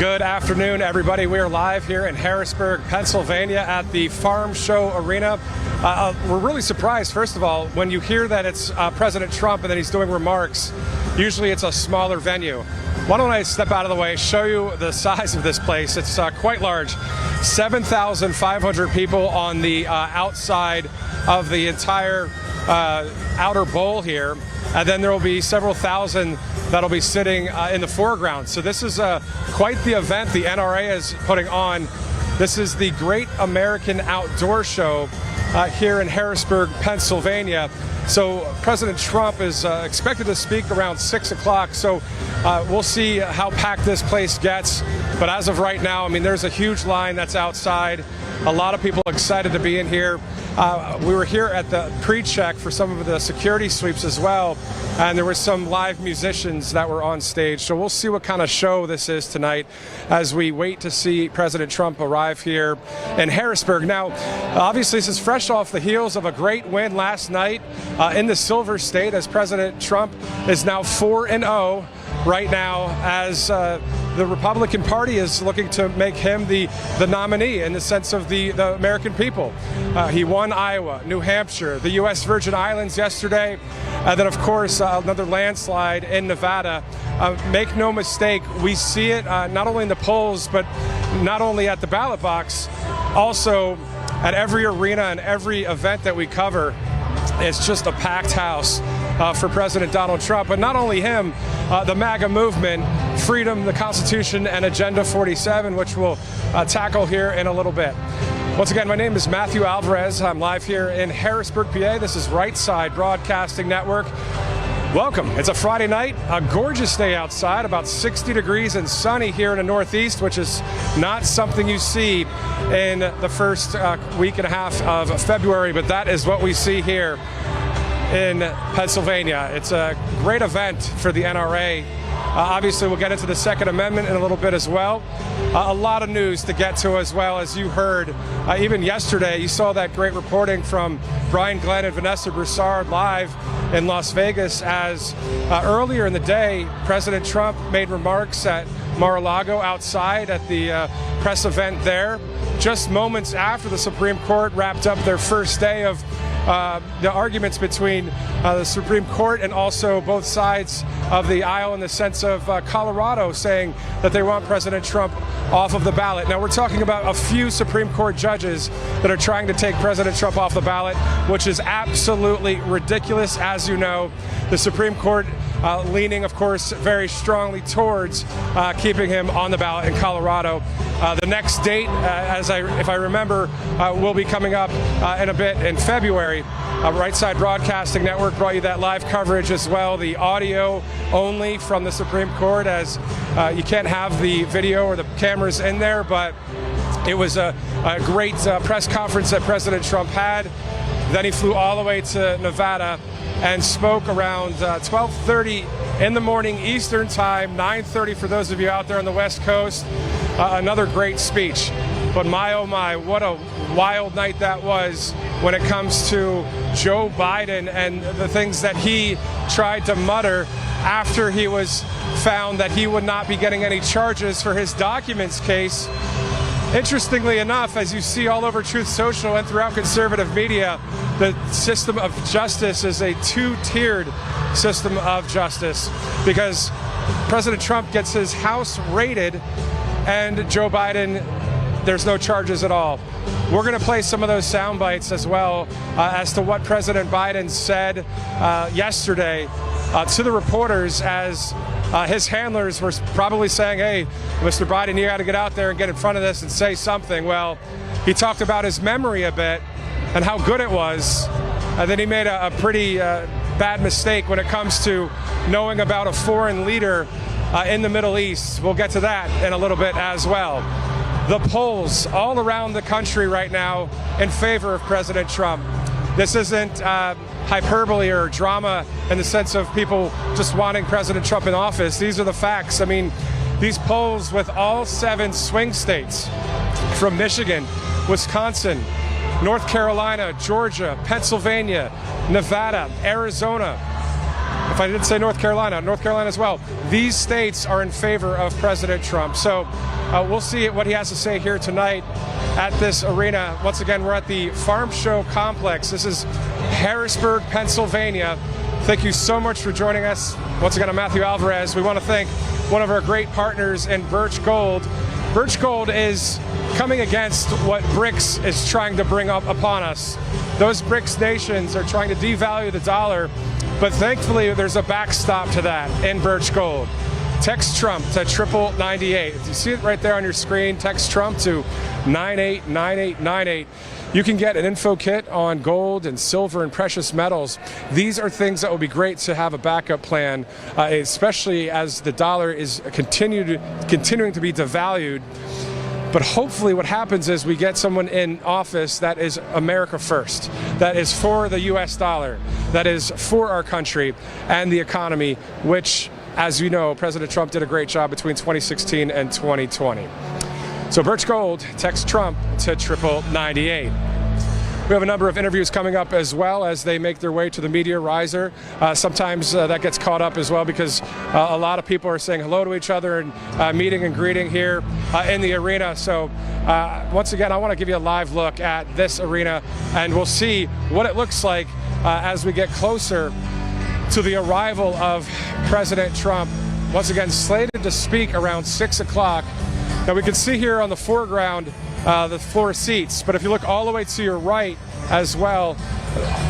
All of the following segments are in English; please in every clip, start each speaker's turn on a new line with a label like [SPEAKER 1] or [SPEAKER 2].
[SPEAKER 1] Good afternoon, everybody. We are live here in Harrisburg, Pennsylvania at the Farm Show Arena. We're really surprised, first of all, when you hear that it's President Trump and that he's doing remarks. Usually it's a smaller venue. Why don't I step out of the way, show you the size of this place. It's quite large. 7,500 people on the outside of the entire outer bowl here. And then there will be several thousand that'll be sitting in the foreground. So this is quite the event the NRA is putting on. This is the Great American Outdoor Show here in Harrisburg, Pennsylvania. So President Trump is expected to speak around 6 o'clock. So we'll see how packed this place gets. But as of right now, I mean, there's a huge line that's outside. A lot of people excited to be in here. We were here at the pre-check for some of the security sweeps as well, and there were some live musicians that were on stage. So we'll see what kind of show this is tonight as we wait to see President Trump arrive here in Harrisburg. Now, obviously, this is fresh off the heels of a great win last night in the Silver State, as President Trump is now 4-0 right now, as the Republican Party is looking to make him the nominee in the sense of the American people. He won Iowa, New Hampshire, the U.S. Virgin Islands yesterday, and then, of course, another landslide in Nevada. Make no mistake, we see it not only in the polls, but not only at the ballot box, also at every arena and every event that we cover. It's just a packed house for President Donald Trump. But not only him, the MAGA movement, Freedom, the Constitution, and Agenda 47, which we'll tackle here in a little bit. Once again, my name is Matthew Alvarez. I'm live here in Harrisburg, PA. This is Right Side Broadcasting Network. Welcome. It's a Friday night, a gorgeous day outside, about 60 degrees and sunny here in the Northeast, which is not something you see in the first week and a half of February, but that is what we see here in Pennsylvania. It's a great event for the NRA. Obviously, we'll get into the Second Amendment in a little bit as well. A lot of news to get to as well, as you heard. Even yesterday, you saw that great reporting from Brian Glenn and Vanessa Broussard live in Las Vegas, as earlier in the day, President Trump made remarks at Mar-a-Lago outside at the press event there, just moments after the Supreme Court wrapped up their first day of the arguments between the Supreme Court and also both sides of the aisle, in the sense of Colorado saying that they want President Trump off of the ballot. Now, we're talking about a few Supreme Court judges that are trying to take President Trump off the ballot, which is absolutely ridiculous. As you know, the Supreme Court leaning, of course, very strongly towards keeping him on the ballot in Colorado. The next date, if I remember, will be coming up in a bit in February. Right Side Broadcasting Network brought you that live coverage as well, the audio only from the Supreme Court, as you can't have the video or the cameras in there, but it was a great press conference that President Trump had. Then he flew all the way to Nevada and spoke around 12:30 in the morning Eastern Time, 9:30 for those of you out there on the West Coast. Another great speech. But my, oh my, what a wild night that was when it comes to Joe Biden and the things that he tried to mutter after he was found that he would not be getting any charges for his documents case. Interestingly enough, as you see all over Truth Social and throughout conservative media, the system of justice is a two-tiered system of justice, because President Trump gets his house raided and Joe Biden, there's no charges at all. We're going to play some of those sound bites as well as to what President Biden said yesterday to the reporters, as his handlers were probably saying, hey, Mr. Biden, you got to get out there and get in front of this and say something. Well, he talked about his memory a bit and how good it was. And then he made a pretty bad mistake when it comes to knowing about a foreign leader in the Middle East. We'll get to that in a little bit as well. The polls all around the country right now in favor of President Trump. This isn't hyperbole or drama in the sense of people just wanting President Trump in office. These are the facts. I mean, these polls with all 7 swing states, from Michigan, Wisconsin, North Carolina, Georgia, Pennsylvania, Nevada, Arizona. If if I didn't say North Carolina as well. These states are in favor of President Trump. So we'll see what he has to say here tonight at this arena. Once again, we're at the Farm Show Complex. This is Harrisburg, Pennsylvania. Thank you so much for joining us. Once again, I'm Matthew Alvarez. We want to thank one of our great partners in Birch Gold. Birch Gold is coming against what BRICS is trying to bring up upon us. Those BRICS nations are trying to devalue the dollar, but thankfully there's a backstop to that in Birch Gold. Text Trump to 9898. If you see it right there on your screen, text Trump to 989898. You can get an info kit on gold and silver and precious metals. These are things that would be great to have a backup plan, especially as the dollar is continuing to be devalued. But hopefully what happens is we get someone in office that is America first, that is for the US dollar, that is for our country and the economy, which, as you know, President Trump did a great job between 2016 and 2020. So Birch Gold, text Trump to 9898. We have a number of interviews coming up as well as they make their way to the media riser. Sometimes that gets caught up as well because a lot of people are saying hello to each other and meeting and greeting here in the arena. So once again, I want to give you a live look at this arena, and we'll see what it looks like as we get closer to the arrival of President Trump. Once again, slated to speak around 6 o'clock. Now we can see here on the foreground the floor seats, but if you look all the way to your right as well,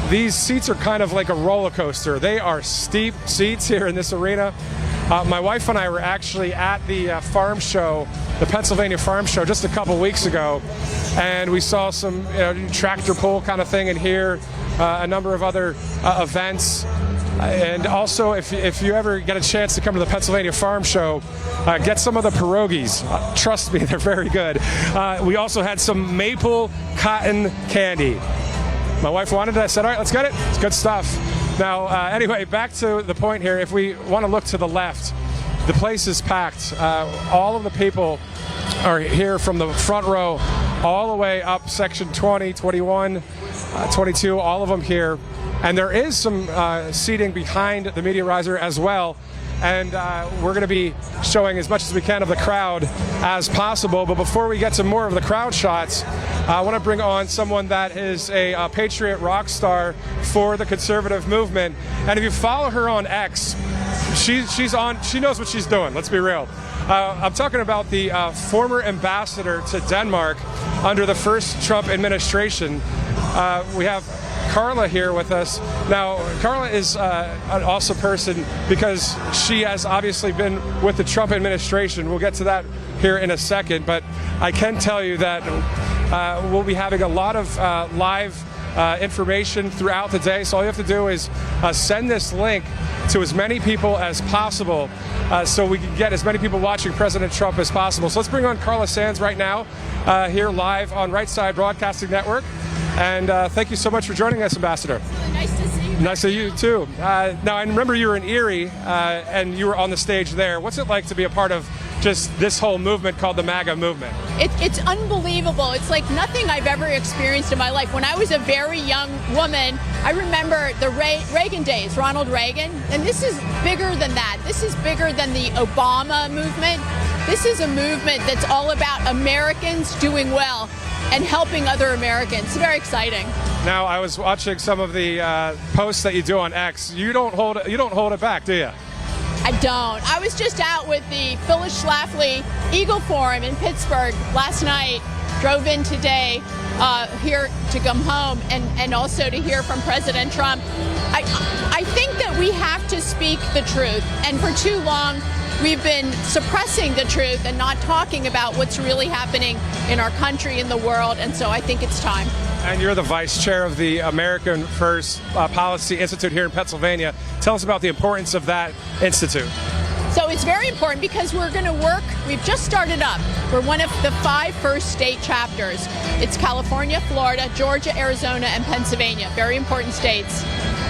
[SPEAKER 1] these seats are kind of like a roller coaster. They are steep seats here in this arena. My wife and I were actually at the farm show, the Pennsylvania Farm Show, just a couple weeks ago, and we saw some tractor pull kind of thing in here, a number of other events. And also, if you ever get a chance to come to the Pennsylvania Farm Show, get some of the pierogies. Trust me, they're very good. We also had some maple cotton candy. My wife wanted it. I said, all right, let's get it. It's good stuff. Now, anyway, back to the point here. If we want to look to the left, the place is packed. All of the people are here from the front row all the way up section 20, 21, 22, all of them here. And there is some seating behind the media riser as well. And we're going to be showing as much as we can of the crowd as possible. But before we get to more of the crowd shots, I want to bring on someone that is a patriot rock star for the conservative movement. And if you follow her on X, she knows what she's doing. Let's be real. I'm talking about the former ambassador to Denmark under the first Trump administration. We have Carla here with us. Now, Carla is an awesome person because she has obviously been with the Trump administration. We'll get to that here in a second, but I can tell you that we'll be having a lot of live information throughout the day. So all you have to do is send this link to as many people as possible so we can get as many people watching President Trump as possible. So let's bring on Carla Sands right now here live on Right Side Broadcasting Network. And thank you so much for joining us, Ambassador.
[SPEAKER 2] Really nice to see you.
[SPEAKER 1] Nice to see you, too. Now, I remember you were in Erie, and you were on the stage there. What's it like to be a part of just this whole movement called the MAGA movement?
[SPEAKER 2] It's unbelievable. It's like nothing I've ever experienced in my life. When I was a very young woman, I remember the Reagan days, Ronald Reagan, and this is bigger than that. This is bigger than the Obama movement. This is a movement that's all about Americans doing well and helping other Americans. It's very exciting.
[SPEAKER 1] Now, I was watching some of the posts that you do on X. You don't hold it back, do you?
[SPEAKER 2] I don't. I was just out with the Phyllis Schlafly Eagle Forum in Pittsburgh last night. Drove in today here to come home and also to hear from President Trump. I think that we have to speak the truth, and for too long we've been suppressing the truth and not talking about what's really happening in our country, in the world, and so I think it's time.
[SPEAKER 1] And you're the vice chair of the American First Policy Institute here in Pennsylvania. Tell us about the importance of that institute.
[SPEAKER 2] So it's very important because we're going to work. We've just started up. We're one of the 5 first state chapters. It's California, Florida, Georgia, Arizona, and Pennsylvania. Very important states.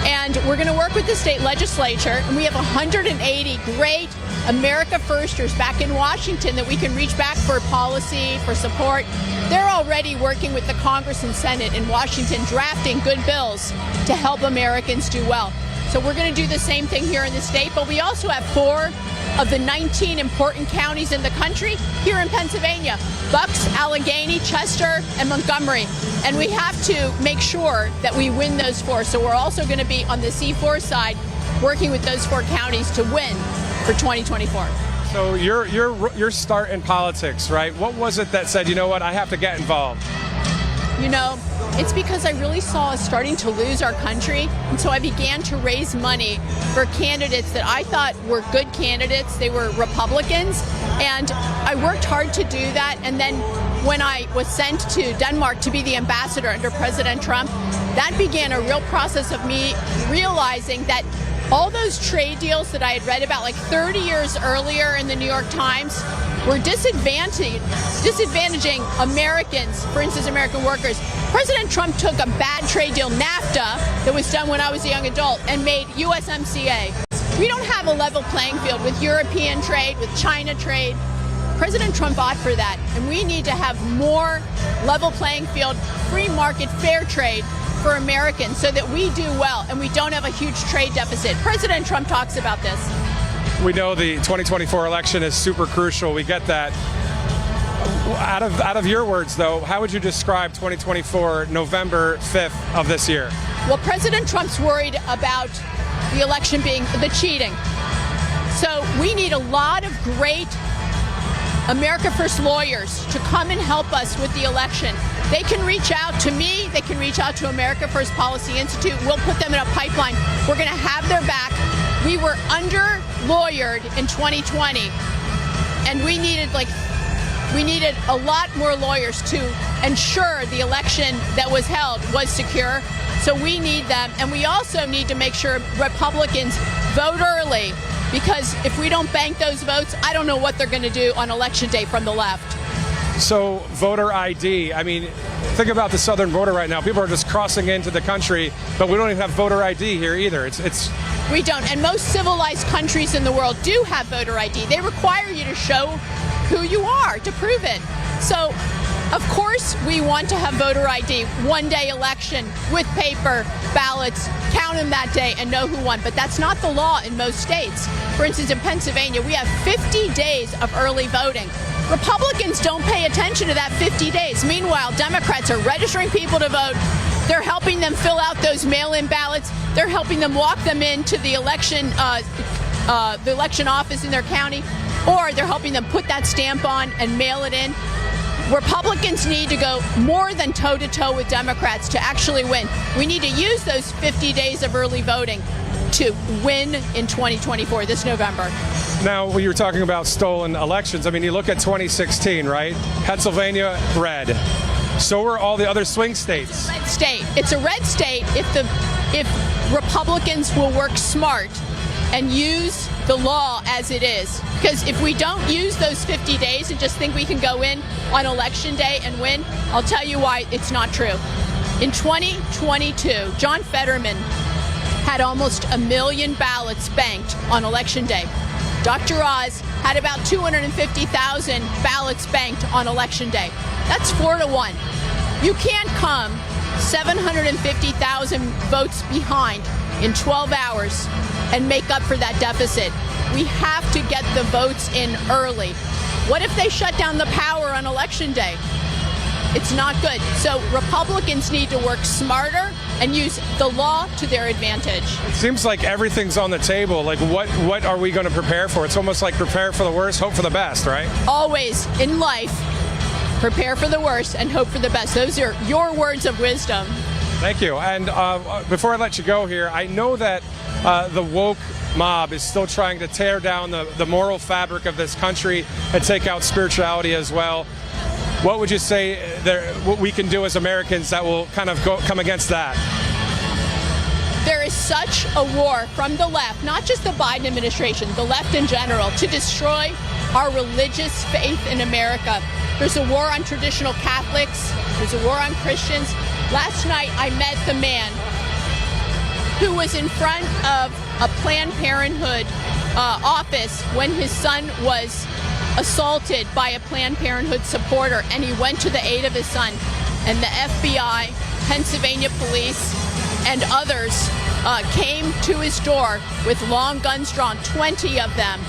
[SPEAKER 2] And we're going to work with the state legislature. And we have 180 great America Firsters back in Washington that we can reach back for policy, for support. They're already working with the Congress and Senate in Washington, drafting good bills to help Americans do well. So we're going to do the same thing here in the state, but we also have 4 of the 19 important counties in the country here in Pennsylvania: Bucks, Allegheny, Chester, and Montgomery. And we have to make sure that we win those 4. So we're also going to be on the C4 side working with those 4 counties to win for 2024.
[SPEAKER 1] So your start in politics, right? What was it that said, you know what, I have to get involved?
[SPEAKER 2] You know, it's because I really saw us starting to lose our country, and so I began to raise money for candidates that I thought were good candidates. They were Republicans, and I worked hard to do that. And then when I was sent to Denmark to be the ambassador under President Trump, that began a real process of me realizing that all those trade deals that I had read about like 30 years earlier in the New York Times were disadvantaging Americans, for instance, American workers. President Trump took a bad trade deal, NAFTA, that was done when I was a young adult, and made USMCA. We don't have a level playing field with European trade, with China trade. President Trump fought for that, and we need to have more level playing field, free market, fair trade for Americans so that we do well and we don't have a huge trade deficit. President Trump talks about this.
[SPEAKER 1] We know the 2024 election is super crucial. We get that. Out of your words, though, how would you describe 2024, November 5th of this year?
[SPEAKER 2] Well, President Trump's worried about the election being the cheating. So we need a lot of great America First lawyers to come and help us with the election. They can reach out to me. They can reach out to America First Policy Institute. We'll put them in a pipeline. We're going to have their back. We were under-lawyered in 2020, and we needed a lot more lawyers to ensure the election that was held was secure. So we need them, and we also need to make sure Republicans vote early, because if we don't bank those votes, I don't know what they're going to do on Election Day from the left.
[SPEAKER 1] So voter ID, I mean, think about the southern border right now. People are just crossing into the country, but we don't even have voter ID here either.
[SPEAKER 2] We don't, and most civilized countries in the world do have voter ID. They require you to show who you are to prove it. So, of course, we want to have voter ID, one-day election with paper ballots, count them that day and know who won. But that's not the law in most states. For instance, in Pennsylvania, we have 50 days of early voting. Republicans don't pay attention to that 50 days. Meanwhile, Democrats are registering people to vote. They're helping them fill out those mail-in ballots. They're helping them walk them into the election office in their county, or they're helping them put that stamp on and mail it in. Republicans need to go more than toe-to-toe with Democrats to actually win. We need to use those 50 days of early voting to win in 2024, this November.
[SPEAKER 1] Now, when you were talking about stolen elections, I mean, you look at 2016, right? Pennsylvania, red. So were all the other swing states.
[SPEAKER 2] It's a red state. It's a red state if Republicans will work smart and use the law as it is. Because if we don't use those 50 days and just think we can go in on Election Day and win, I'll tell you why it's not true. In 2022, John Fetterman had almost 1 million ballots banked on Election Day. Dr. Oz had about 250,000 ballots banked on Election Day. That's 4-1. You can't come 750,000 votes behind in 12 hours and make up for that deficit. We have to get the votes in early. What if they shut down the power on Election Day? It's not good. So Republicans need to work smarter and use the law to their advantage.
[SPEAKER 1] It seems like everything's on the table. Like, what are we going to prepare for? It's almost like prepare for the worst, hope for the best, right?
[SPEAKER 2] Always in life, prepare for the worst and hope for the best. Those are your words of wisdom.
[SPEAKER 1] Thank you. And before I let you go here, I know that the woke mob is still trying to tear down the moral fabric of this country and take out spirituality as well. What would you say what we can do as Americans that will kind of come against that?
[SPEAKER 2] There is such a war from the left, not just the Biden administration, the left in general, to destroy our religious faith in America. There's a war on traditional Catholics. There's a war on Christians. Last night, I met the man who was in front of a Planned Parenthood office when his son was assaulted by a Planned Parenthood supporter, and he went to the aid of his son. And the FBI, Pennsylvania police, and others came to his door with long guns drawn, 20 of them,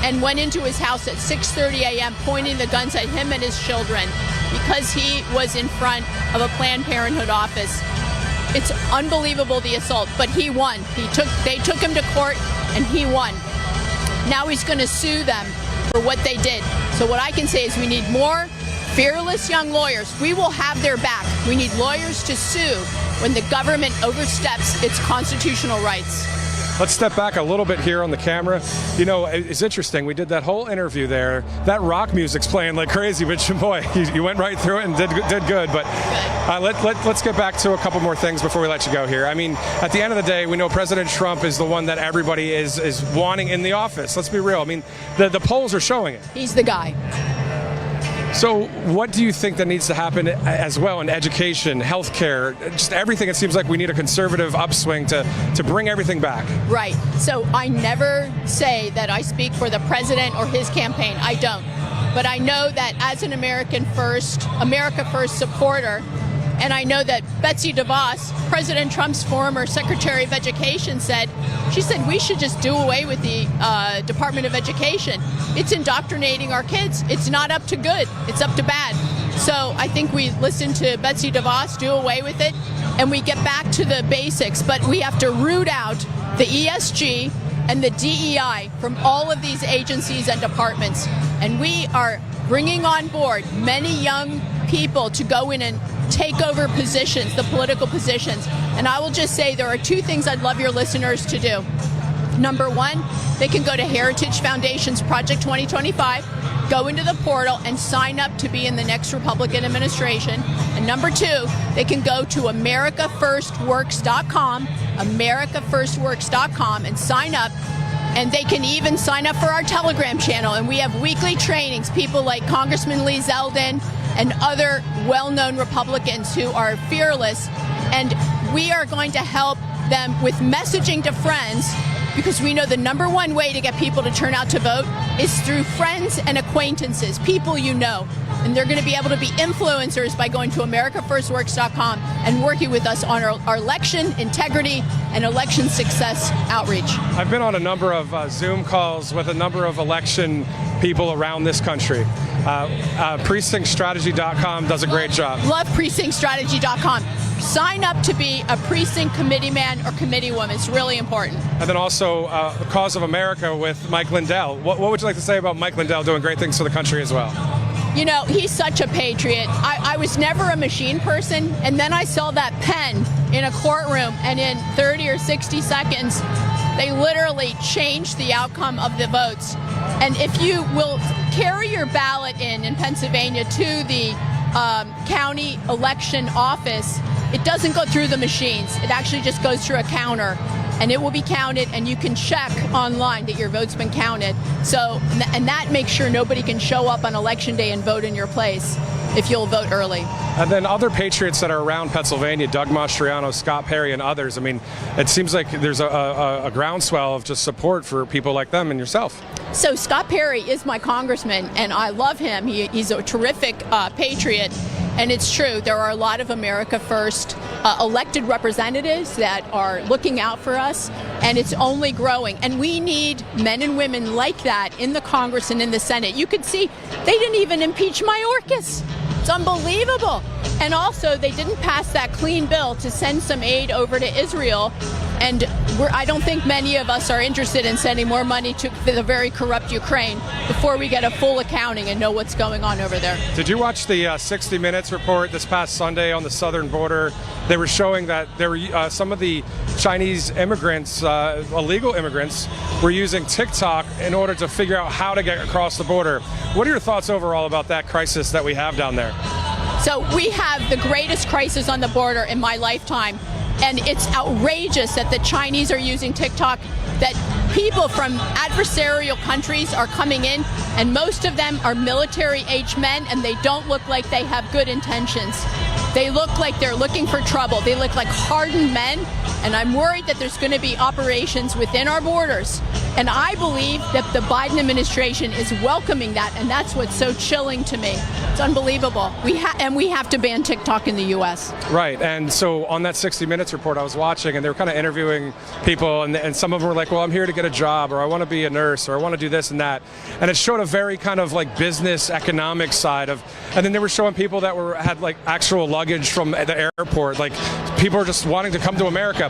[SPEAKER 2] and went into his house at 6:30 a.m. pointing the guns at him and his children because he was in front of a Planned Parenthood office. It's unbelievable, the assault, but he won. They took him to court and he won. Now he's going to sue them for what they did. So what I can say is we need more fearless young lawyers. We will have their back. We need lawyers to sue when the government oversteps its constitutional rights.
[SPEAKER 1] Let's step back a little bit here on the camera. You know, it's interesting. We did that whole interview there. That rock music's playing like crazy, but boy, you went right through it and did good. But let's get back to a couple more things before we let you go here. I mean, at the end of the day, we know President Trump is the one that everybody is wanting in the office. Let's be real. I mean, the polls are showing it.
[SPEAKER 2] He's the guy.
[SPEAKER 1] So what do you think that needs to happen as well in education, healthcare, just everything? It seems like we need a conservative upswing to bring everything back.
[SPEAKER 2] Right. So I never say that I speak for the president or his campaign. I don't. But I know that as an America First supporter, and I know that Betsy DeVos, President Trump's former Secretary of Education, she said we should just do away with the Department of Education. It's indoctrinating our kids. It's not up to good. It's up to bad. So I think we listen to Betsy DeVos, do away with it, and we get back to the basics. But we have to root out the ESG and the DEI from all of these agencies and departments. And we are bringing on board many young people to go in and take over positions, the political positions. And I will just say there are two things I'd love your listeners to do. Number one, they can go to Heritage Foundation's Project 2025, go into the portal and sign up to be in the next Republican administration. And number two, they can go to AmericaFirstWorks.com, AmericaFirstWorks.com, and sign up. And they can even sign up for our Telegram channel. And we have weekly trainings, people like Congressman Lee Zeldin and other well-known Republicans who are fearless. And we are going to help them with messaging to friends, because we know the number one way to get people to turn out to vote is through friends and acquaintances, people you know. And they're going to be able to be influencers by going to AmericaFirstWorks.com and working with us on our election integrity and election success outreach. I've
[SPEAKER 1] been on a number of Zoom calls with a number of election people around this country. PrecinctStrategy.com does a great job.
[SPEAKER 2] Love PrecinctStrategy.com. Sign up to be a precinct committee man or committee woman. It's really important.
[SPEAKER 1] And then also the Cause of America with Mike Lindell. What would you like to say about Mike Lindell doing great things for the country as well?
[SPEAKER 2] You know, he's such a patriot. I was never a machine person, and then I saw that pen in a courtroom, and in 30 or 60 seconds, they literally changed the outcome of the votes. And if you will carry your ballot in Pennsylvania to the county election office, it doesn't go through the machines. It actually just goes through a counter, and it will be counted, and you can check online that your vote's been counted. So, and that makes sure nobody can show up on election day and vote in your place if you'll vote early.
[SPEAKER 1] And then other patriots that are around Pennsylvania, Doug Mastriano, Scott Perry, and others. I mean, it seems like there's a groundswell of just support for people like them and yourself.
[SPEAKER 2] So Scott Perry is my congressman, and I love him. He's a terrific patriot. And it's true, there are a lot of America First elected representatives that are looking out for us, and it's only growing. And we need men and women like that in the Congress and in the Senate. You could see they didn't even impeach Mayorkas. It's unbelievable. And also, they didn't pass that clean bill to send some aid over to Israel. And I don't think many of us are interested in sending more money to the very corrupt Ukraine before we get a full accounting and know what's going on over there.
[SPEAKER 1] Did you watch the 60 Minutes report this past Sunday on the southern border? They were showing that there were some of the Chinese immigrants, illegal immigrants, were using TikTok in order to figure out how to get across the border. What are your thoughts overall about that crisis that we have down there?
[SPEAKER 2] So we have the greatest crisis on the border in my lifetime. And it's outrageous that the Chinese are using TikTok, that people from adversarial countries are coming in, and most of them are military-age men, and they don't look like they have good intentions. They look like they're looking for trouble. They look like hardened men, and I'm worried that there's going to be operations within our borders. And I believe that the Biden administration is welcoming that, and that's what's so chilling to me. It's unbelievable. We have to ban TikTok in the U.S.
[SPEAKER 1] Right, and so on that 60 Minutes report I was watching, and they were kind of interviewing people, and some of them were like, well, I'm here to get a job, or I want to be a nurse, or I want to do this and that. And it showed a very kind of like business, economic side of, and then they were showing people that had like actual luggage from the airport, like people are just wanting to come to America.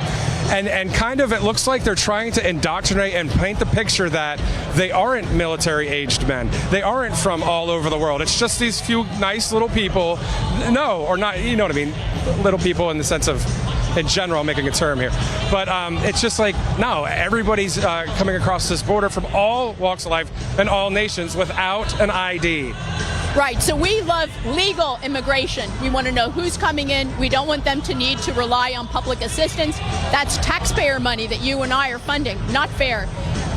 [SPEAKER 1] And kind of it looks like they're trying to indoctrinate and paint the picture that they aren't military-aged men. They aren't from all over the world. It's just these few nice little people. No, or not, you know what I mean? Little people in the sense of, in general, I'm making a term here. But it's just like, no, everybody's coming across this border from all walks of life and all nations without an ID.
[SPEAKER 2] Right, so we love legal immigration. We want to know who's coming in. We don't want them to need to rely on public assistance. That's taxpayer money that you and I are funding. Not fair.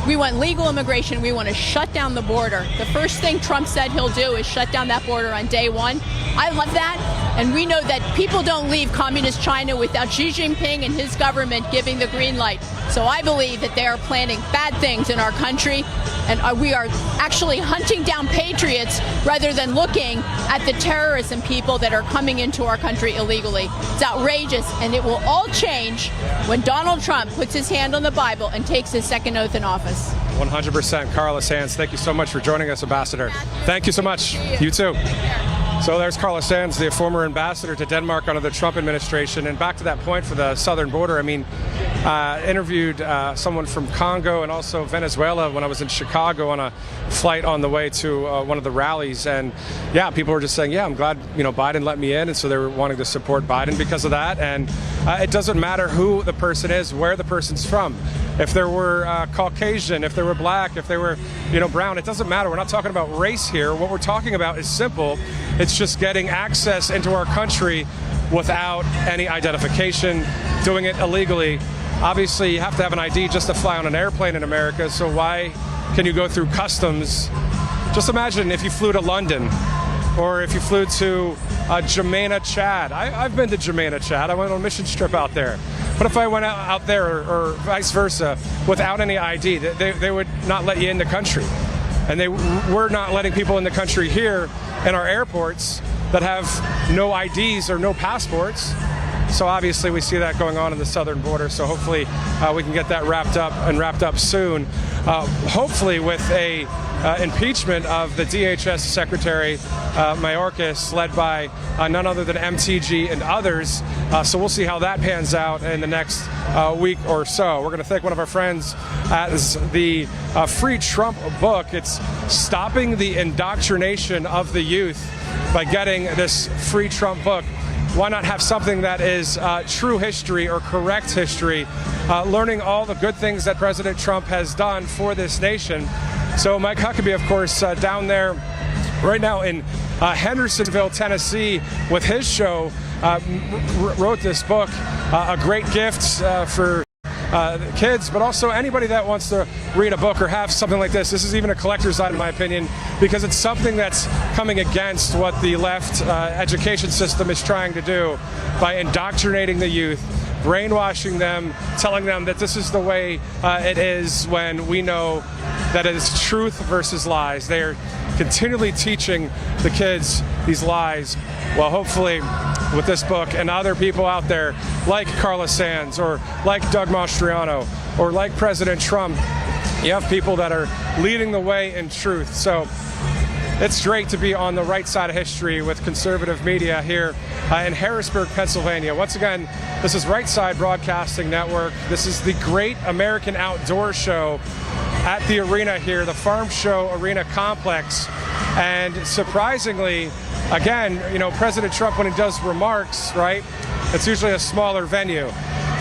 [SPEAKER 2] We want legal immigration. We want to shut down the border. The first thing Trump said he'll do is shut down that border on day one. I love that. And we know that people don't leave communist China without Xi Jinping and his government giving the green light. So I believe that they are planning bad things in our country, and we are actually hunting down patriots rather than looking at the terrorists and people that are coming into our country illegally. It's outrageous, and it will all change when Donald Trump puts his hand on the Bible and takes his second oath in office.
[SPEAKER 1] 100%. Carla Sands, thank you so much for joining us, Ambassador. Thank you so much. You too. So there's Carla Sands, the former ambassador to Denmark under the Trump administration. And back to that point for the southern border, I mean, interviewed someone from Congo and also Venezuela when I was in Chicago on a flight on the way to one of the rallies. And yeah, people were just saying, yeah, I'm glad, Biden let me in. And so they were wanting to support Biden because of that. And it doesn't matter who the person is, where the person's from. If they were Caucasian, if they were black, if they were, brown, it doesn't matter. We're not talking about race here. What we're talking about is simple. It's just getting access into our country without any identification, doing it illegally. Obviously, you have to have an ID just to fly on an airplane in America, so why can you go through customs? Just imagine if you flew to London, or if you flew to Jamaica, Chad. I've been to Jamaica, Chad. I went on a mission trip out there. But if I went out there, or vice versa, without any ID, they would not let you in the country. And they were not letting people in the country here in our airports that have no IDs or no passports. So obviously we see that going on in the southern border. So hopefully we can get that wrapped up soon. Hopefully with a impeachment of the DHS Secretary Mayorkas, led by none other than MTG and others. So we'll see how that pans out in the next week or so. We're going to thank one of our friends at the Free Trump book. It's Stopping the Indoctrination of the Youth by getting this Free Trump book. Why not have something that is true history or correct history, learning all the good things that President Trump has done for this nation. So Mike Huckabee, of course, down there right now in Hendersonville, Tennessee, with his show, wrote this book, a great gift for kids, but also anybody that wants to read a book or have something like this. This is even a collector's item, in my opinion, because it's something that's coming against what the left education system is trying to do by indoctrinating the youth, brainwashing them, telling them that this is the way it is, when we know that it is truth versus lies. They are continually teaching the kids these lies. Well, hopefully with this book and other people out there like Carla Sands or like Doug Mastriano or like President Trump, you have people that are leading the way in truth. So it's great to be on the right side of history with conservative media here in Harrisburg, Pennsylvania. Once again, this is Right Side Broadcasting Network. This is the Great American Outdoor Show at the arena here, the Farm Show Arena Complex. And surprisingly, again, President Trump, when he does remarks, right, it's usually a smaller venue.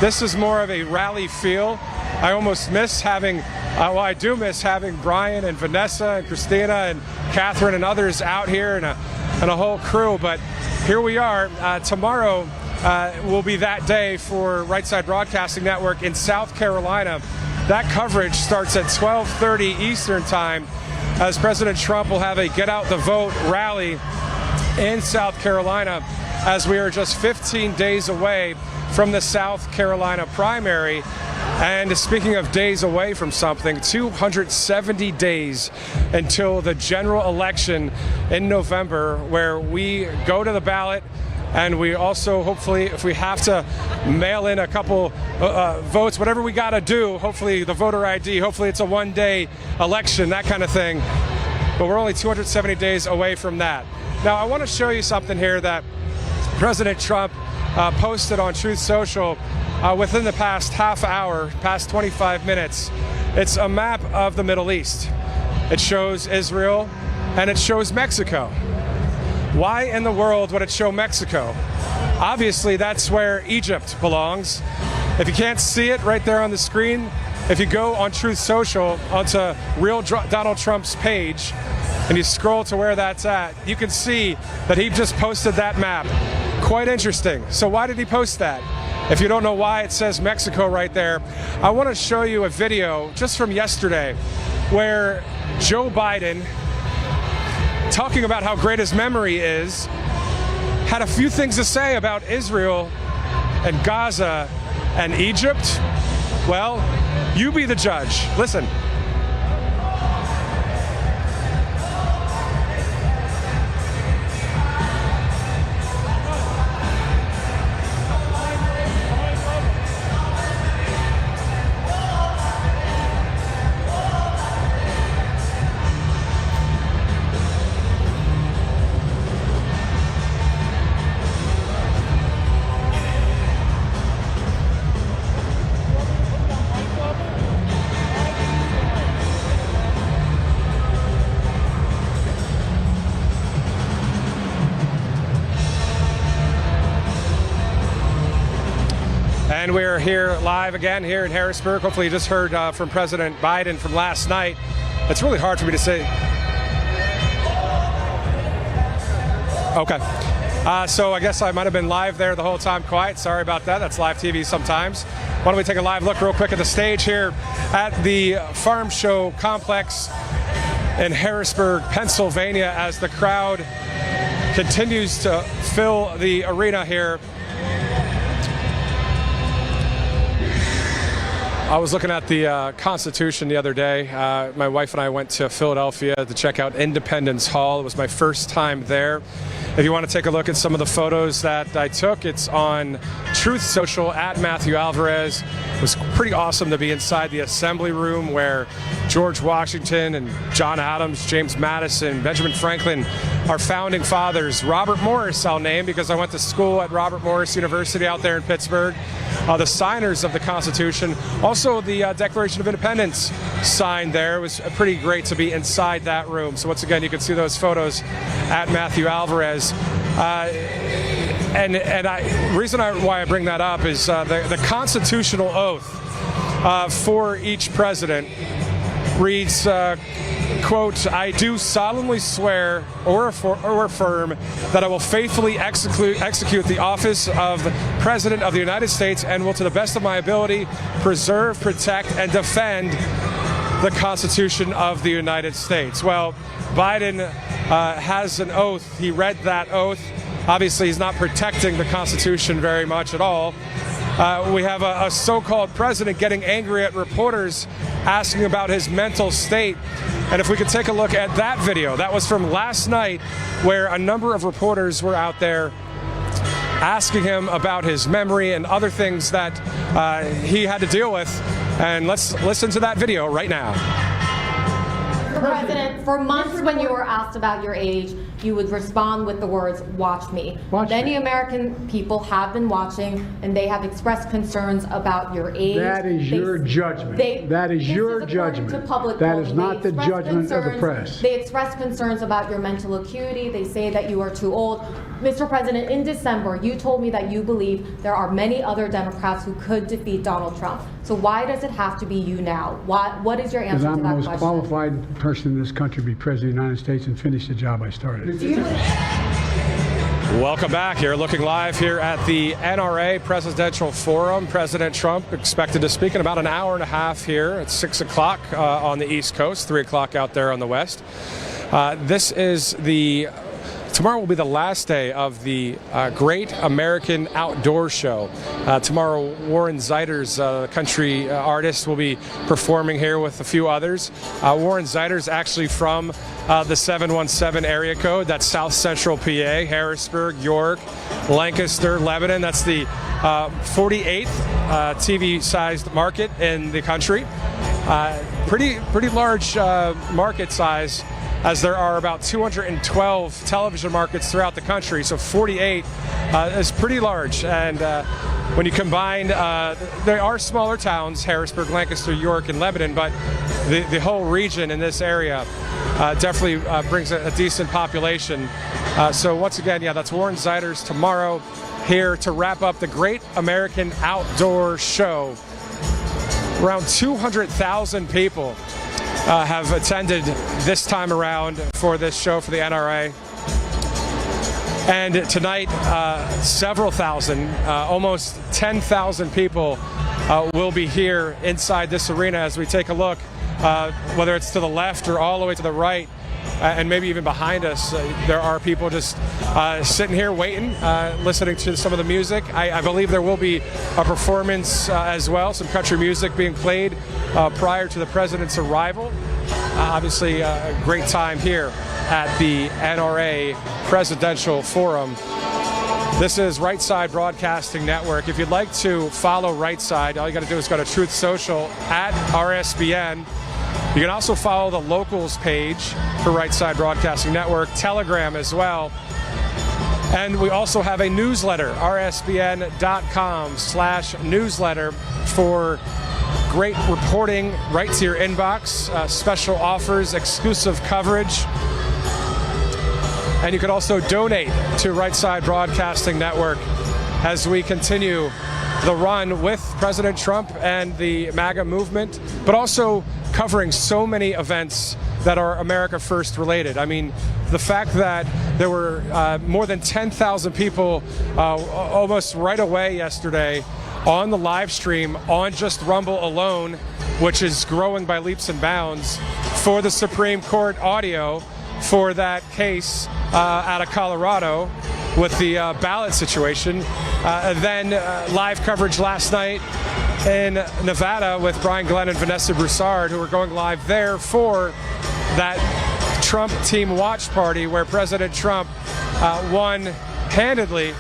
[SPEAKER 1] This is more of a rally feel. I almost miss having, I do miss having Brian and Vanessa and Christina and Catherine and others out here and a whole crew. But here we are. Tomorrow will be that day for Right Side Broadcasting Network in South Carolina. That coverage starts at 12:30 Eastern Time, as President Trump will have a Get Out the Vote rally in South Carolina. as we are just 15 days away from the South Carolina primary. And speaking of days away from something, 270 days until the general election in November, where we go to the ballot. And we also, hopefully, if we have to mail in a couple votes, whatever we got to do, hopefully the voter ID, hopefully it's a one-day election, that kind of thing. But we're only 270 days away from that. Now, I want to show you something here that President Trump posted on Truth Social within the past half hour, past 25 minutes. It's a map of the Middle East. It shows Israel and it shows Mexico. Why in the world would it show Mexico? Obviously, that's where Egypt belongs. If you can't see it right there on the screen, if you go on Truth Social onto Real Donald Trump's page and you scroll to where that's at, you can see that he just posted that map. Quite interesting. So why did he post that? If you don't know why it says Mexico right there, I want to show you a video just from yesterday where Joe Biden, talking about how great his memory is, had a few things to say about Israel and Gaza and Egypt. Well, you be the judge. Listen. And we're here live again here in Harrisburg. Hopefully you just heard from President Biden from last night. It's really hard for me to say. Okay. So I guess I might have been live there the whole time quiet. Sorry about that. That's live TV sometimes. Why don't we take a live look real quick at the stage here at the Farm Show Complex in Harrisburg, Pennsylvania, as the crowd continues to fill the arena here. I was looking at the Constitution the other day. My wife and I went to Philadelphia to check out Independence Hall. It was my first time there. If you want to take a look at some of the photos that I took, it's on Truth Social at Matthew Alvarez. It was pretty awesome to be inside the assembly room where George Washington and John Adams, James Madison, Benjamin Franklin, our founding fathers. Robert Morris, I'll name because I went to school at Robert Morris University out there in Pittsburgh. The signers of the Constitution. Also, the Declaration of Independence signed there. It was pretty great to be inside that room. So once again, you can see those photos at Matthew Alvarez. And reason why I bring that up is the constitutional oath for each president reads, quote, "I do solemnly swear or affirm that I will faithfully execute the office of President of the United States and will, to the best of my ability, preserve, protect, and defend the Constitution of the United States." Well, Biden has an oath. He read that oath. Obviously, he's not protecting the Constitution very much at all. We have a so-called president getting angry at reporters asking about his mental state. And if we could take a look at that video, that was from last night, where a number of reporters were out there asking him about his memory and other things that he had to deal with. And let's listen to that video right now.
[SPEAKER 3] President, for months when you were asked about your age, you would respond with the words, "Watch me." Many American people have been watching, and they have expressed concerns about your age.
[SPEAKER 4] That is your judgment. That is your judgment. That is not the judgment of the press.
[SPEAKER 3] They express concerns about your mental acuity. They say that you are too old. Mr. President, in December, you told me that you believe there are many other Democrats who could defeat Donald Trump. So why does it have to be you now? What is your answer to that question?
[SPEAKER 4] Because I'm the most qualified person in this country to be President of the United States and finish the job I started.
[SPEAKER 1] Welcome back. You're looking live here at the NRA Presidential Forum. President Trump expected to speak in about an hour and a half here at 6 o'clock on the East Coast, 3 o'clock out there on the West. This is the Tomorrow will be the last day of the Great American Outdoor Show. Tomorrow, Warren Zeiders, country artist, will be performing here with a few others. Warren Zeiders actually from the 717 area code. That's South Central PA, Harrisburg, York, Lancaster, Lebanon. That's the 48th TV-sized market in the country. Pretty large market size, as there are about 212 television markets throughout the country, so 48 is pretty large. And when you combine, there are smaller towns, Harrisburg, Lancaster, York, and Lebanon, but the whole region in this area definitely brings a decent population. So once again, yeah, that's Warren Zeiders tomorrow here to wrap up the Great American Outdoor Show. Around 200,000 people have attended this time around for this show for the NRA. And tonight, several thousand, almost 10,000 people will be here inside this arena as we take a look, whether it's to the left or all the way to the right, and maybe even behind us. There are people just sitting here waiting, listening to some of the music. I believe there will be a performance as well, some country music being played prior to the president's arrival. Obviously, a great time here at the NRA Presidential Forum. This is Right Side Broadcasting Network. If you'd like to follow Right Side, all you got to do is go to Truth Social at RSBN. You can also follow the locals page for Right Side Broadcasting Network, Telegram as well. And we also have a newsletter, rsbn.com/newsletter, for great reporting right to your inbox, special offers, exclusive coverage. And you can also donate to Right Side Broadcasting Network as we continue the run with President Trump and the MAGA movement, but also covering so many events that are America First related. I mean, the fact that there were more than 10,000 people almost right away yesterday on the live stream on just Rumble alone, which is growing by leaps and bounds, for the Supreme Court audio for that case out of Colorado with the ballot situation. Then live coverage last night in Nevada with Brian Glenn and Vanessa Broussard, who were going live there for that Trump Team Watch Party where President Trump won handedly.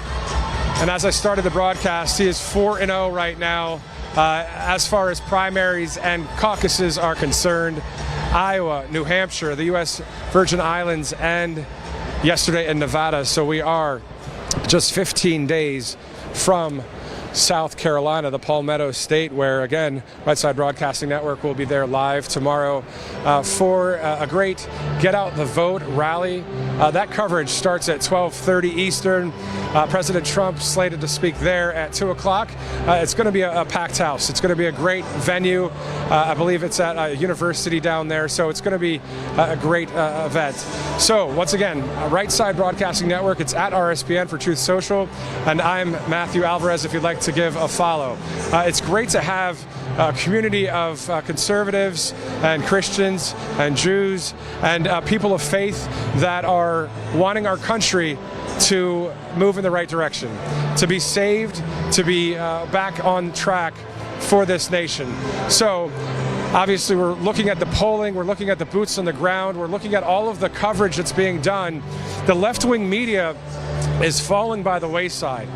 [SPEAKER 1] And as I started the broadcast, he is 4-0 right now as far as primaries and caucuses are concerned. Iowa, New Hampshire, the U.S. Virgin Islands, and yesterday in Nevada. So we are just 15 days from South Carolina, the Palmetto State, where, again, Right Side Broadcasting Network will be there live tomorrow for a great Get Out the Vote rally. That coverage starts at 12:30 Eastern. President Trump slated to speak there at 2 o'clock. It's going to be a packed house. It's going to be a great venue. I believe it's at a university down there, so it's going to be a great event. So, once again, Right Side Broadcasting Network, it's at RSBN for Truth Social, and I'm Matthew Alvarez if you'd like to give a follow. It's great to have a community of conservatives and Christians and Jews and people of faith that are wanting our country to move in the right direction, to be saved, to be back on track for this nation. So obviously we're looking at the polling, we're looking at the boots on the ground, we're looking at all of the coverage that's being done. The left-wing media is falling by the wayside.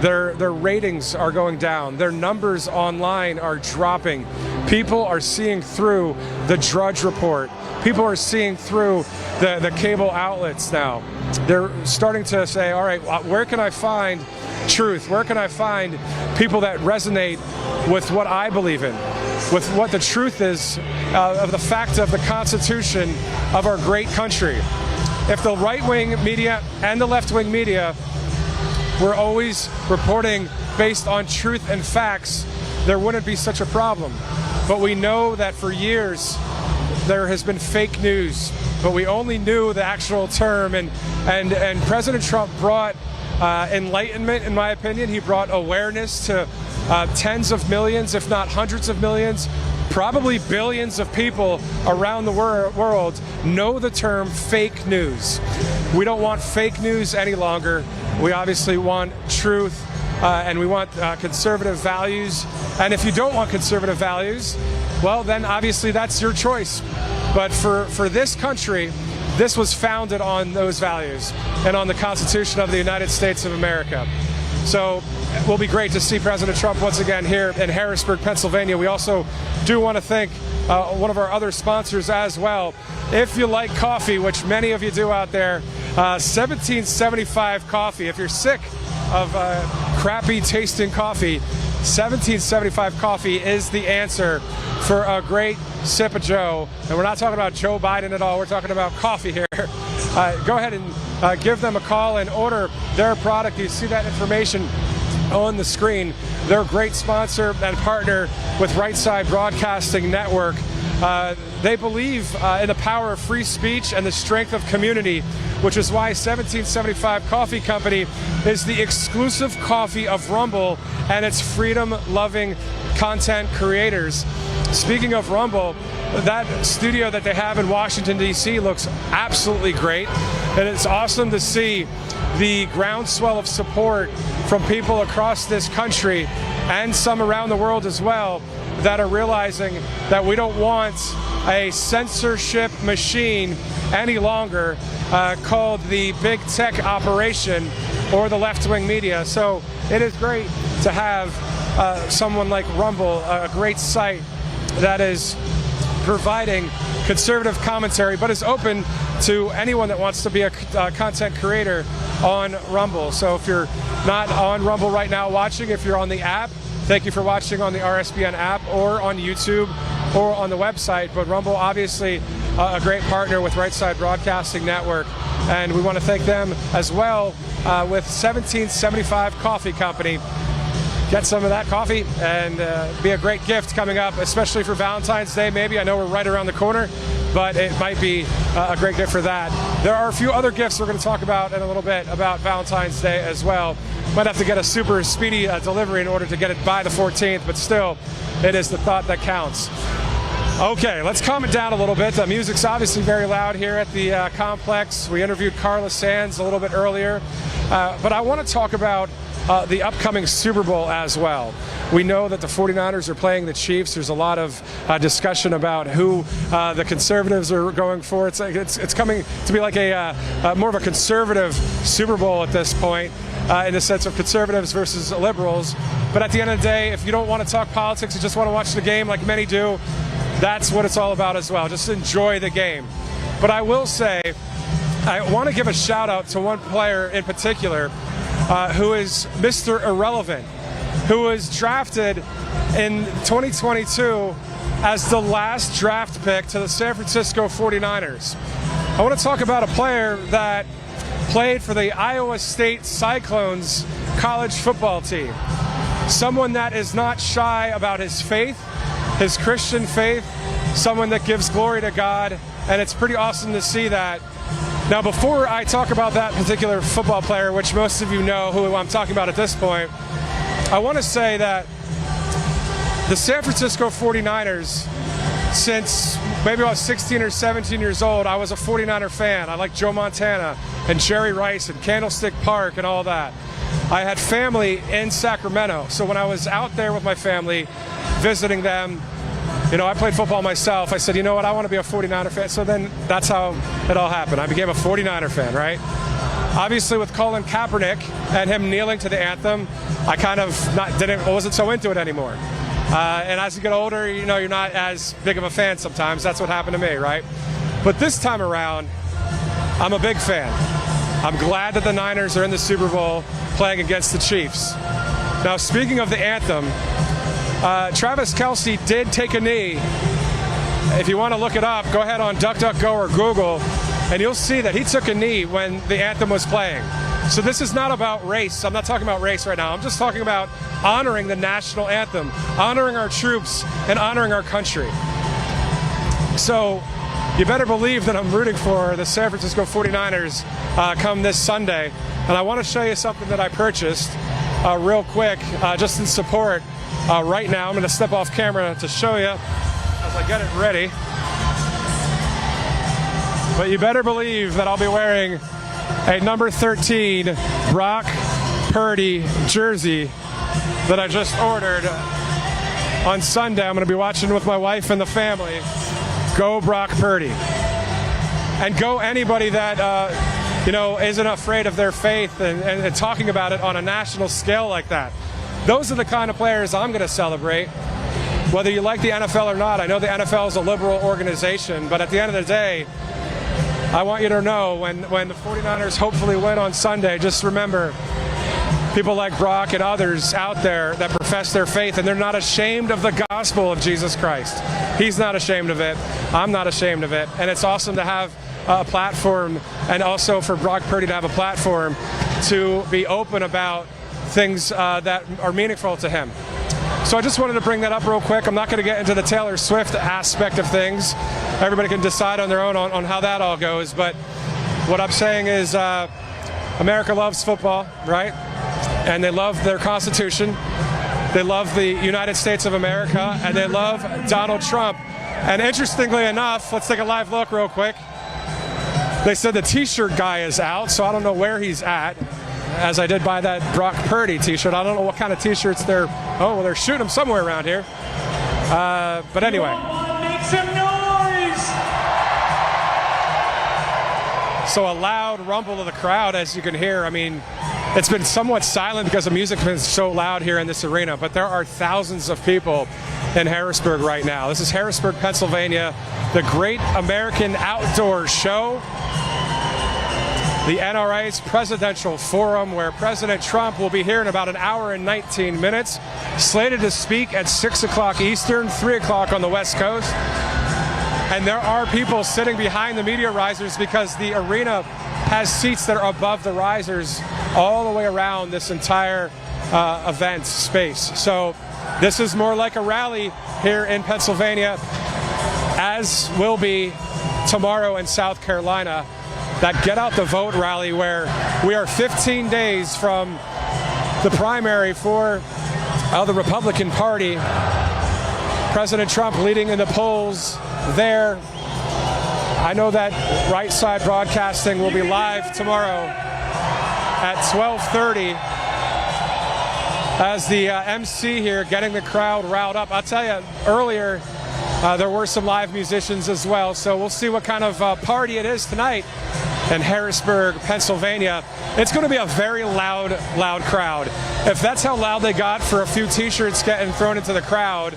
[SPEAKER 1] Their ratings are going down. Their numbers online are dropping. People are seeing through the Drudge Report. People are seeing through the cable outlets now. They're starting to say, all right, where can I find truth? Where can I find people that resonate with what I believe in, with what the truth is of the fact of the Constitution of our great country? If the right-wing media and the left-wing media were always reporting based on truth and facts, there wouldn't be such a problem. But we know that for years there has been fake news, but we only knew the actual term, and President Trump brought enlightenment, in my opinion. He brought awareness to tens of millions, if not hundreds of millions probably billions of people around the world know the term fake news. We don't want fake news any longer. We obviously want truth, and we want conservative values. And if you don't want conservative values, well, then obviously that's your choice. But for this country, this was founded on those values and on the Constitution of the United States of America. So it will be great to see President Trump once again here in Harrisburg, Pennsylvania. We also do want to thank one of our other sponsors as well. If you like coffee, which many of you do out there, 1775 Coffee. If you're sick of crappy tasting coffee, 1775 Coffee is the answer for a great sip of Joe. And we're not talking about Joe Biden at all. We're talking about coffee here. Go ahead and give them a call and order their product. You see that information on the screen. They're a great sponsor and partner with Right Side Broadcasting Network. They believe in the power of free speech and the strength of community, which is why 1775 Coffee Company is the exclusive coffee of Rumble and its freedom-loving content creators. Speaking of Rumble, that studio that they have in Washington, D.C. looks absolutely great, and it's awesome to see the groundswell of support from people across this country and some around the world as well that are realizing that we don't want a censorship machine any longer called the big tech operation or the left-wing media. So it is great to have someone like Rumble, a great site that is providing conservative commentary, but is open to anyone that wants to be a content creator on Rumble. So if you're not on Rumble right now watching, if you're on the app, thank you for watching on the RSBN app or on YouTube or on the website. But Rumble, obviously, a great partner with Right Side Broadcasting Network. And we want to thank them as well with 1775 Coffee Company. Get some of that coffee and be a great gift coming up, especially for Valentine's Day maybe. I know we're right around the corner, but it might be a great gift for that. There are a few other gifts we're going to talk about in a little bit about Valentine's Day as well. Might have to get a super speedy delivery in order to get it by the 14th, but still, it is the thought that counts. Okay, let's calm it down a little bit. The music's obviously very loud here at the complex. We interviewed Carla Sands a little bit earlier, but I want to talk about the upcoming Super Bowl as well. We know that the 49ers are playing the Chiefs. There's a lot of discussion about who the conservatives are going for. It's coming to be like a more of a conservative Super Bowl at this point, in the sense of conservatives versus liberals. But at the end of the day, if you don't want to talk politics, you just want to watch the game like many do, that's what it's all about as well. Just enjoy the game. But I will say, I want to give a shout out to one player in particular, who is Mr. Irrelevant, who was drafted in 2022 as the last draft pick to the San Francisco 49ers. I want to talk about a player that played for the Iowa State Cyclones college football team. Someone that is not shy about his faith, his Christian faith, someone that gives glory to God, and it's pretty awesome to see that. Now, before I talk about that particular football player, which most of you know who I'm talking about at this point, I want to say that the San Francisco 49ers, since maybe I was 16 or 17 years old, I was a 49er fan. I liked Joe Montana and Jerry Rice and Candlestick Park and all that. I had family in Sacramento, so when I was out there with my family, visiting them, I played football myself. I said, you know what, I want to be a 49er fan. So then that's how it all happened. I became a 49er fan, right? Obviously, with Colin Kaepernick and him kneeling to the anthem, I kind of wasn't so into it anymore. And as you get older, you're not as big of a fan sometimes. That's what happened to me, right? But this time around, I'm a big fan. I'm glad that the Niners are in the Super Bowl playing against the Chiefs. Now, speaking of the anthem, Travis Kelce did take a knee. If you want to look it up, go ahead on DuckDuckGo or Google, and you'll see that he took a knee when the anthem was playing. So this is not about race. I'm not talking about race right now. I'm just talking about honoring the national anthem, honoring our troops, and honoring our country. So you better believe that I'm rooting for the San Francisco 49ers come this Sunday. And I want to show you something that I purchased real quick, just in support. Right now, I'm going to step off camera to show you. as I get it ready. But you better believe that I'll be wearing a number 13 Brock Purdy jersey that I just ordered on Sunday. I'm going to be watching with my wife and the family. Go Brock Purdy. And go anybody that, isn't afraid of their faith and talking about it on a national scale like that. Those are the kind of players I'm going to celebrate, whether you like the NFL or not. I know the NFL is a liberal organization, but at the end of the day, I want you to know when the 49ers hopefully win on Sunday, just remember people like Brock and others out there that profess their faith, and they're not ashamed of the gospel of Jesus Christ. He's not ashamed of it. I'm not ashamed of it. And it's awesome to have a platform, and also for Brock Purdy to have a platform to be open about things that are meaningful to him. So I just wanted to bring that up real quick. I'm not going to get into the Taylor Swift aspect of things. Everybody can decide on their own on how that all goes. But what I'm saying is America loves football, right? And they love their Constitution. They love the United States of America, and they love Donald Trump. And interestingly enough, let's take a live look real quick. They said the T-shirt guy is out, so I don't know where he's at, as I did buy that Brock Purdy T-shirt. I don't know what kind of T-shirts they're... Oh, well, they're shooting them somewhere around here. But anyway.
[SPEAKER 5] Make some noise!
[SPEAKER 1] So a loud rumble of the crowd, as you can hear. I mean, it's been somewhat silent because the music's been so loud here in this arena, but there are thousands of people in Harrisburg right now. This is Harrisburg, Pennsylvania, the Great American Outdoor Show, the NRA's Presidential Forum, where President Trump will be here in about an hour and 19 minutes, slated to speak at 6 o'clock Eastern, 3 o'clock on the West Coast. And there are people sitting behind the media risers because the arena has seats that are above the risers all the way around this entire event space. So this is more like a rally here in Pennsylvania, as will be tomorrow in South Carolina, that Get Out the Vote rally, where we are 15 days from the primary for the Republican Party. President Trump leading in the polls there. I know that Right Side Broadcasting will be live tomorrow at 12:30 as the MC here getting the crowd riled up. I'll tell you, earlier there were some live musicians as well, so we'll see what kind of party it is tonight in Harrisburg, Pennsylvania. It's going to be a very loud crowd. If that's how loud they got for a few T-shirts getting thrown into the crowd,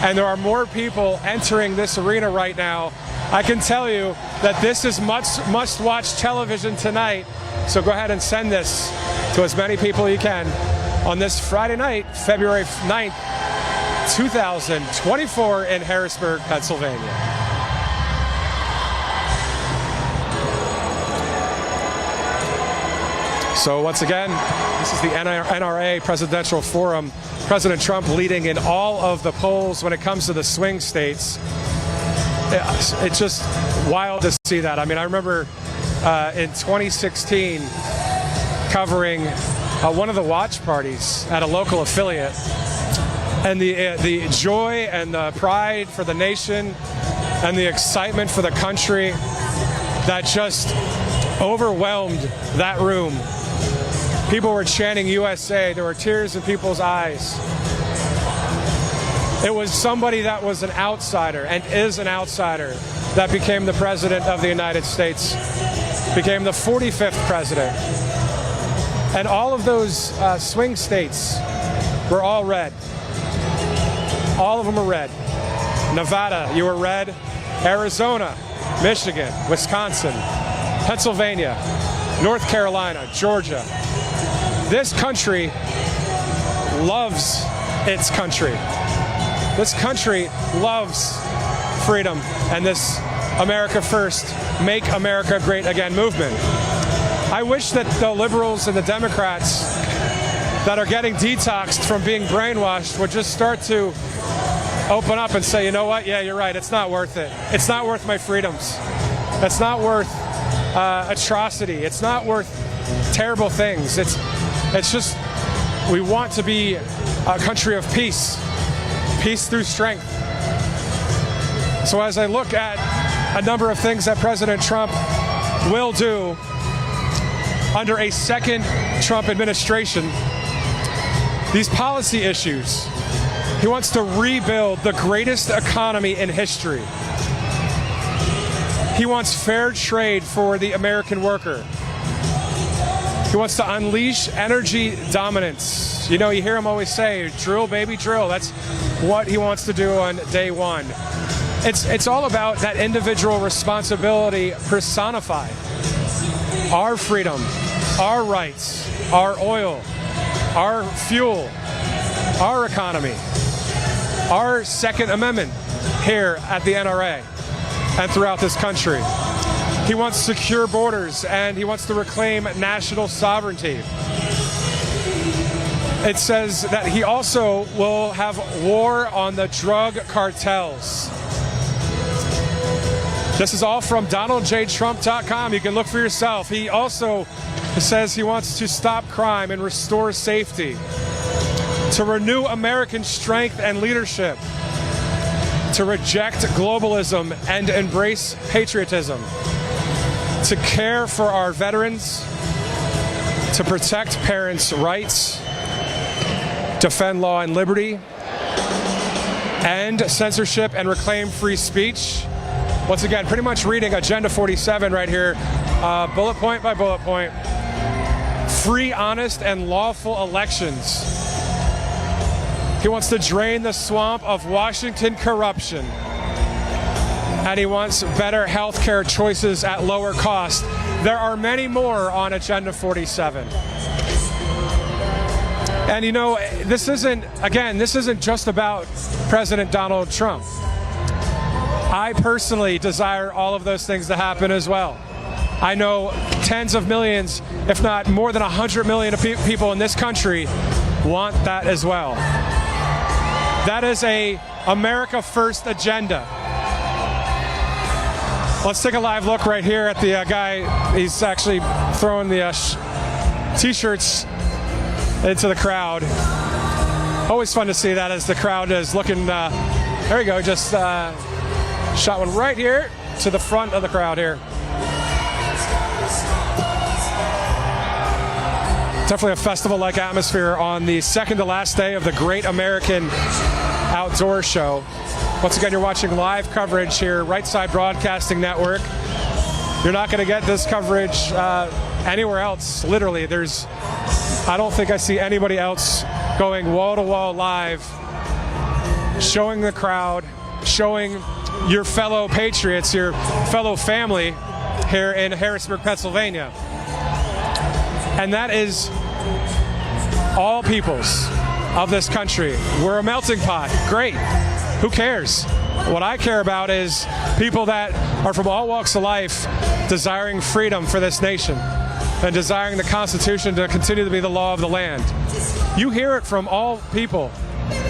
[SPEAKER 1] and there are more people entering this arena right now, I can tell you that this is must-watch television tonight. So go ahead and send this to as many people you can on this Friday night, February 9th, 2024 in Harrisburg, Pennsylvania. So once again, this is the NRA Presidential Forum. President Trump leading in all of the polls when it comes to the swing states. It's just wild to see that. I mean, I remember in 2016 covering one of the watch parties at a local affiliate, and the joy and the pride for the nation and the excitement for the country that just overwhelmed that room. People were chanting USA. There were tears in people's eyes. It was somebody that was an outsider and is an outsider that became the president of the United States, became the 45th president. And all of those swing states were all red. All of them are red. Nevada, you were red. Arizona, Michigan, Wisconsin, Pennsylvania, North Carolina, Georgia. This country loves its country. This country loves freedom and this America First, Make America Great Again movement. I wish that the liberals and the Democrats that are getting detoxed from being brainwashed would just start to open up and say, you know what, yeah, you're right, it's not worth it. It's not worth my freedoms. It's not worth atrocity. It's not worth terrible things. It's just, we want to be a country of peace. Peace through strength. So as I look at a number of things that President Trump will do under a second Trump administration, these policy issues, he wants to rebuild the greatest economy in history. He wants fair trade for the American worker. He wants to unleash energy dominance. You know, you hear him always say, drill, baby, drill. That's what he wants to do on day one. It's all about that individual responsibility personified. Our freedom, our rights, our oil, our fuel, our economy, our Second Amendment here at the NRA and throughout this country. He wants secure borders, and he wants to reclaim national sovereignty. It says that he also will have war on the drug cartels. This is all from DonaldJTrump.com. You can look for yourself. He also says he wants to stop crime and restore safety, to renew American strength and leadership, to reject globalism and embrace patriotism, to care for our veterans, to protect parents' rights, defend law and liberty, end censorship and reclaim free speech. Once again, pretty much reading Agenda 47 right here, bullet point by bullet point. Free, honest, and lawful elections. He wants to drain the swamp of Washington corruption. And he wants better health care choices at lower cost. There are many more on Agenda 47. And you know, this isn't just about President Donald Trump. I personally desire all of those things to happen as well. I know tens of millions, if not more than 100 million people in this country want that as well. That is a America First agenda. Let's take a live look right here at the guy. He's actually throwing the t-shirts into the crowd. Always fun to see that as the crowd is looking. There you go, just shot one right here to the front of the crowd here. Definitely a festival-like atmosphere on the second to last day of the Great American Outdoor Show. Once again, you're watching live coverage here, Right Side Broadcasting Network. You're not going to get this coverage anywhere else. Literally, I don't think I see anybody else going wall-to-wall live, showing the crowd, showing your fellow patriots, your fellow family here in Harrisburg, Pennsylvania. And that is all peoples of this country. We're a melting pot. Great. Who cares? What I care about is people that are from all walks of life desiring freedom for this nation and desiring the Constitution to continue to be the law of the land. You hear it from all people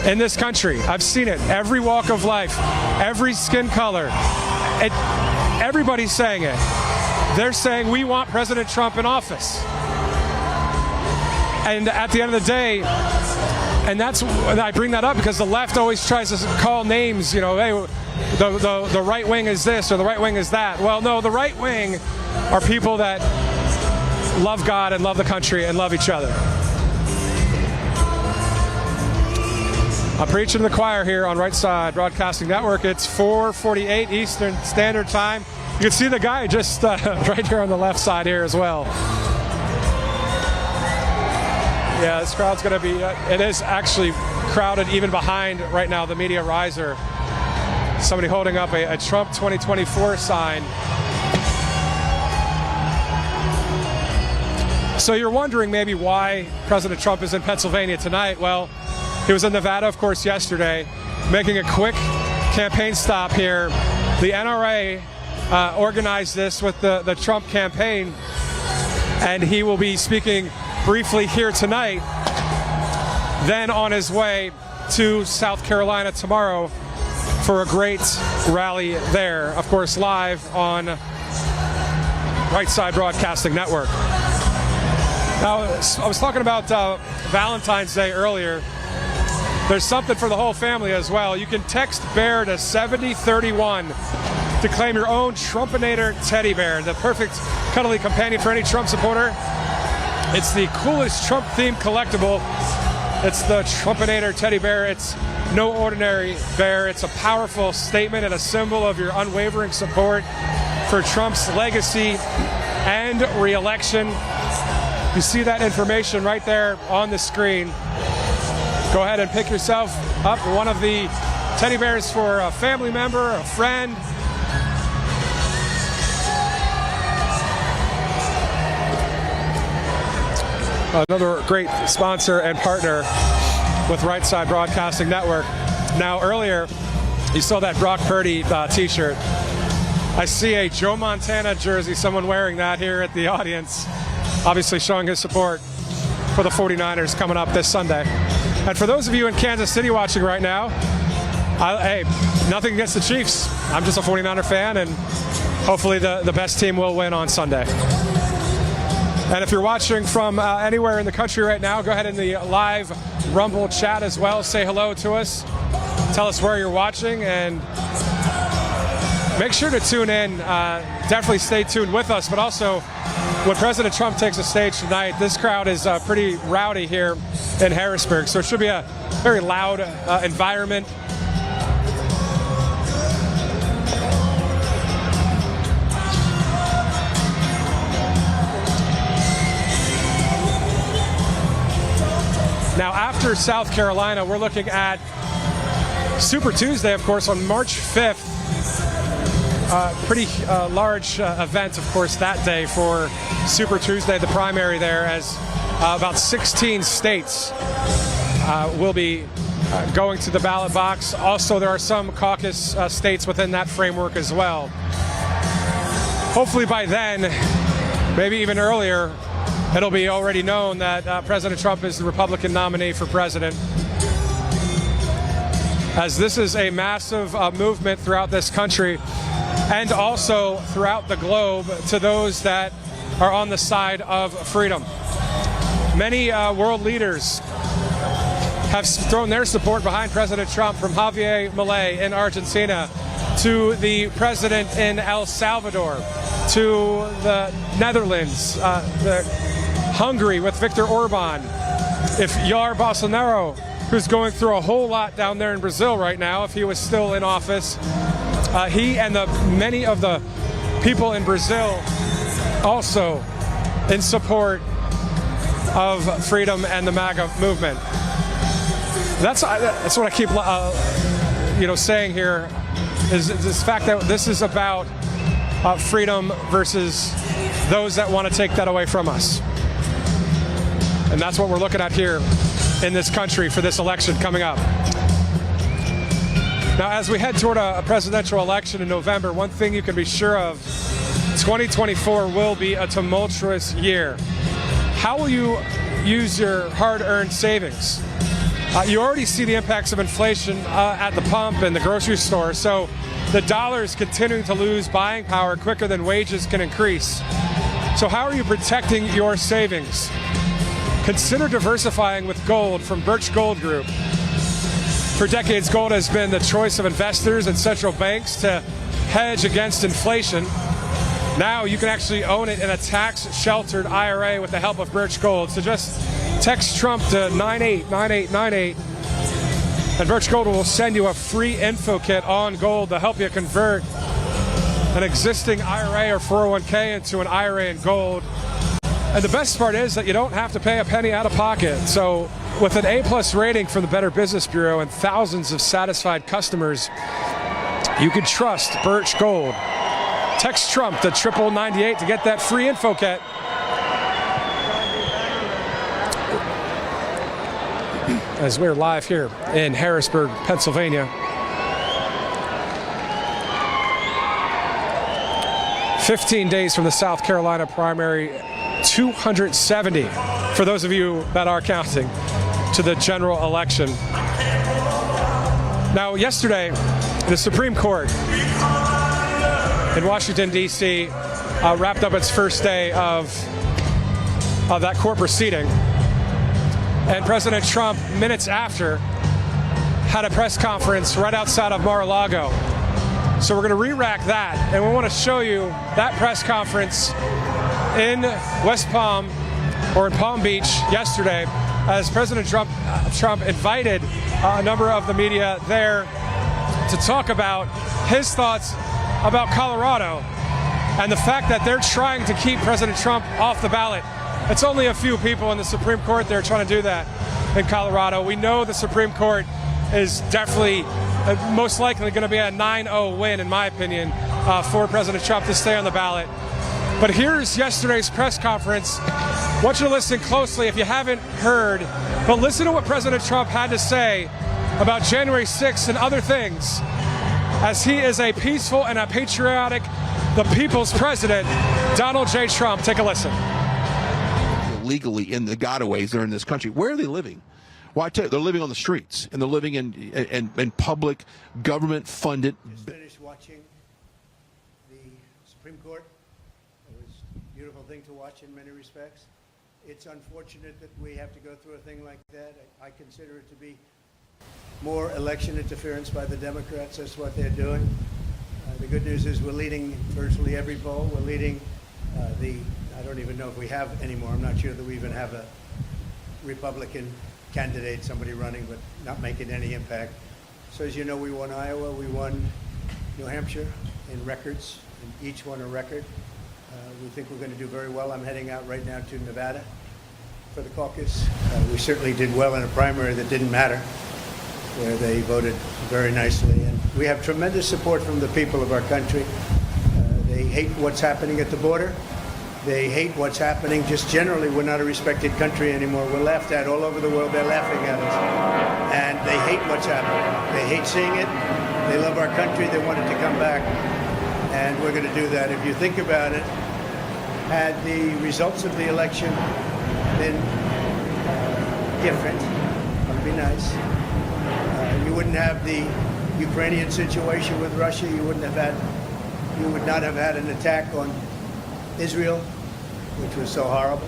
[SPEAKER 1] in this country. I've seen it. Every walk of life, every skin color. Everybody's saying it. They're saying we want President Trump in office. And at the end of the day, and I bring that up because the left always tries to call names, you know, hey, the right wing is this or the right wing is that. Well, no, the right wing are people that love God and love the country and love each other. I'm preaching to the choir here on Right Side Broadcasting Network. It's 4:48 Eastern Standard Time. You can see the guy just right here on the left side here as well. Yeah, this crowd's going to be, it is actually crowded even behind right now the media riser. Somebody holding up a Trump 2024 sign. So you're wondering maybe why President Trump is in Pennsylvania tonight. Well, he was in Nevada, of course, yesterday, making a quick campaign stop here. The NRA organized this with the Trump campaign, and he will be speaking briefly here tonight, then on his way to South Carolina tomorrow for a great rally there, of course, live on Right Side Broadcasting Network. Now, I was talking about Valentine's Day earlier. there's something for the whole family as well. You can text BEAR to 7031 to claim your own Trumpinator teddy bear, the perfect cuddly companion for any Trump supporter. It's the coolest Trump-themed collectible. It's the Trumpinator teddy bear. It's no ordinary bear. It's a powerful statement and a symbol of your unwavering support for Trump's legacy and re-election. You see that information right there on the screen. Go ahead and pick yourself up one of the teddy bears for a family member, a friend. Another great sponsor and partner with Right Side Broadcasting Network. Now, earlier, you saw that Brock Purdy t-shirt. I see a Joe Montana jersey, someone wearing that here at the audience, obviously showing his support for the 49ers coming up this Sunday. And for those of you in Kansas City watching right now, hey, nothing against the Chiefs. I'm just a 49er fan, and hopefully the best team will win on Sunday. And if you're watching from anywhere in the country right now, go ahead in the live Rumble chat as well. Say hello to us. Tell us where you're watching, and make sure to tune in. Definitely stay tuned with us. But also, when President Trump takes the stage tonight, this crowd is pretty rowdy here in Harrisburg. So it should be a very loud environment. Now, after South Carolina, we're looking at Super Tuesday, of course, on March 5th. Pretty large event, of course, that day for Super Tuesday, the primary there, as about 16 states will be going to the ballot box. Also, there are some caucus states within that framework as well. Hopefully by then, maybe even earlier, it'll be already known that President Trump is the Republican nominee for president, as this is a massive movement throughout this country and also throughout the globe to those that are on the side of freedom. Many world leaders have thrown their support behind President Trump, from Javier Milei in Argentina to the president in El Salvador, to the Netherlands, Hungary with Viktor Orban, if Jair Bolsonaro, who's going through a whole lot down there in Brazil right now, if he was still in office, he and many of the people in Brazil also in support of freedom and the MAGA movement. That's what I keep saying here, is this fact that this is about freedom versus those that want to take that away from us. And that's what we're looking at here in this country for this election coming up. Now, as we head toward a presidential election in November, one thing you can be sure of, 2024 will be a tumultuous year. How will you use your hard-earned savings? You already see the impacts of inflation at the pump and the grocery store, so the dollar is continuing to lose buying power quicker than wages can increase. So how are you protecting your savings? Consider diversifying with gold from Birch Gold Group. For decades, gold has been the choice of investors and central banks to hedge against inflation. Now you can actually own it in a tax-sheltered IRA with the help of Birch Gold. So just text Trump to 989898, and Birch Gold will send you a free info kit on gold to help you convert an existing IRA or 401k into an IRA in gold. And the best part is that you don't have to pay a penny out of pocket. So with an A+ rating from the Better Business Bureau and thousands of satisfied customers, you can trust Birch Gold. Text Trump to 9998 to get that free info kit. As we're live here in Harrisburg, Pennsylvania. 15 days from the South Carolina primary, 270, for those of you that are counting, to the general election. Now, yesterday, the Supreme Court in Washington, D.C. Wrapped up its first day of that court proceeding. And President Trump, minutes after, had a press conference right outside of Mar-a-Lago. So we're going to re-rack that, and we want to show you that press conference in West Palm, or in Palm Beach yesterday, as President Trump invited a number of the media there to talk about his thoughts about Colorado and the fact that they're trying to keep President Trump off the ballot. It's only a few people in the Supreme Court that are trying to do that in Colorado. We know the Supreme Court is definitely most likely going to be a 9-0 win, in my opinion, for President Trump to stay on the ballot. But here's yesterday's press conference. I want you to listen closely if you haven't heard, but listen to what President Trump had to say about January 6th and other things, as he is a peaceful and a patriotic, the people's president, Donald J. Trump. Take a listen.
[SPEAKER 6] Legally in the gotaways that are in this country. Where are they living? Well, I tell you, they're living on the streets, and they're living in public, government-funded.
[SPEAKER 7] Just finished watching the Supreme Court. It was a beautiful thing to watch in many respects. It's unfortunate that we have to go through a thing like that. I consider it to be more election interference by the Democrats. That's what they're doing. The good news is we're leading virtually every poll. We're leading I don't even know if we have anymore. I'm not sure that we even have a Republican candidate, somebody running, but not making any impact. So as you know, we won Iowa, we won New Hampshire in records, and each one a record. We think we're going to do very well. I'm heading out right now to Nevada for the caucus. We certainly did well in a primary that didn't matter, where they voted very nicely. And we have tremendous support from the people of our country. They hate what's happening at the border. They hate what's happening just generally. We're not a respected country anymore. We're laughed at all over the world. They're laughing at us. And they hate what's happening. They hate seeing it. They love our country. They want it to come back. And we're going to do that. If you think about it, had the results of the election been different, that would be nice. You wouldn't have the Ukrainian situation with Russia. You would not have had an attack on Israel, which was so horrible.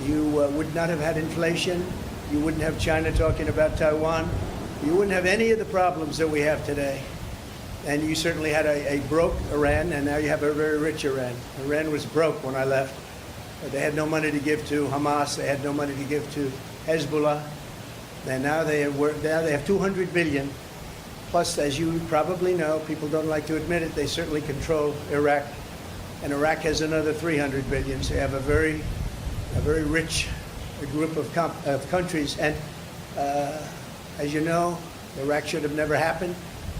[SPEAKER 7] You would not have had inflation. You wouldn't have China talking about Taiwan. You wouldn't have any of the problems that we have today. And you certainly had a broke Iran, and now you have a very rich Iran. Iran was broke when I left. They had no money to give to Hamas. They had no money to give to Hezbollah. And now they have 200 billion. Plus, as you probably know, people don't like to admit it, they certainly control Iraq. And Iraq has another 300 billion. So you have a very rich group of countries. And as you know, Iraq should have never happened.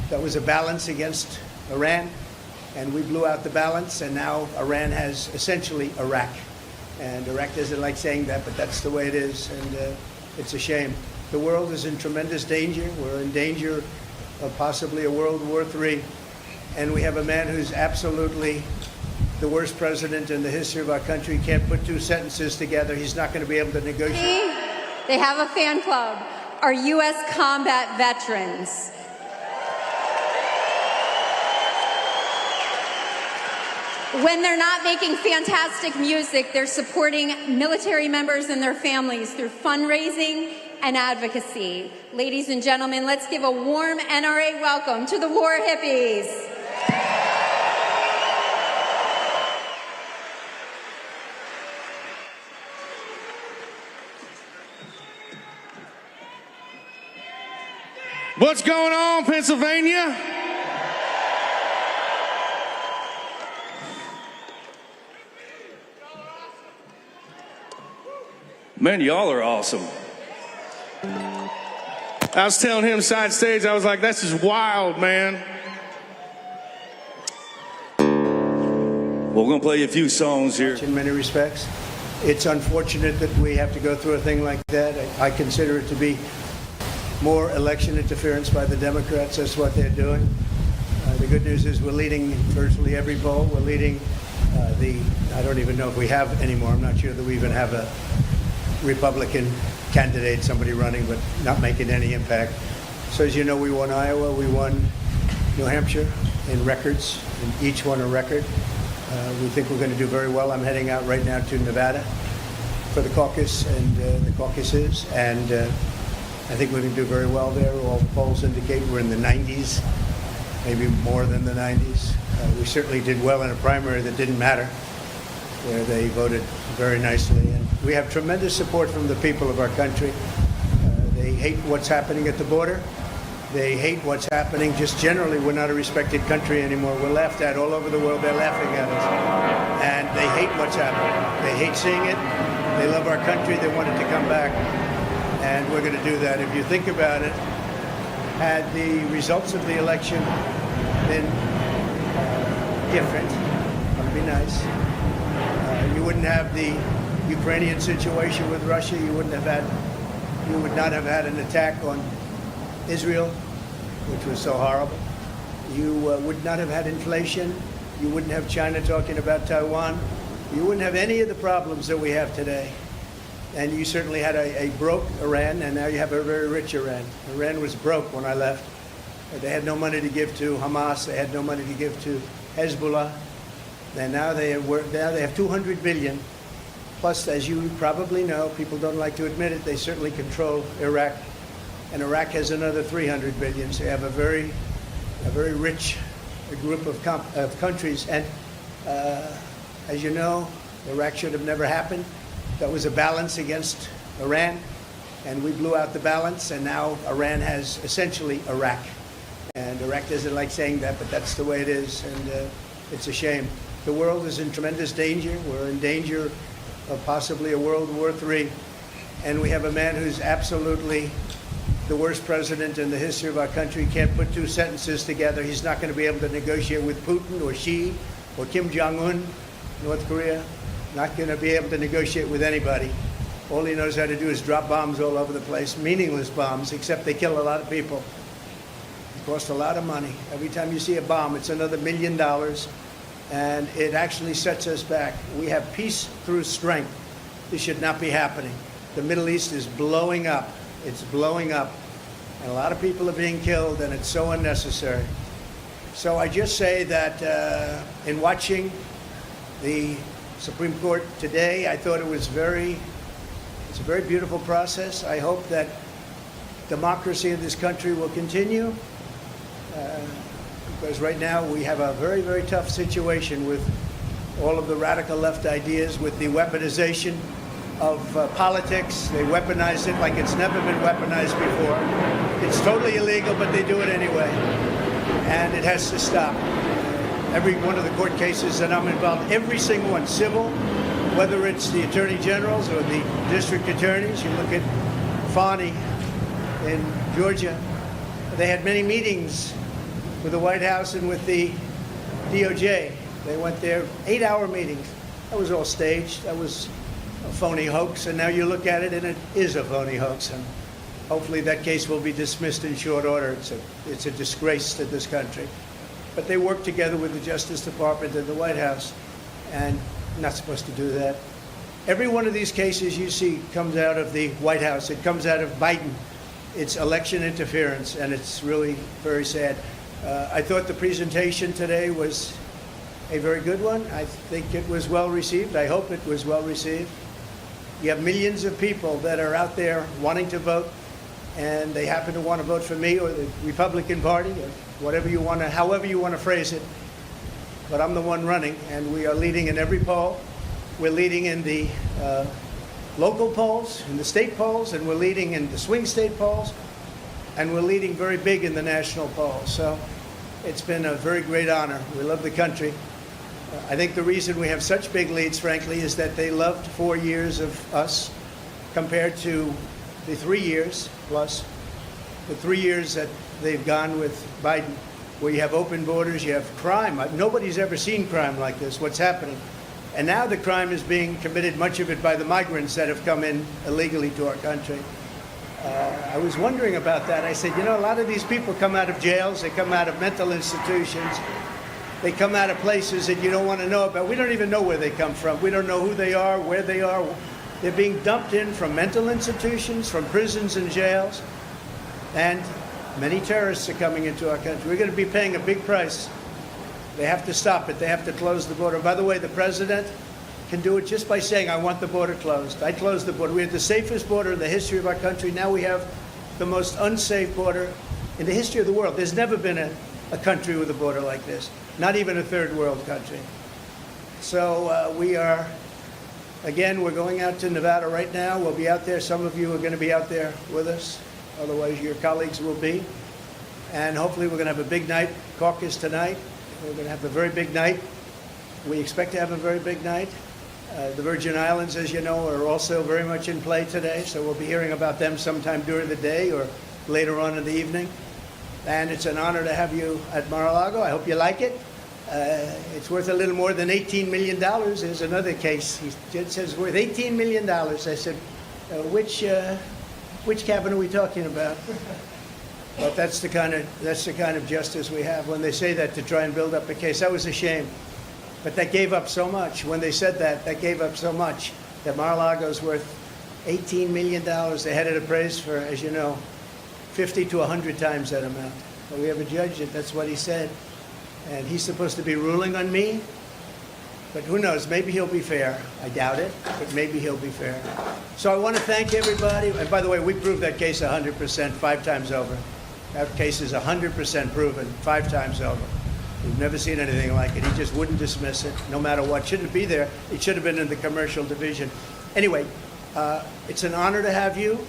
[SPEAKER 7] That was a balance against Iran, and we blew out the balance, and now Iran has essentially Iraq. And Iraq doesn't like saying that, but that's the way it is, and it's a shame. The world is in tremendous danger. We're in danger of possibly a World War III, and we have a man who's absolutely the worst president in the history of our country. Can't put two sentences together. He's not going to be able to negotiate.
[SPEAKER 8] They have a fan club. Our U.S. combat veterans. When they're not making fantastic music, they're supporting military members and their families through fundraising and advocacy. Ladies and gentlemen, let's give a warm NRA welcome to the War Hippies.
[SPEAKER 9] What's going on, Pennsylvania? Man, y'all are awesome. I was telling him side stage, I was like, this is wild, man. Well, we're going to play you a few songs here.
[SPEAKER 7] In many respects, it's unfortunate that we have to go through a thing like that. I consider it to be more election interference by the Democrats. That's what they're doing. The good news is we're leading virtually every poll. We're leading I don't even know if we have anymore. I'm not sure that we even have a Republican candidate, somebody running, but not making any impact. So as you know, we won Iowa, we won New Hampshire in records, and each one a record. We think we're going to do very well. I'm heading out right now to Nevada for the caucus and the caucuses, and I think we're going to do very well there. All polls indicate we're in the 90s, maybe more than the 90s. We certainly did well in a primary that didn't matter, where they voted very nicely. And we have tremendous support from the people of our country. They hate what's happening at the border. They hate what's happening just generally. We're not a respected country anymore. We're laughed at all over the world. They're laughing at us. And they hate what's happening. They hate seeing it. They love our country. They want it to come back. And we're going to do that. If you think about it, had the results of the election been different, that would be nice. You wouldn't have the Ukrainian situation with Russia. You would not have had an attack on Israel, which was so horrible. You would not have had inflation. You wouldn't have China talking about Taiwan. You wouldn't have any of the problems that we have today. And you certainly had a broke Iran, and now you have a very rich Iran. Iran was broke when I left. They had no money to give to Hamas. They had no money to give to Hezbollah. And now they have 200 billion. Plus, as you probably know, people don't like to admit it, they certainly control Iraq. And Iraq has another 300 billion. So you have a very rich group of countries. And as you know, Iraq should have never happened. That was a balance against Iran, and we blew out the balance, and now Iran has essentially Iraq. And Iraq doesn't like saying that, but that's the way it is, and it's a shame. The world is in tremendous danger. We're in danger of possibly a World War III, and we have a man who's absolutely the worst president in the history of our country. Can't put two sentences together. He's not going to be able to negotiate with Putin or Xi or Kim Jong-un, North Korea. Not going to be able to negotiate with anybody. All he knows how to do is drop bombs all over the place, meaningless bombs, except they kill a lot of people. It costs a lot of money. Every time you see a bomb, it's another $1 million, and it actually sets us back. We have peace through strength. This should not be happening. The Middle East is blowing up. It's blowing up, and a lot of people are being killed, and it's so unnecessary. So I just say that in watching the Supreme Court today, I thought it's a very beautiful process. I hope that democracy in this country will continue, because right now we have a very, very tough situation with all of the radical left ideas, with the weaponization of politics. They weaponize it like it's never been weaponized before. It's totally illegal, but they do it anyway, and it has to stop. Every one of the court cases that I'm involved, every single one, civil, whether it's the attorney generals or the district attorneys. You look at Fani in Georgia. They had many meetings with the White House and with the DOJ. They went there, 8-hour meetings. That was all staged. That was a phony hoax. And now you look at it, and it is a phony hoax. And hopefully that case will be dismissed in short order. It's a disgrace to this country. But they work together with the Justice Department and the White House, and not supposed to do that. Every one of these cases you see comes out of the White House. It comes out of Biden. It's election interference, and it's really very sad. I thought the presentation today was a very good one. I think it was well received. I hope it was well received. You have millions of people that are out there wanting to vote, and they happen to want to vote for me or the Republican Party or whatever you want to, however you want to phrase it. But I'm the one running, and we are leading in every poll. We're leading in the local polls, in the state polls, and we're leading in the swing state polls, and we're leading very big in the national polls. So it's been a very great honor. We love the country. I think the reason we have such big leads, frankly, is that they loved 4 years of us compared to the 3 years plus, the 3 years that they've gone with Biden, where you have open borders, you have crime. Nobody's ever seen crime like this, what's happening. And now the crime is being committed, much of it by the migrants that have come in illegally to our country. I was wondering about that. I said, a lot of these people come out of jails, they come out of mental institutions, they come out of places that you don't want to know about. We don't even know where they come from. We don't know who they are, where they are. They're being dumped in from mental institutions, from prisons and jails, and many terrorists are coming into our country. We're going to be paying a big price. They have to stop it. They have to close the border. By the way, the president can do it just by saying, I want the border closed. I closed the border. We had the safest border in the history of our country. Now we have the most unsafe border in the history of the world. There's never been a country with a border like this, not even a third world country. So we are, again, we're going out to Nevada right now. We'll be out there. Some of you are going to be out there with us. Otherwise, your colleagues will be. And hopefully we're going to have a big night, caucus tonight. We're going to have a very big night. We expect to have a very big night. The Virgin Islands, as you know, are also very much in play today, so we'll be hearing about them sometime during the day or later on in the evening. And it's an honor to have you at Mar-a-Lago. I hope you like it. It's worth a little more than $18 million. There's another case. He says it's worth $18 million. I said, which cabin are we talking about? But that's the kind of justice we have when they say that to try and build up a case. That was a shame. But that gave up so much. When they said that gave up so much that Mar-a-Lago's worth $18 million. They had it appraised for, as you know, 50 to 100 times that amount. But we have a judge that's what he said. And he's supposed to be ruling on me. But who knows? Maybe he'll be fair. I doubt it, but maybe he'll be fair. So I want to thank everybody. And by the way, we proved that case 100%, 5 times over. That case is 100% proven, 5 times over. We've never seen anything like it. He just wouldn't dismiss it, no matter what. Shouldn't be there. It should have been in the commercial division. Anyway, it's an honor to have you.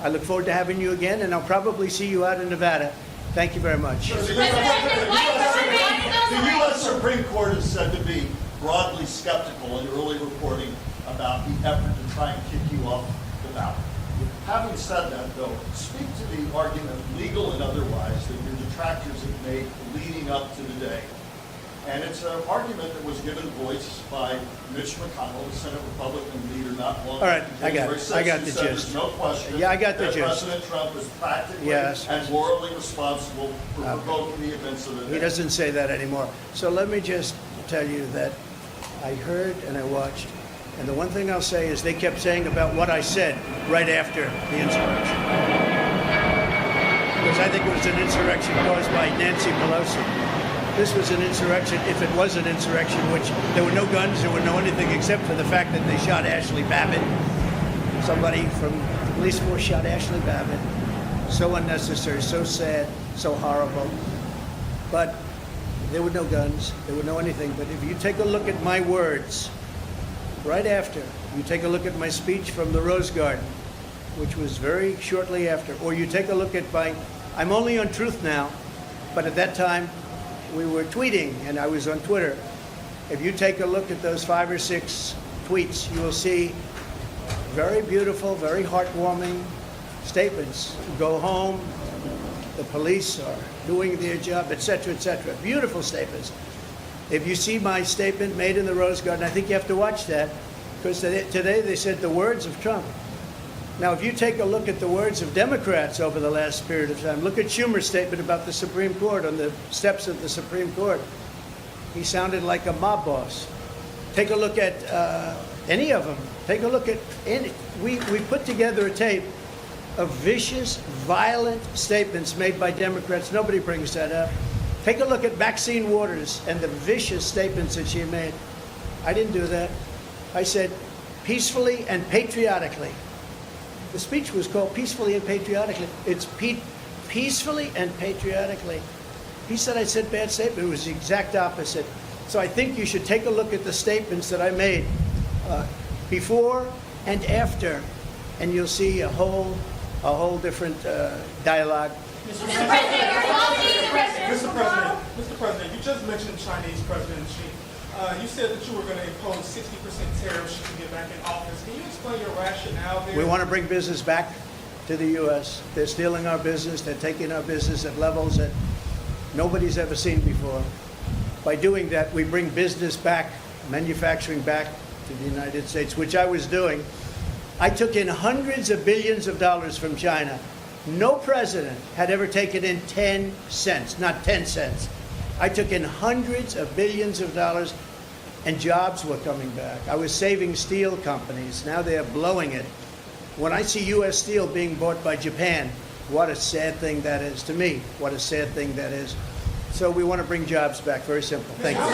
[SPEAKER 7] I look forward to having you again, and I'll probably see you out in Nevada. Thank you very much.
[SPEAKER 10] The U.S. Supreme Court is said to be broadly skeptical in early reporting about the effort to try and kick you off the ballot. Having said that, though, speak to the argument, legal and otherwise, that your detractors have made leading up to the day. And it's an argument that was given voice by Mitch McConnell, the Senate Republican leader, not long ago.
[SPEAKER 7] All right, I got the gist.
[SPEAKER 10] There's no question
[SPEAKER 7] I got the
[SPEAKER 10] that
[SPEAKER 7] gist.
[SPEAKER 10] President Trump is practically and morally responsible for provoking the events of the day.
[SPEAKER 7] He doesn't say that anymore. So let me just tell you that I heard and I watched. And the one thing I'll say is they kept saying about what I said right after the insurrection. Because I think it was an insurrection caused by Nancy Pelosi. This was an insurrection, if it was an insurrection, which there were no guns, there were no anything except for the fact that they shot Ashley Babbitt. Somebody from the police force shot Ashley Babbitt. So unnecessary, so sad, so horrible. But there were no guns, there were no anything. But if you take a look at my words, right after, you take a look at my speech from the Rose Garden, which was very shortly after, or you take a look at I'm only on Truth now, but at that time, we were tweeting, and I was on Twitter. If you take a look at those 5 or 6 tweets, you will see very beautiful, very heartwarming statements. Go home, the police are doing their job, etc., etc. Beautiful statements. If you see my statement made in the Rose Garden, I think you have to watch that, because today they said the words of Trump. Now, if you take a look at the words of Democrats over the last period of time, look at Schumer's statement about the Supreme Court on the steps of the Supreme Court. He sounded like a mob boss. Take a look at any of them. Take a look at any. We put together a tape of vicious, violent statements made by Democrats. Nobody brings that up. Take a look at Maxine Waters and the vicious statements that she made. I didn't do that. I said peacefully and patriotically. The speech was called Peacefully and Patriotically. It's peacefully and patriotically. He said I said bad statement. It was the exact opposite. So I think you should take a look at the statements that I made before and after, and you'll see a whole different dialogue.
[SPEAKER 5] Mr. President, you just mentioned Chinese President Xi. You said that you were going to impose 60% tariffs should you get back in office. Can you explain your rationale there?
[SPEAKER 7] We want to bring business back to the U.S. They're stealing our business. They're taking our business at levels that nobody's ever seen before. By doing that, we bring business back, manufacturing back to the United States, which I was doing. I took in hundreds of billions of dollars from China. No president had ever taken in 10 cents, not 10 cents. I took in hundreds of billions of dollars, and jobs were coming back. I was saving steel companies. Now they're blowing it. When I see U.S. steel being bought by Japan, what a sad thing that is to me. What a sad thing that is. So we want to bring jobs back. Very simple. Thank you.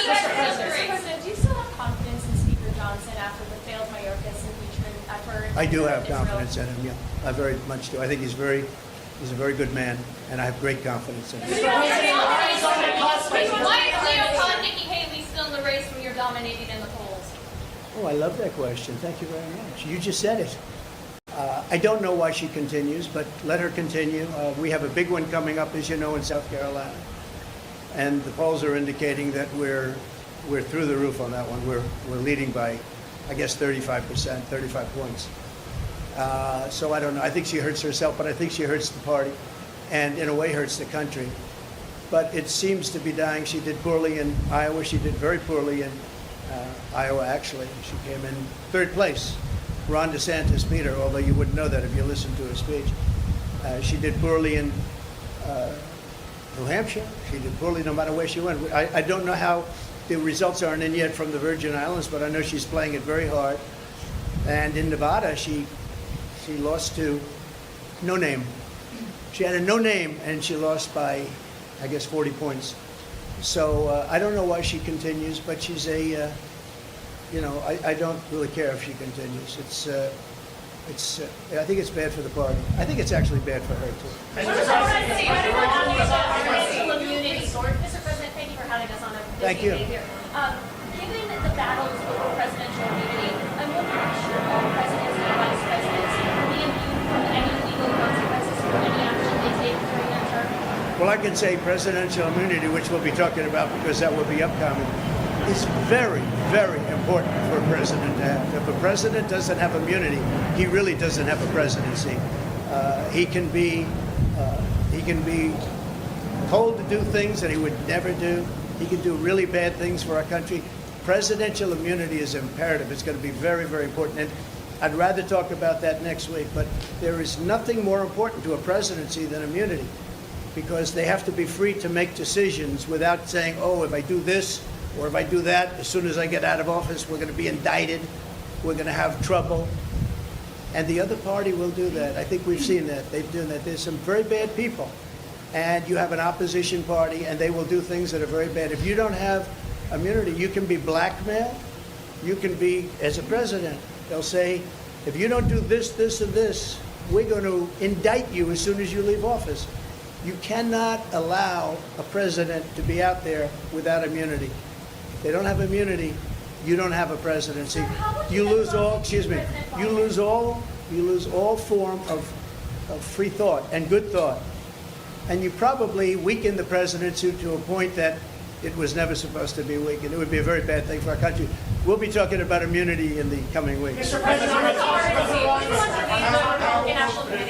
[SPEAKER 11] Mr. President, do you still have confidence in Speaker Johnson after the failed Mayorkas impeachment effort?
[SPEAKER 7] I do have confidence in him, yeah. I very much do. I think he's a very good man, and I have great confidence in him.
[SPEAKER 11] Why is Nikki Haley still in the race when you're dominating in the polls?
[SPEAKER 7] Oh, I love that question. Thank you very much. You just said it. I don't know why she continues, but let her continue. We have a big one coming up, as you know, in South Carolina. And the polls are indicating that we're through the roof on that one. We're leading by, I guess, 35%, 35 points. So I don't know. I think she hurts herself, but I think she hurts the party and in a way hurts the country. But it seems to be dying. She did poorly in Iowa. She did very poorly in Iowa, actually. She came in third place. Ron DeSantis beat her, although you wouldn't know that if you listened to her speech. She did poorly in New Hampshire. She did poorly no matter where she went. I don't know how the results aren't in yet from the Virgin Islands, but I know she's playing it very hard. And in Nevada, she lost to No Name. She had a no name, and she lost by, I guess, 40 points. So I don't know why she continues, but she's a, I don't really care if she continues. I think it's bad for the party. I think it's actually bad for her, too.
[SPEAKER 11] Mr. President, thank you for having us on a
[SPEAKER 7] Thank you.
[SPEAKER 11] day here. Given the battles over presidential immunity, I'm wondering if all presidents and vice presidents will be immune from any legal consequences for any action they take during their term?
[SPEAKER 7] Well, I can say presidential immunity, which we'll be talking about because that will be upcoming, is very, very important for a president to have. If a president doesn't have immunity, he really doesn't have a presidency. He can be told to do things that he would never do. He can do really bad things for our country. Presidential immunity is imperative. It's going to be very, very important. And I'd rather talk about that next week. But there is nothing more important to a presidency than immunity, because they have to be free to make decisions without saying, oh, if I do this or if I do that, as soon as I get out of office, we're going to be indicted. We're going to have trouble. And the other party will do that. I think we've seen that. They've done that. There's some very bad people. And you have an opposition party, and they will do things that are very bad. If you don't have immunity, you can be blackmailed. You can be, as a president, they'll say, if you don't do this, this, and this, we're going to indict you as soon as you leave office. You cannot allow a president to be out there without immunity. If they don't have immunity, you don't have a presidency. You lose all, you lose all form of free thought and good thought. And you probably weaken the presidency to a point that it was never supposed to be weakened. It would be a very bad thing for our country. We'll be talking about immunity in the coming weeks.
[SPEAKER 5] Mr. President,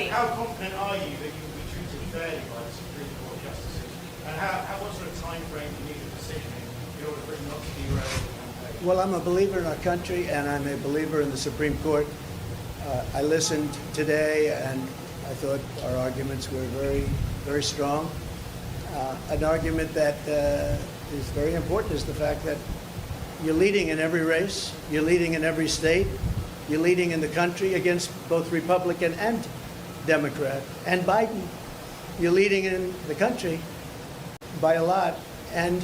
[SPEAKER 5] how confident are you that you will be treated fairly by the Supreme Court justices? And what sort of time frame do you need a decision in order for it not to derail the campaign?
[SPEAKER 7] Well, I'm a believer in our country, and I'm a believer in the Supreme Court. I listened today, and I thought our arguments were very, very strong. An argument that is very important is the fact that you're leading in every race, you're leading in every state, you're leading in the country against both Republican and Democrat. And Biden, you're leading in the country by a lot. And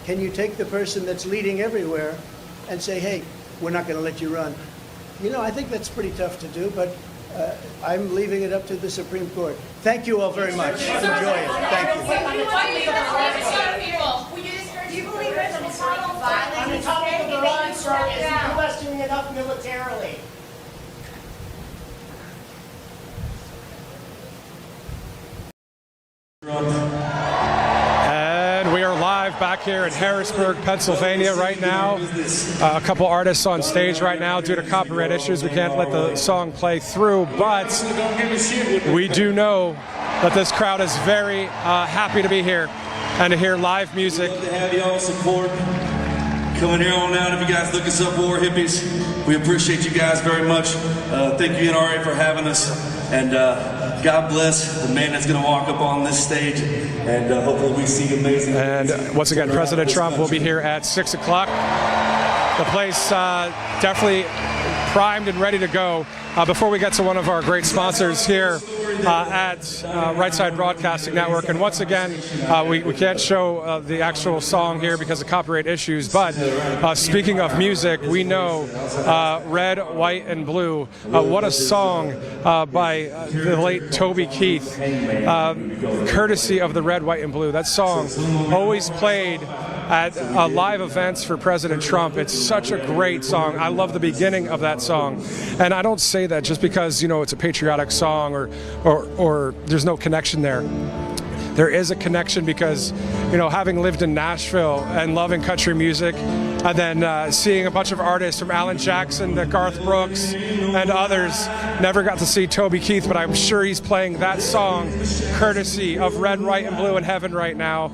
[SPEAKER 7] can you take the person that's leading everywhere and say, hey, we're not going to let you run? I think that's pretty tough to do, but I'm leaving it up to the Supreme Court. Thank you all very much. Enjoy it. Thank you.
[SPEAKER 11] Do you believe President Trump violence?
[SPEAKER 5] On the topic of the Iran strike, is the U.S. doing enough militarily?
[SPEAKER 1] And we are live back here in Harrisburg, Pennsylvania right now. A couple artists on stage right now. Due to copyright issues, we can't let the song play through, but we do know that this crowd is very happy to be here and to hear live music.
[SPEAKER 12] Love to have y'all support. Coming here on out, if you guys look us up, War Hippies, we appreciate you guys very much. Thank you, NRA, for having us. And God bless the man that's going to walk up on this stage. And hopefully we see amazing.
[SPEAKER 1] And once again, President Trump will be here at 6 o'clock. The place definitely primed and ready to go. before we get to one of our great sponsors here at Right Side Broadcasting Network. And once again, we can't show the actual song here because of copyright issues, but speaking of music, we know Red, White, and Blue. What a song by the late Toby Keith, courtesy of the Red, White, and Blue. That song always played at live events for President Trump. It's such a great song. I love the beginning of that song. And I don't say that just because, you know, it's a patriotic song or there's no connection there. There is a connection because, you know, having lived in Nashville and loving country music, and then seeing a bunch of artists from Alan Jackson to Garth Brooks and others, never got to see Toby Keith, but I'm sure he's playing that song courtesy of Red, White, and Blue in heaven right now.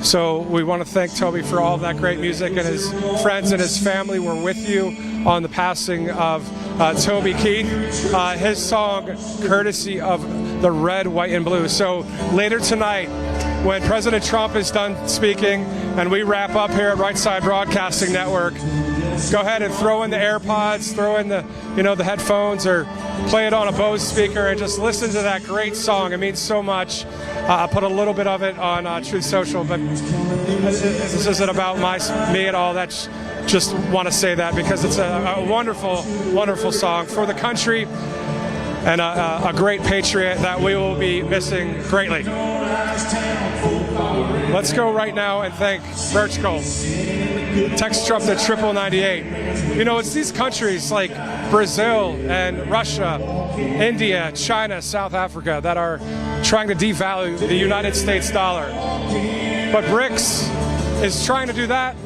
[SPEAKER 1] So we want to thank Toby for all of that great music, and his friends and his family were with you on the passing of Toby Keith. His song, courtesy of the Red, White, and Blue. So later tonight, when President Trump is done speaking and we wrap up here at Right Side Broadcasting Network, go ahead and throw in the AirPods, throw in the, you know, the headphones, or play it on a Bose speaker and just listen to that great song. It means so much. I put a little bit of it on Truth Social, but this isn't about me at all. That's just want to say that because it's a wonderful, wonderful song for the country and a great patriot that we will be missing greatly. Let's go right now and thank Birch Gold. Text Trump to 9998. You know, it's these countries like Brazil and Russia, India, China, South Africa that are trying to devalue the United States dollar. But BRICS is trying to do that.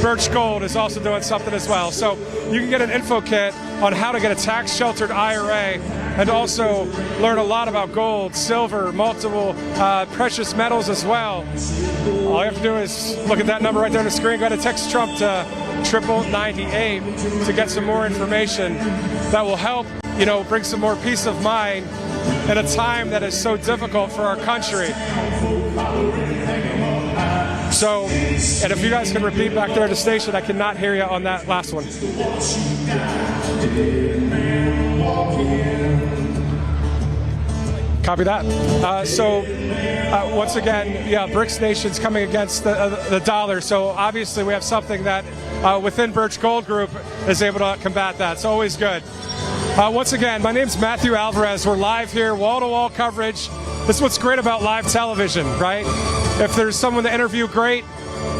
[SPEAKER 1] Birch Gold is also doing something as well. So you can get an info kit on how to get a tax-sheltered IRA and also learn a lot about gold, silver, multiple precious metals as well. All you have to do is look at that number right there on the screen. Go to text Trump to 9998 to get some more information that will help, you know, bring some more peace of mind in a time that is so difficult for our country. So, and if you guys can repeat back there at the station, I cannot hear you on that last one. Copy that. Once again, yeah, BRICS nations coming against the dollar. So obviously we have something that within Birch Gold Group is able to combat that. It's always good. Once again, my name's Matthew Alvarez. We're live here, wall-to-wall coverage. This is what's great about live television, right? If there's someone to interview, great.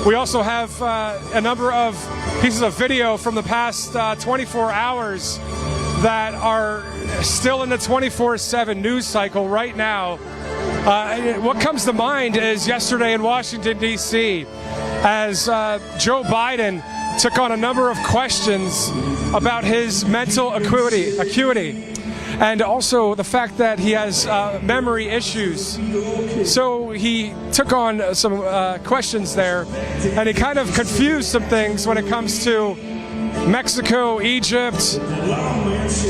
[SPEAKER 1] We also have a number of pieces of video from the past 24 hours that are still in the 24/7 news cycle right now. What comes to mind is yesterday in Washington, D.C., as Joe Biden took on a number of questions about his mental acuity. And also the fact that he has memory issues. So he took on some questions there, and he kind of confused some things when it comes to Mexico, Egypt,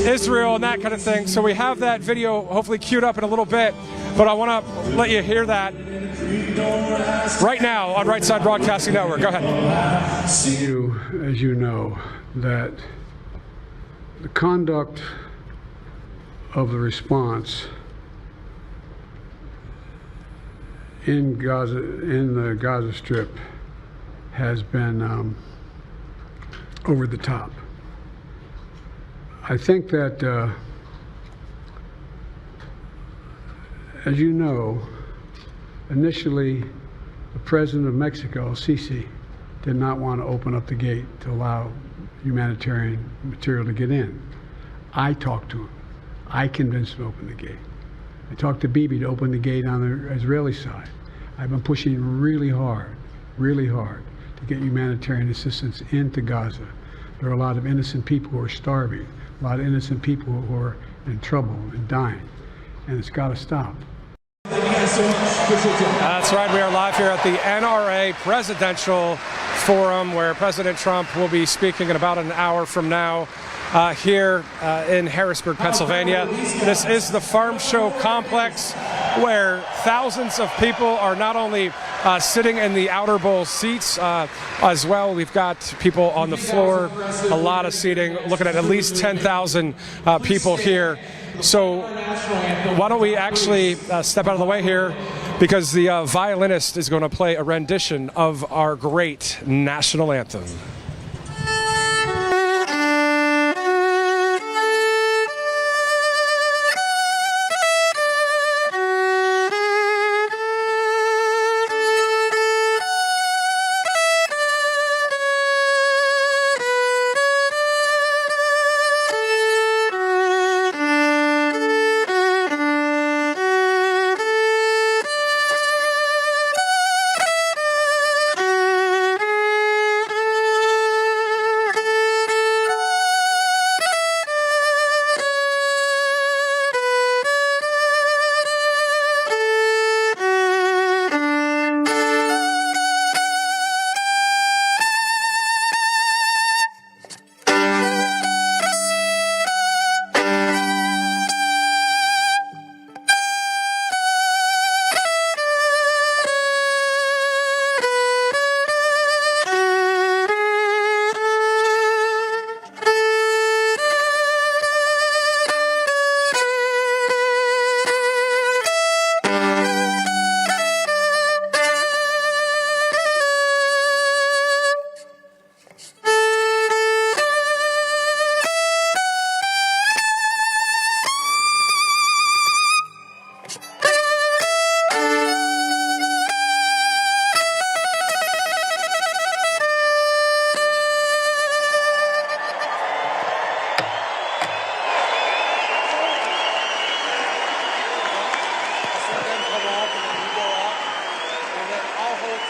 [SPEAKER 1] Israel, and that kind of thing. So we have that video hopefully queued up in a little bit, but I want to let you hear that right now on Right Side Broadcasting Network. Go ahead.
[SPEAKER 4] As you know, that the conduct of the response in Gaza, in the Gaza Strip, has been over the top. I think that, as you know, initially the president of Mexico, Sisi, did not want to open up the gate to allow humanitarian material to get in. I talked to him. I convinced him to open the gate. I talked to Bibi to open the gate on the Israeli side. I've been pushing really hard to get humanitarian assistance into Gaza. There are a lot of innocent people who are starving, a lot of innocent people who are in trouble and dying, and it's got to stop.
[SPEAKER 1] That's right. We are live here at the NRA Presidential Forum, where President Trump will be speaking in about an hour from now. Here in Harrisburg, Pennsylvania. This is the Farm Show complex where thousands of people are not only sitting in the outer bowl seats as well. We've got people on the floor, a lot of seating, looking at least 10,000 people here. So why don't we actually step out of the way here, because the violinist is going to play a rendition of our great national anthem.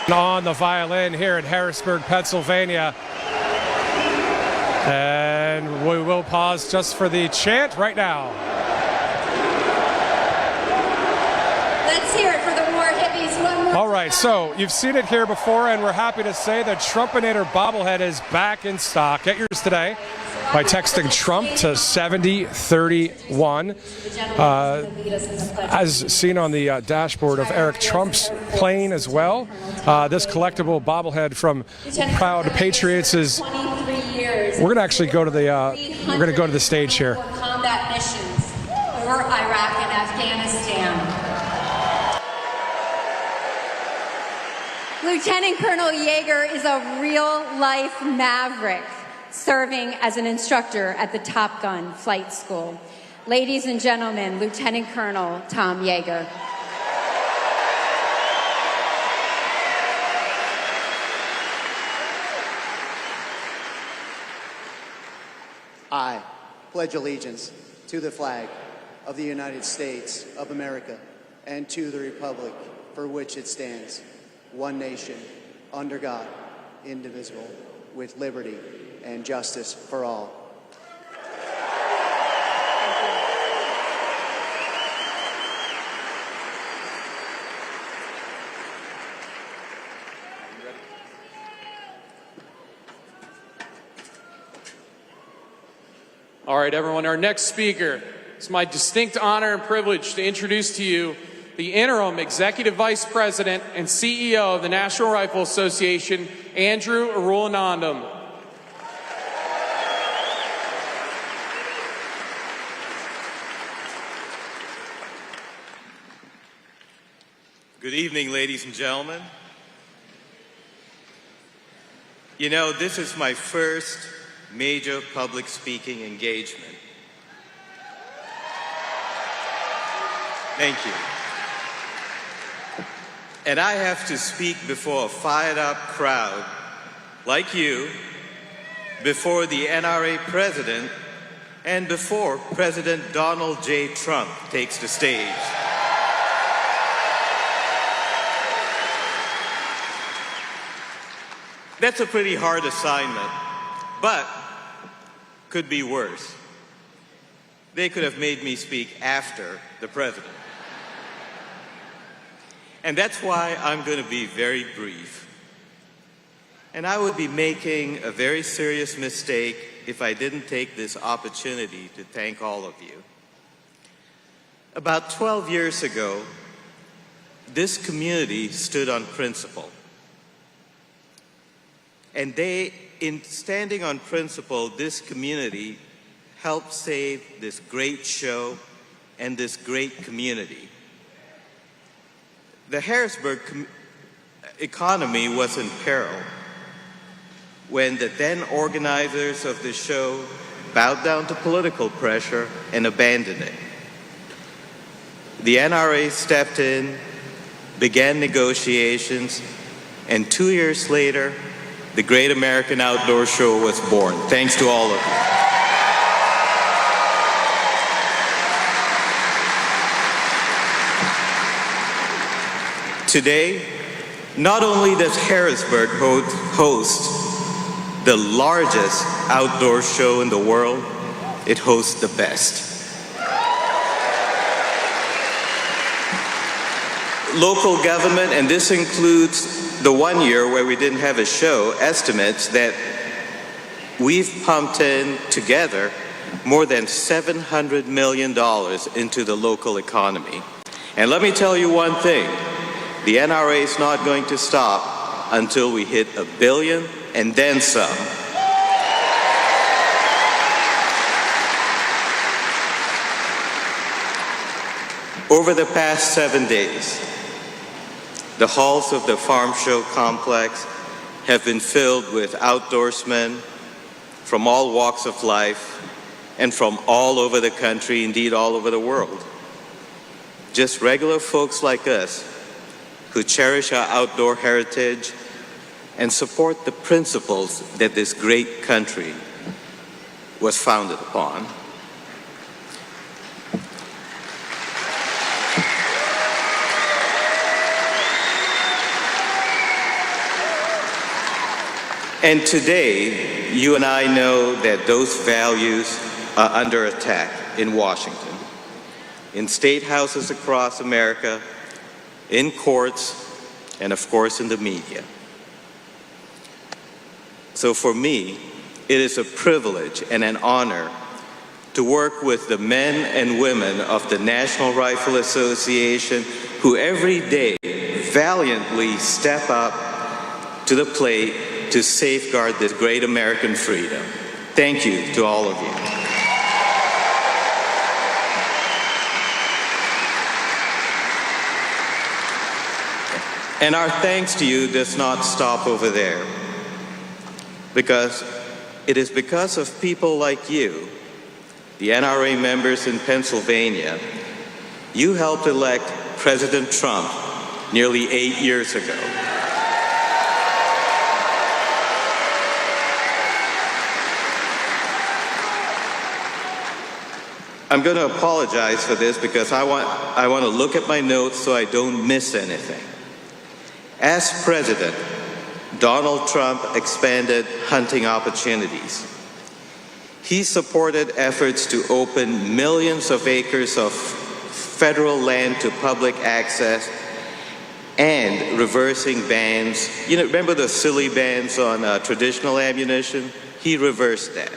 [SPEAKER 1] On the violin here in Harrisburg, Pennsylvania. And we will pause just for the chant right now.
[SPEAKER 8] Let's hear it for the war hippies one more
[SPEAKER 1] All right, so you've seen it here before, and we're happy to say the Trumpinator bobblehead is back in stock. Get yours today by texting Trump to 7031. As seen on the dashboard of Eric Trump's plane as well. This collectible bobblehead from Proud Patriots is. We're going to actually go to the stage here.
[SPEAKER 8] combat missions for Iraq and Afghanistan. Lieutenant Colonel Yeager is a real-life maverick, serving as an instructor at the Top Gun Flight School. Ladies and gentlemen, Lieutenant Colonel Tom Yeager.
[SPEAKER 13] I pledge allegiance to the flag of the United States of America and to the republic for which it stands, one nation, under God, indivisible, with liberty and justice for all.
[SPEAKER 14] All right, everyone, our next speaker. It's my distinct honor and privilege to introduce to you the interim Executive Vice President and CEO of the National Rifle Association, Andrew Arulanandam.
[SPEAKER 15] Good evening, ladies and gentlemen. You know, this is my first major public speaking engagement. Thank you. And I have to speak before a fired-up crowd like you, before the NRA President, and before President Donald J. Trump takes the stage. That's a pretty hard assignment, but could be worse. They could have made me speak after the president. And that's why I'm going to be very brief. And I would be making a very serious mistake if I didn't take this opportunity to thank all of you. About 12 years ago, this community stood on principle. And in standing on principle, this community helped save this great show and this great community. The Harrisburg economy was in peril when the then organizers of the show bowed down to political pressure and abandoned it. The NRA stepped in, began negotiations, and 2 years later, the Great American Outdoor Show was born. Thanks to all of you. Today, not only does Harrisburg host the largest outdoor show in the world, it hosts the best. Local government, and this includes the 1 year where we didn't have a show, estimates that we've pumped in together more than $700 million into the local economy. And let me tell you one thing, the NRA is not going to stop until we hit $1 billion and then some. Over the past 7 days, the halls of the Farm Show complex have been filled with outdoorsmen from all walks of life and from all over the country, indeed all over the world. Just regular folks like us who cherish our outdoor heritage and support the principles that this great country was founded upon. And today, you and I know that those values are under attack in Washington, in state houses across America, in courts, and of course in the media. So for me, it is a privilege and an honor to work with the men and women of the National Rifle Association who every day valiantly step up to the plate to safeguard this great American freedom. Thank you to all of you. And our thanks to you does not stop over there, because it is because of people like you, the NRA members in Pennsylvania, you helped elect President Trump nearly 8 years ago. I'm going to apologize for this because I want to look at my notes so I don't miss anything. As president, Donald Trump expanded hunting opportunities. He supported efforts to open millions of acres of federal land to public access and reversing bans. You know, remember the silly bans on traditional ammunition? He reversed that.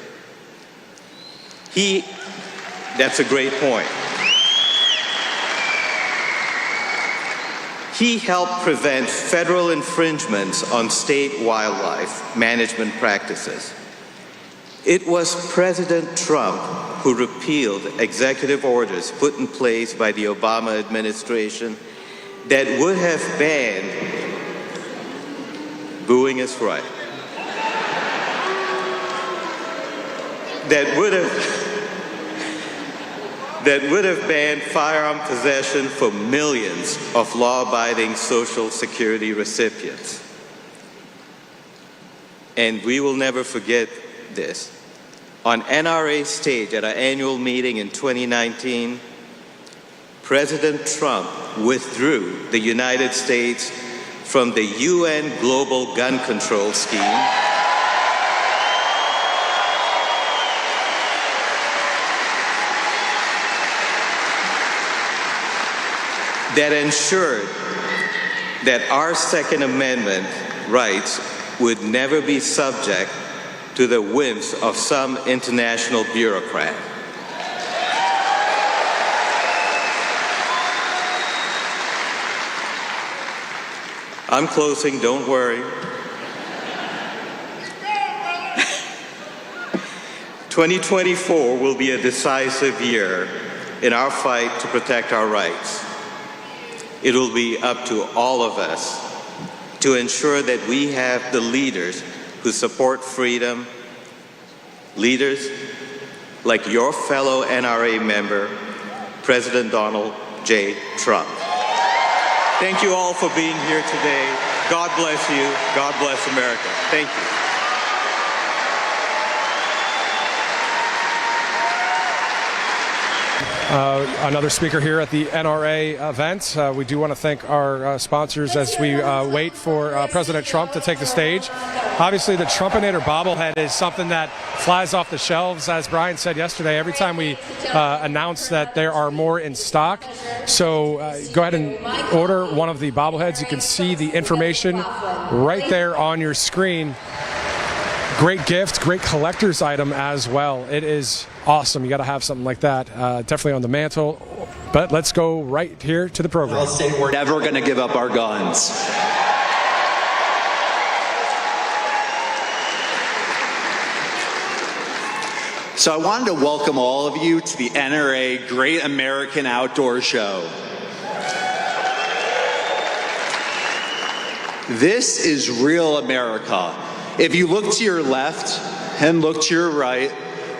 [SPEAKER 15] That's a great point. He helped prevent federal infringements on state wildlife management practices. It was President Trump who repealed executive orders put in place by the Obama administration that would have banned, booing is right, that would have banned firearm possession for millions of law-abiding Social Security recipients. And we will never forget this. On NRA stage at our annual meeting in 2019, President Trump withdrew the United States from the UN Global Gun Control Scheme, that ensured that our Second Amendment rights would never be subject to the whims of some international bureaucrat. I'm closing, don't worry. 2024 will be a decisive year in our fight to protect our rights. It will be up to all of us to ensure that we have the leaders who support freedom, leaders like your fellow NRA member, President Donald J. Trump. Thank you all for being here today. God bless you. God bless America. Thank you.
[SPEAKER 1] Another speaker here at the NRA event. We do want to thank our sponsors as we wait for President Trump to take the stage. Obviously, the Trumpinator bobblehead is something that flies off the shelves, as Brian said yesterday, every time we announce that there are more in stock. So go ahead and order one of the bobbleheads. You can see the information right there on your screen. Great gift, great collector's item as well. It is awesome. You got to have something like that. Definitely on the mantle. But let's go right here to the program.
[SPEAKER 16] I'll say we're never going to give up our guns. So I wanted to welcome all of you to the NRA Great American Outdoor Show. This is real America. If you look to your left and look to your right,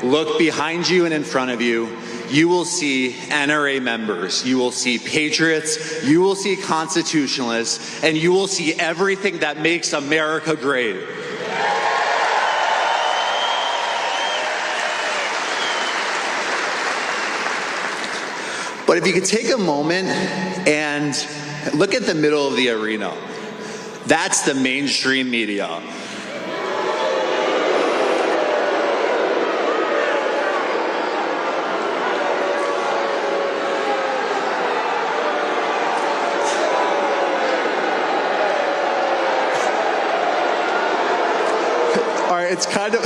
[SPEAKER 16] look behind you and in front of you, you will see NRA members, you will see patriots, you will see constitutionalists, and you will see everything that makes America great. But if you could take a moment and look at the middle of the arena, that's the mainstream media. It's kind of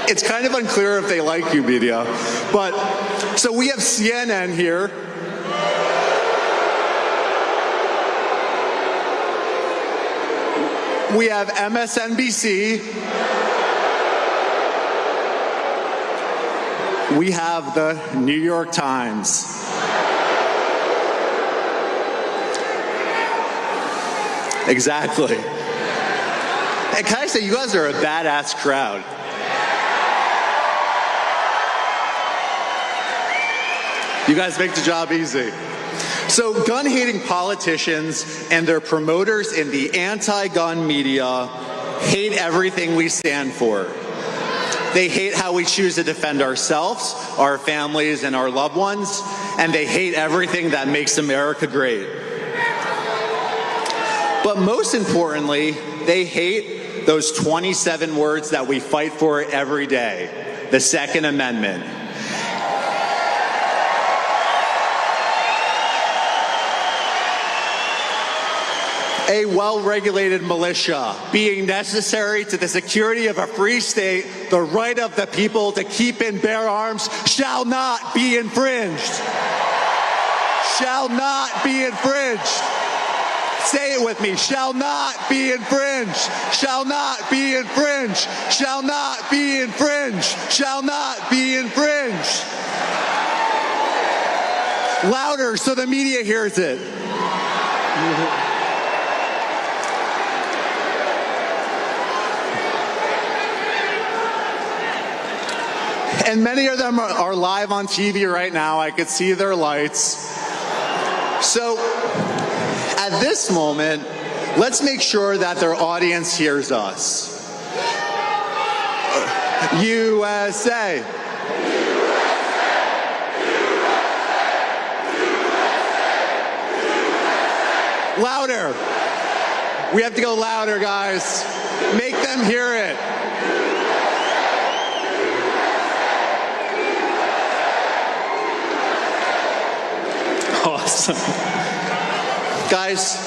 [SPEAKER 16] it's kind of unclear if they like you, media. But so we have CNN here. We have MSNBC. We have the New York Times. Exactly. And can I say, you guys are a badass crowd. You guys make the job easy. So gun-hating politicians and their promoters in the anti-gun media hate everything we stand for. They hate how we choose to defend ourselves, our families, and our loved ones, and they hate everything that makes America great. But most importantly, they hate those 27 words that we fight for every day, the Second Amendment. A well-regulated militia being necessary to the security of a free state, the right of the people to keep and bear arms shall not be infringed. Shall not be infringed. Say it with me. Shall not be infringed. Shall not be infringed. Shall not be infringed. Shall not be infringed. Louder so the media hears it. And many of them are live on TV right now. I could see their lights. So, at this moment, let's make sure that their audience hears us. USA. Louder. We have to go louder, guys. Make them hear it. Awesome. Guys,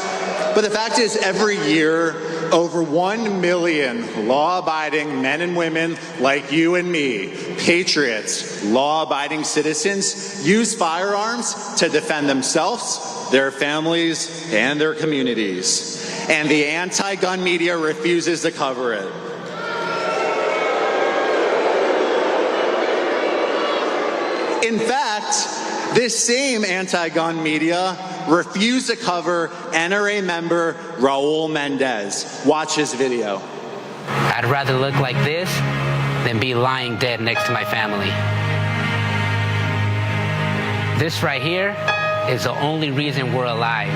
[SPEAKER 16] but the fact is, every year over 1 million law-abiding men and women like you and me, patriots, law-abiding citizens, use firearms to defend themselves, their families, and their communities. And the anti-gun media refuses to cover it. In fact, this same anti-gun media refused to cover NRA member Raul Mendez. Watch his video.
[SPEAKER 17] I'd rather look like this than be lying dead next to my family. This right here is the only reason we're alive.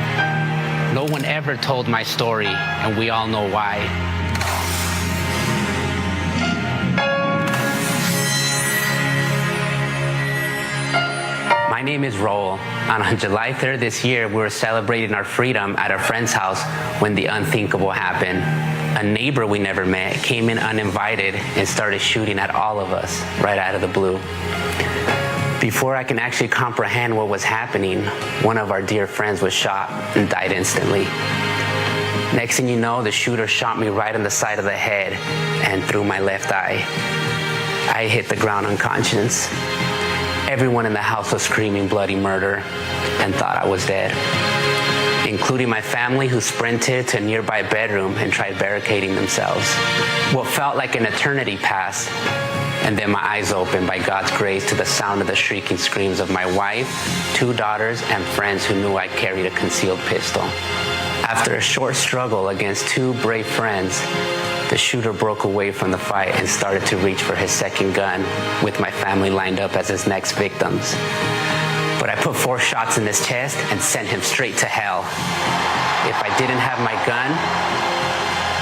[SPEAKER 17] No one ever told my story, and we all know why. My name is Raul, and on July 3rd this year, we were celebrating our freedom at a friend's house when the unthinkable happened. A neighbor we never met came in uninvited and started shooting at all of us right out of the blue. Before I can actually comprehend what was happening, one of our dear friends was shot and died instantly. Next thing you know, the shooter shot me right in the side of the head and through my left eye. I hit the ground unconscious. Everyone in the house was screaming bloody murder and thought I was dead, including my family, who sprinted to a nearby bedroom and tried barricading themselves. What felt like an eternity passed, and then my eyes opened by God's grace to the sound of the shrieking screams of my wife, 2 daughters, and friends who knew I carried a concealed pistol. After a short struggle against 2 brave friends, the shooter broke away from the fight and started to reach for his second gun, with my family lined up as his next victims. But I put 4 shots in his chest and sent him straight to hell. If I didn't have my gun,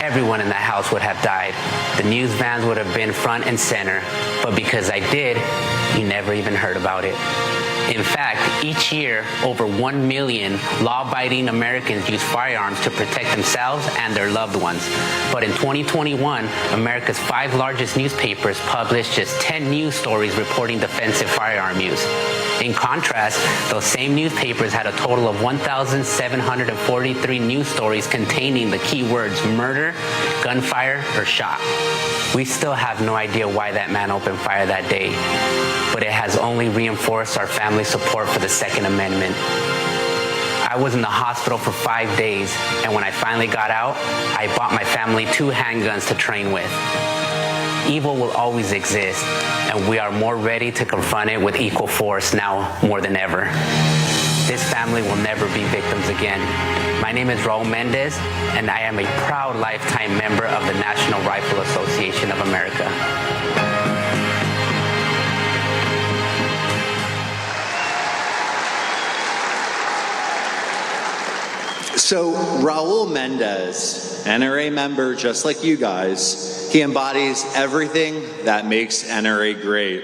[SPEAKER 17] everyone in the house would have died. The news vans would have been front and center, but because I did, you never even heard about it. In fact, each year, over 1 million law-abiding Americans use firearms to protect themselves and their loved ones. But in 2021, America's 5 largest newspapers published just 10 news stories reporting defensive firearm use. In contrast, those same newspapers had a total of 1,743 news stories containing the keywords murder, gunfire, or shot. We still have no idea why that man opened fire that day, but it has only reinforced our family support for the Second Amendment. I was in the hospital for 5 days, and when I finally got out, I bought my family 2 handguns to train with. Evil will always exist, and we are more ready to confront it with equal force now more than ever. This family will never be victims again. My name is Raul Mendez, and I am a proud lifetime member of the National Rifle Association of America.
[SPEAKER 16] So Raul Mendez, NRA member just like you guys, he embodies everything that makes NRA great.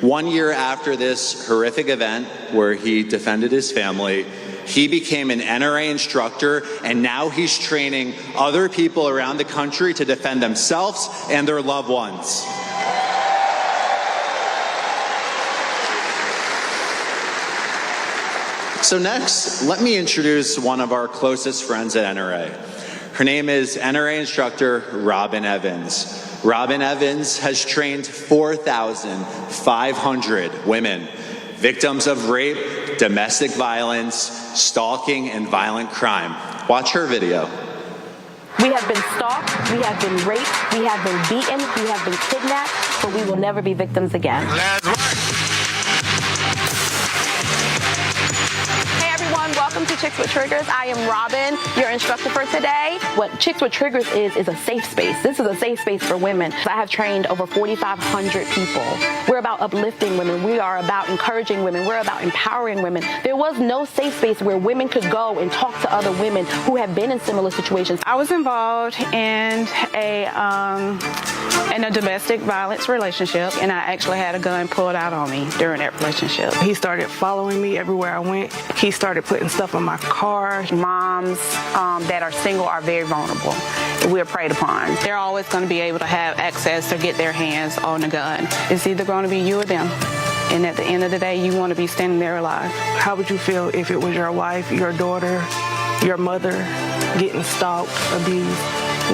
[SPEAKER 16] 1 year after this horrific event where he defended his family, he became an NRA instructor, and now he's training other people around the country to defend themselves and their loved ones. So next, let me introduce one of our closest friends at NRA. Her name is NRA instructor Robin Evans. Robin Evans has trained 4,500 women, victims of rape, domestic violence, stalking, and violent crime. Watch her video.
[SPEAKER 18] We have been stalked, we have been raped, we have been beaten, we have been kidnapped, but we will never be victims again. Welcome to Chicks with Triggers. I am Robin, your instructor for today. What Chicks with Triggers is a safe space. This is a safe space for women. I have trained over 4,500 people. We're about uplifting women. We are about encouraging women. We're about empowering women. There was no safe space where women could go and talk to other women who have been in similar situations.
[SPEAKER 19] I was involved in a domestic violence relationship, and I actually had a gun pulled out on me during that relationship. He started following me everywhere I went. He started putting stuff in my car. Moms that are single are very vulnerable. We're preyed upon. They're always going to be able to have access to get their hands on a gun. It's either going to be you or them. And at the end of the day, you want to be standing there alive. How would you feel if it was your wife, your daughter, your mother getting stalked, abused.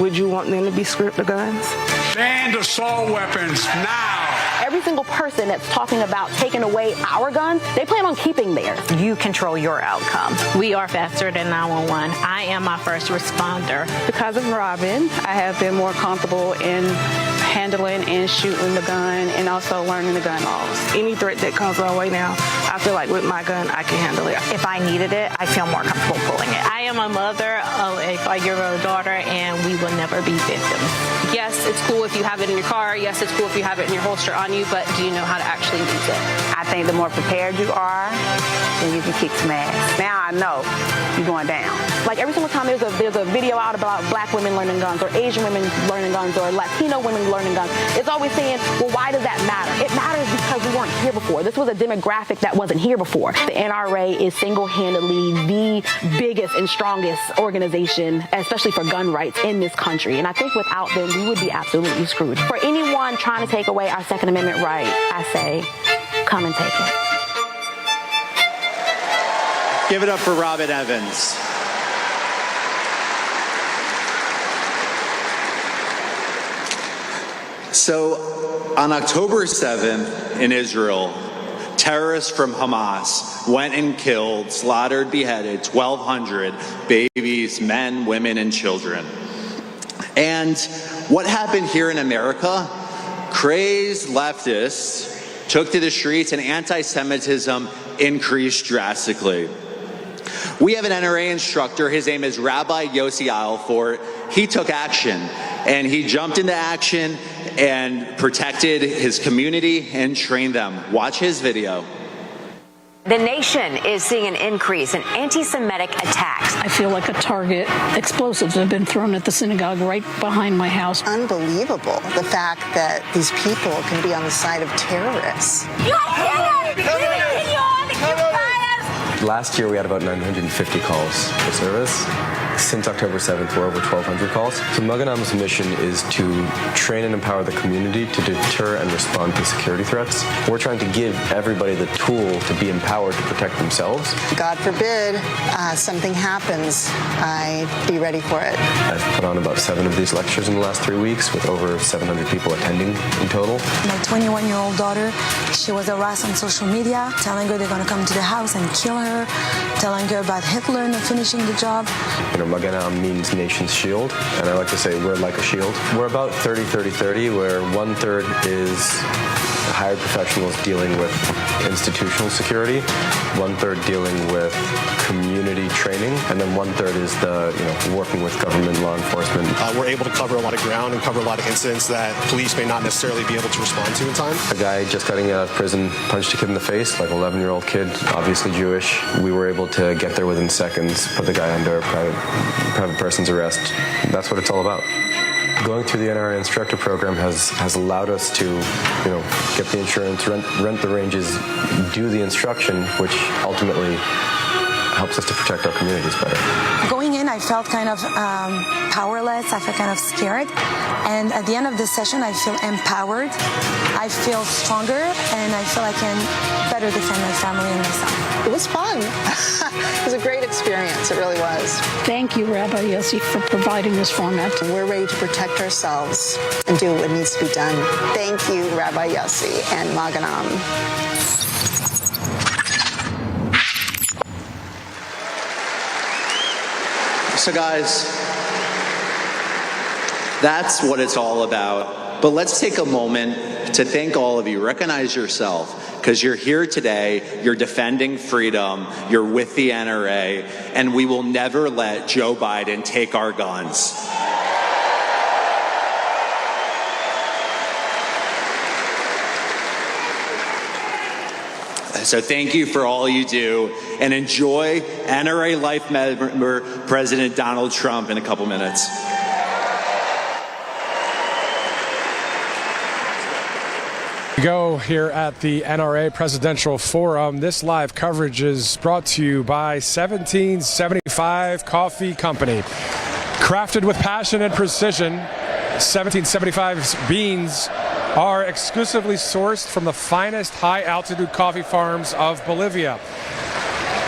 [SPEAKER 19] Would you want them to be stripped of guns?
[SPEAKER 20] Ban assault weapons now.
[SPEAKER 18] Every single person that's talking about taking away our guns, they plan on keeping theirs.
[SPEAKER 21] You control your outcome. We are faster than 911. I am my first responder.
[SPEAKER 19] Because of Robin, I have been more comfortable in handling and shooting the gun and also learning the gun laws. Any threat that comes our way now, I feel like with my gun, I can handle it.
[SPEAKER 21] If I needed it, I feel more comfortable pulling it. I am a mother of a 5-year-old daughter, and we will never be victims.
[SPEAKER 18] Yes, it's cool if you have it in your car. Yes, it's cool if you have it in your holster on you, but do you know how to actually use it?
[SPEAKER 19] I think the more prepared you are, then you can kick some ass. Now I know you're going down.
[SPEAKER 18] Like every single time there's a video out about black women learning guns or Asian women learning guns or Latino women learning guns, it's always saying, well, why does that matter? It matters because we weren't here before. This was a demographic that wasn't here before. The NRA is single-handedly the biggest and strongest organization, especially for gun rights in this country. And I think without them, we would be absolutely screwed. For anyone trying to take away our Second Amendment right, I say, come and take it.
[SPEAKER 16] Give it up for Robin Evans. So, on October 7th in Israel, terrorists from Hamas went and killed, slaughtered, beheaded 1,200 babies, men, women, and children. And what happened here in America? Crazed leftists took to the streets and anti-Semitism increased drastically. We have an NRA instructor, his name is Rabbi Yossi Alfort. He took action, and he jumped into action and protected his community and trained them. Watch his video.
[SPEAKER 22] The nation is seeing an increase in anti-Semitic attacks.
[SPEAKER 23] I feel like a target. Explosives have been thrown at the synagogue right behind my house.
[SPEAKER 24] Unbelievable, the fact that these people can be on the side of terrorists.
[SPEAKER 25] Last year we had about 950 calls for service. Since October 7th, we're over 1,200 calls. So Maganam's mission is to train and empower the community to deter and respond to security threats. We're trying to give everybody the tool to be empowered to protect themselves.
[SPEAKER 24] God forbid something happens, I'd be ready for it.
[SPEAKER 25] I've put on about 7 of these lectures in the last 3 weeks with over 700 people attending in total.
[SPEAKER 26] My 21-year-old daughter, she was harassed on social media, telling her they're going to come to the house and kill her, telling her about Hitler and finishing the job.
[SPEAKER 25] Maganam means nation's shield, and I like to say we're like a shield. We're about 30-30-30, where 1/3 is hired professionals dealing with institutional security, 1/3 dealing with community training, and then 1/3 is the working with government law enforcement.
[SPEAKER 27] We're able to cover a lot of ground and cover a lot of incidents that police may not necessarily be able to respond to in time.
[SPEAKER 25] A guy just getting out of prison punched a kid in the face, like an 11-year-old kid, obviously Jewish. We were able to get there within seconds, put the guy under private person's arrest. That's what it's all about. Going through the NRA instructor program has allowed us to, get the insurance, rent the ranges, do the instruction, which ultimately helps us to protect our communities better.
[SPEAKER 26] Going in, I felt kind of powerless. I felt kind of scared. And at the end of this session, I feel empowered. I feel stronger, and I feel I can better defend my family and myself.
[SPEAKER 24] It was fun. It was a great experience. It really was.
[SPEAKER 23] Thank you, Rabbi Yossi, for providing this format.
[SPEAKER 24] We're ready to protect ourselves and do what needs to be done. Thank you, Rabbi Yossi and Maganam.
[SPEAKER 16] So guys, that's what it's all about. But let's take a moment to thank all of you. Recognize yourself, because you're here today, you're defending freedom, you're with the NRA, and we will never let Joe Biden take our guns. So thank you for all you do, and enjoy NRA Life Member President Donald Trump in a couple minutes.
[SPEAKER 1] We go here at the NRA Presidential Forum. This live coverage is brought to you by 1775 Coffee Company. Crafted with passion and precision, 1775's beans are exclusively sourced from the finest high-altitude coffee farms of Bolivia.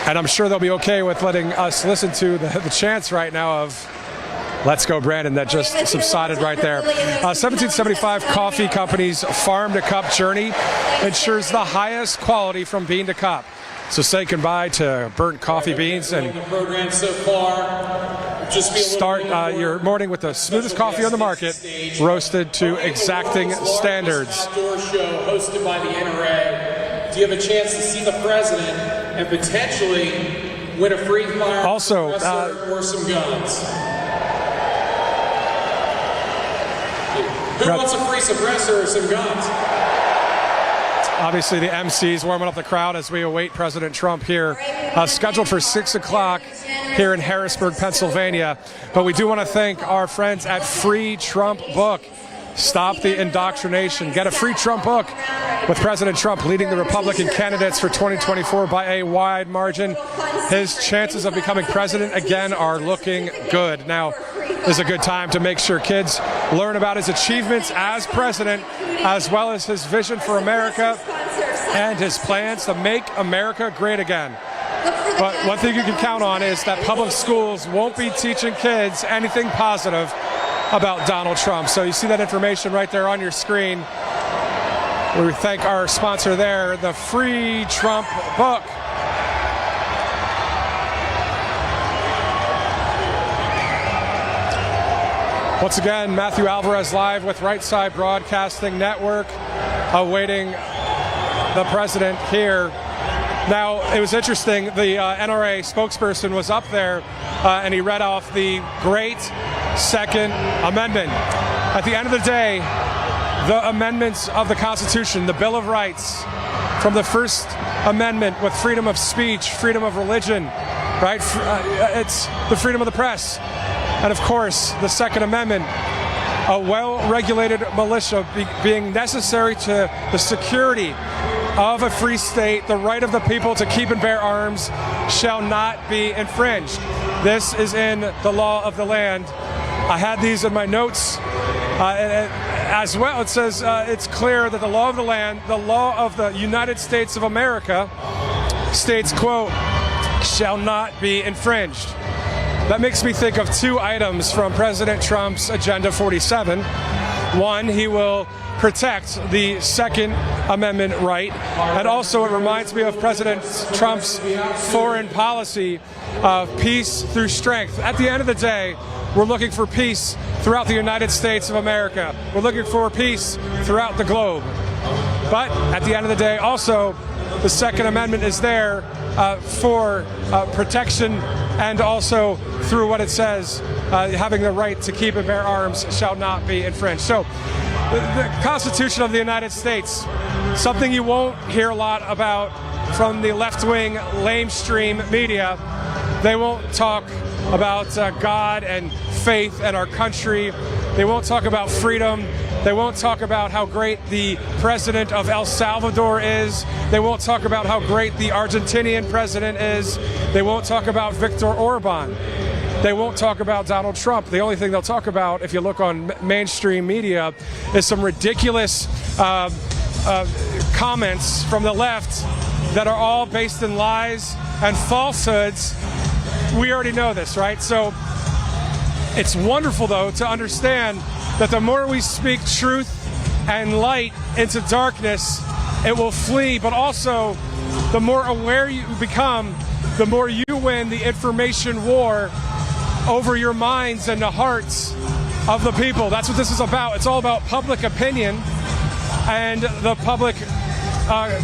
[SPEAKER 1] And I'm sure they'll be okay with letting us listen to the chants right now of "Let's Go Brandon" that just subsided right there. 1775 Coffee Company's farm to cup journey ensures the highest quality from bean to cup. So say goodbye to burnt coffee beans and
[SPEAKER 14] the program so far.
[SPEAKER 1] Start your morning with the smoothest coffee on the market, roasted to exacting standards.
[SPEAKER 14] Outdoor show hosted by the NRA. Do you have a chance to see the president and potentially win a free fire or some guns? Who wants a free suppressor or some guns?
[SPEAKER 1] Obviously, the MCs warming up the crowd as we await President Trump here, scheduled for 6 o'clock here in Harrisburg, Pennsylvania. But we do want to thank our friends at Free Trump Book. Stop the indoctrination. Get a free Trump book with President Trump leading the Republican candidates for 2024 by a wide margin. His chances of becoming president again are looking good. Now is a good time to make sure kids learn about his achievements as president, as well as his vision for America and his plans to make America great again. But one thing you can count on is that public schools won't be teaching kids anything positive about Donald Trump. So you see that information right there on your screen. We thank our sponsor there, the Free Trump Book. Once again, Matthew Alvarez live with Right Side Broadcasting Network, awaiting the president here. Now, it was interesting, the NRA spokesperson was up there and he read off the great Second Amendment. At the end of the day, the amendments of the Constitution, the Bill of Rights, from the First Amendment with freedom of speech, freedom of religion, right? It's the freedom of the press. And of course, the Second Amendment, a well-regulated militia being necessary to the security of a free state, the right of the people to keep and bear arms shall not be infringed. This is in the law of the land. I had these in my notes as well. It says it's clear that the law of the land, the law of the United States of America, states, quote, shall not be infringed. That makes me think of two items from President Trump's Agenda 47. One, he will protect the Second Amendment right, and also it reminds me of President Trump's foreign policy of peace through strength. At the end of the day, we're looking for peace throughout the United States of America. We're looking for peace throughout the globe. But at the end of the day, also, the Second Amendment is there for protection, and also through what it says, having the right to keep and bear arms shall not be infringed. So the Constitution of the United States, something you won't hear a lot about from the left-wing lamestream media. They won't talk about God and faith and our country. They won't talk about freedom. They won't talk about how great the president of El Salvador is. They won't talk about how great the Argentinian president is. They won't talk about Viktor Orban. They won't talk about Donald Trump. The only thing they'll talk about, if you look on mainstream media, is some ridiculous comments from the left that are all based in lies and falsehoods. We already know this, right? So it's wonderful, though, to understand that the more we speak truth and light into darkness, it will flee. But also, the more aware you become, the more you win the information war over your minds and the hearts of the people. That's what this is about. It's all about public opinion and the public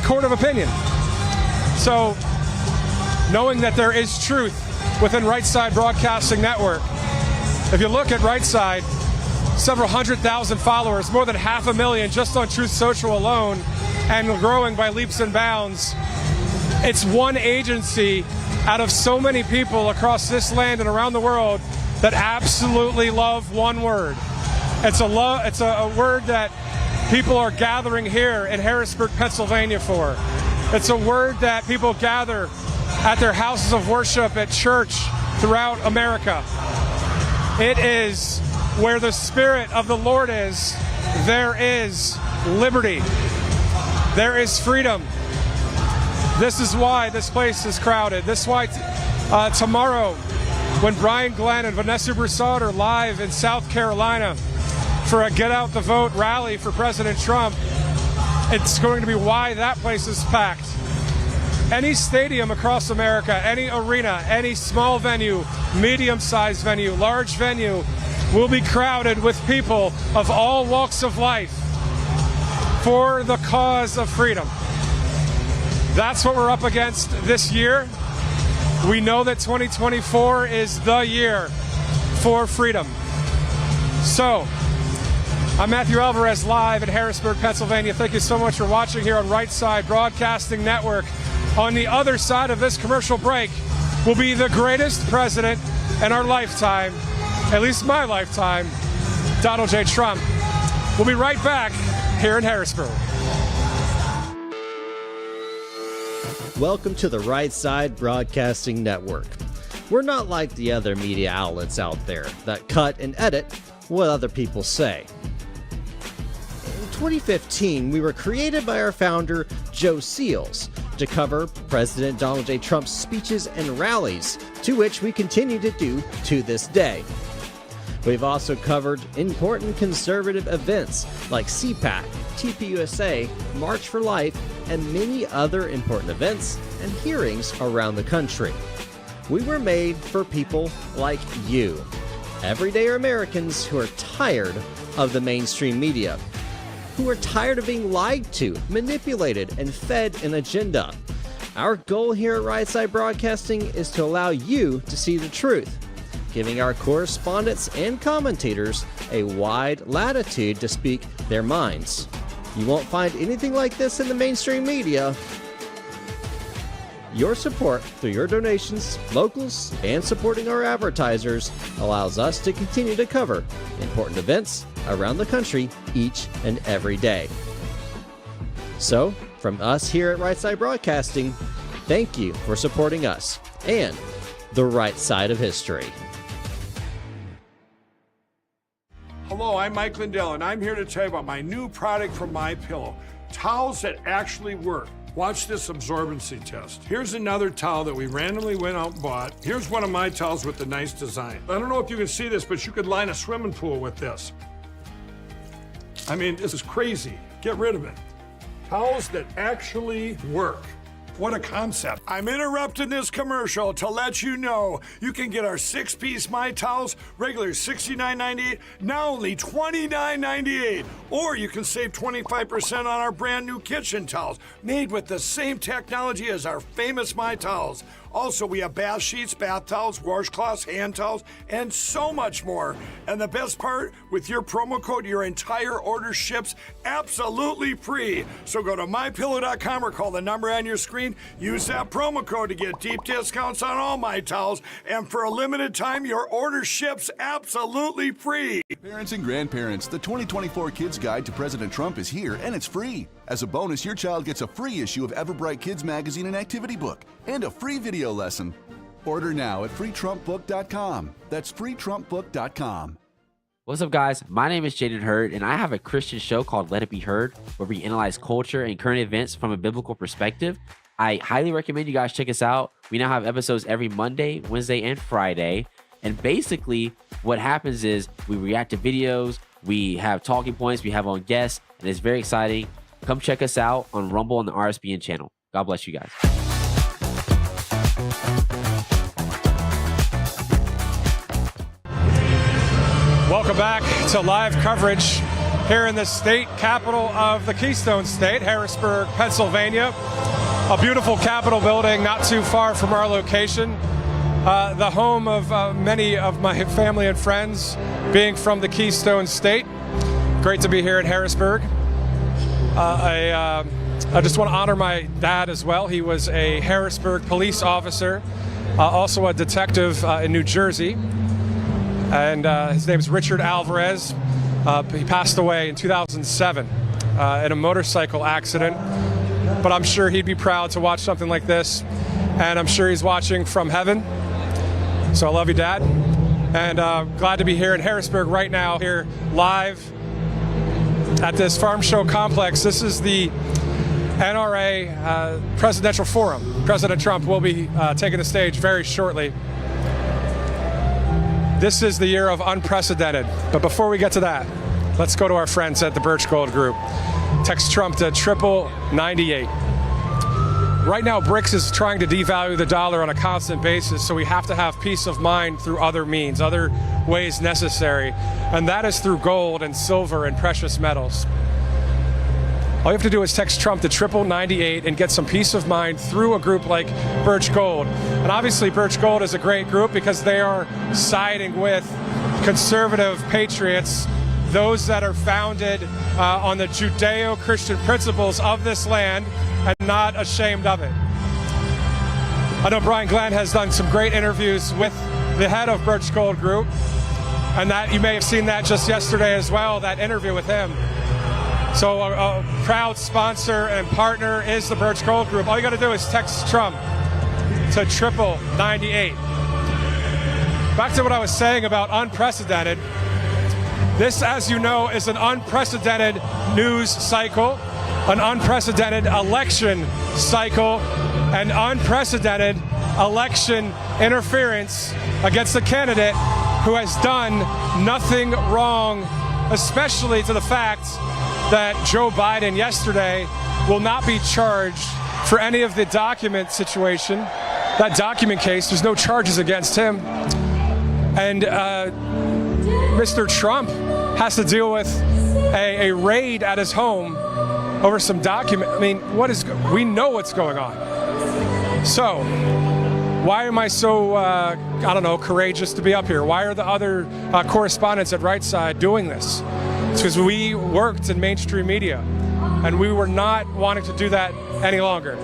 [SPEAKER 1] court of opinion. So, knowing that there is truth within Right Side Broadcasting Network, if you look at Right Side, several 100,000 followers, more than 500,000 just on Truth Social alone, and growing by leaps and bounds. It's one agency out of so many people across this land and around the world that absolutely love one word. It's a word that people are gathering here in Harrisburg, Pennsylvania for. It's a word that people gather at their houses of worship, at church throughout America. It is where the Spirit of the Lord is, there is liberty. There is freedom. This is why this place is crowded. This is why tomorrow, when Brian Glenn and Vanessa Broussard are live in South Carolina for a Get Out the Vote rally for President Trump, it's going to be why that place is packed. Any stadium across America, any arena, any small venue, medium-sized venue, large venue, will be crowded with people of all walks of life for the cause of freedom. That's what we're up against this year. We know that 2024 is the year for freedom. So, I'm Matthew Alvarez, live in Harrisburg, Pennsylvania. Thank you so much for watching here on Right Side Broadcasting Network. On the other side of this commercial break will be the greatest president in our lifetime, at least my lifetime, Donald J. Trump. We'll be right back here in Harrisburg.
[SPEAKER 2] Welcome to the Right Side Broadcasting Network. We're not like the other media outlets out there that cut and edit what other people say. In 2015, we were created by our founder, Joe Seals, to cover President Donald J. Trump's speeches and rallies, to which we continue to do to this day. We've also covered important conservative events like CPAC, TPUSA, March for Life, and many other important events and hearings around the country. We were made for people like you, everyday Americans who are tired of the mainstream media, who are tired of being lied to, manipulated, and fed an agenda. Our goal here at Right Side Broadcasting is to allow you to see the truth, giving our correspondents and commentators a wide latitude to speak their minds. You won't find anything like this in the mainstream media. Your support through your donations, locals, and supporting our advertisers allows us to continue to cover important events around the country each and every day. So, from us here at Right Side Broadcasting, thank you for supporting us and the right side of history.
[SPEAKER 20] Hello, I'm Mike Lindell, and I'm here to tell you about my new product from MyPillow, towels that actually work. Watch this absorbency test. Here's another towel that we randomly went out and bought. Here's one of my towels with the nice design. I don't know if you can see this, but you could line a swimming pool with this. I mean, this is crazy. Get rid of it. Towels that actually work. What a concept. I'm interrupting this commercial to let you know you can get our 6-piece My Towels, regular $69.98, now only $29.98. Or you can save 25% on our brand new kitchen towels, made with the same technology as our famous My Towels. Also, we have bath sheets, bath towels, washcloths, hand towels, and so much more. And the best part, with your promo code, your entire order ships absolutely free. So go to mypillow.com or call the number on your screen. Use that promo code to get deep discounts on all My Towels. And for a limited time, your order ships absolutely free.
[SPEAKER 3] Parents and grandparents, the 2024 Kids Guide to President Trump is here, and it's free. As a bonus, your child gets a free issue of Everbright Kids Magazine and Activity Book, and a free video lesson. Order now at freetrumpbook.com. That's freetrumpbook.com.
[SPEAKER 6] What's up, guys? My name is Jaden Hurd, and I have a Christian show called Let It Be Heard, where we analyze culture and current events from a biblical perspective. I highly recommend you guys check us out. We now have episodes every Monday, Wednesday, and Friday. And basically, what happens is we react to videos, we have talking points, we have on guests, and it's very exciting. Come check us out on Rumble on the RSBN channel. God bless you guys.
[SPEAKER 1] Welcome back to live coverage here in the state capital of the Keystone State, Harrisburg, Pennsylvania. A beautiful Capitol building not too far from our location. The home of many of my family and friends, being from the Keystone State. Great to be here in Harrisburg. I just want to honor my dad as well. He was a Harrisburg police officer, also a detective in New Jersey. And his name is Richard Alvarez. He passed away in 2007 in a motorcycle accident. But I'm sure he'd be proud to watch something like this. And I'm sure he's watching from heaven. So I love you, Dad. And glad to be here in Harrisburg right now, here live at this farm show complex. This is the NRA Presidential Forum. President Trump will be taking the stage very shortly. This is the year of unprecedented. But before we get to that, let's go to our friends at the Birch Gold Group. Text Trump to 9898. Right now, BRICS is trying to devalue the dollar on a constant basis, so we have to have peace of mind through other means, other ways necessary, and that is through gold and silver and precious metals. All you have to do is text Trump to 9998 and get some peace of mind through a group like Birch Gold. And obviously, Birch Gold is a great group because they are siding with conservative patriots, those that are founded on the Judeo-Christian principles of this land and not ashamed of it. I know Brian Glenn has done some great interviews with the head of Birch Gold Group, and that you may have seen that just yesterday as well, that interview with him. So a proud sponsor and partner is the Birch Gold Group. All you got to do is text Trump to 9998. Back to what I was saying about unprecedented. This, as you know, is an unprecedented news cycle, an unprecedented election cycle, and unprecedented election interference against a candidate who has done nothing wrong, especially to the fact that Joe Biden yesterday will not be charged for any of the document situation, that document case. There's no charges against him. And Mr. Trump has to deal with a raid at his home over some document. I mean, we know what's going on. So why am I so, courageous to be up here? Why are the other correspondents at Right Side doing this? It's because we worked in mainstream media, and we were not wanting to do that any longer.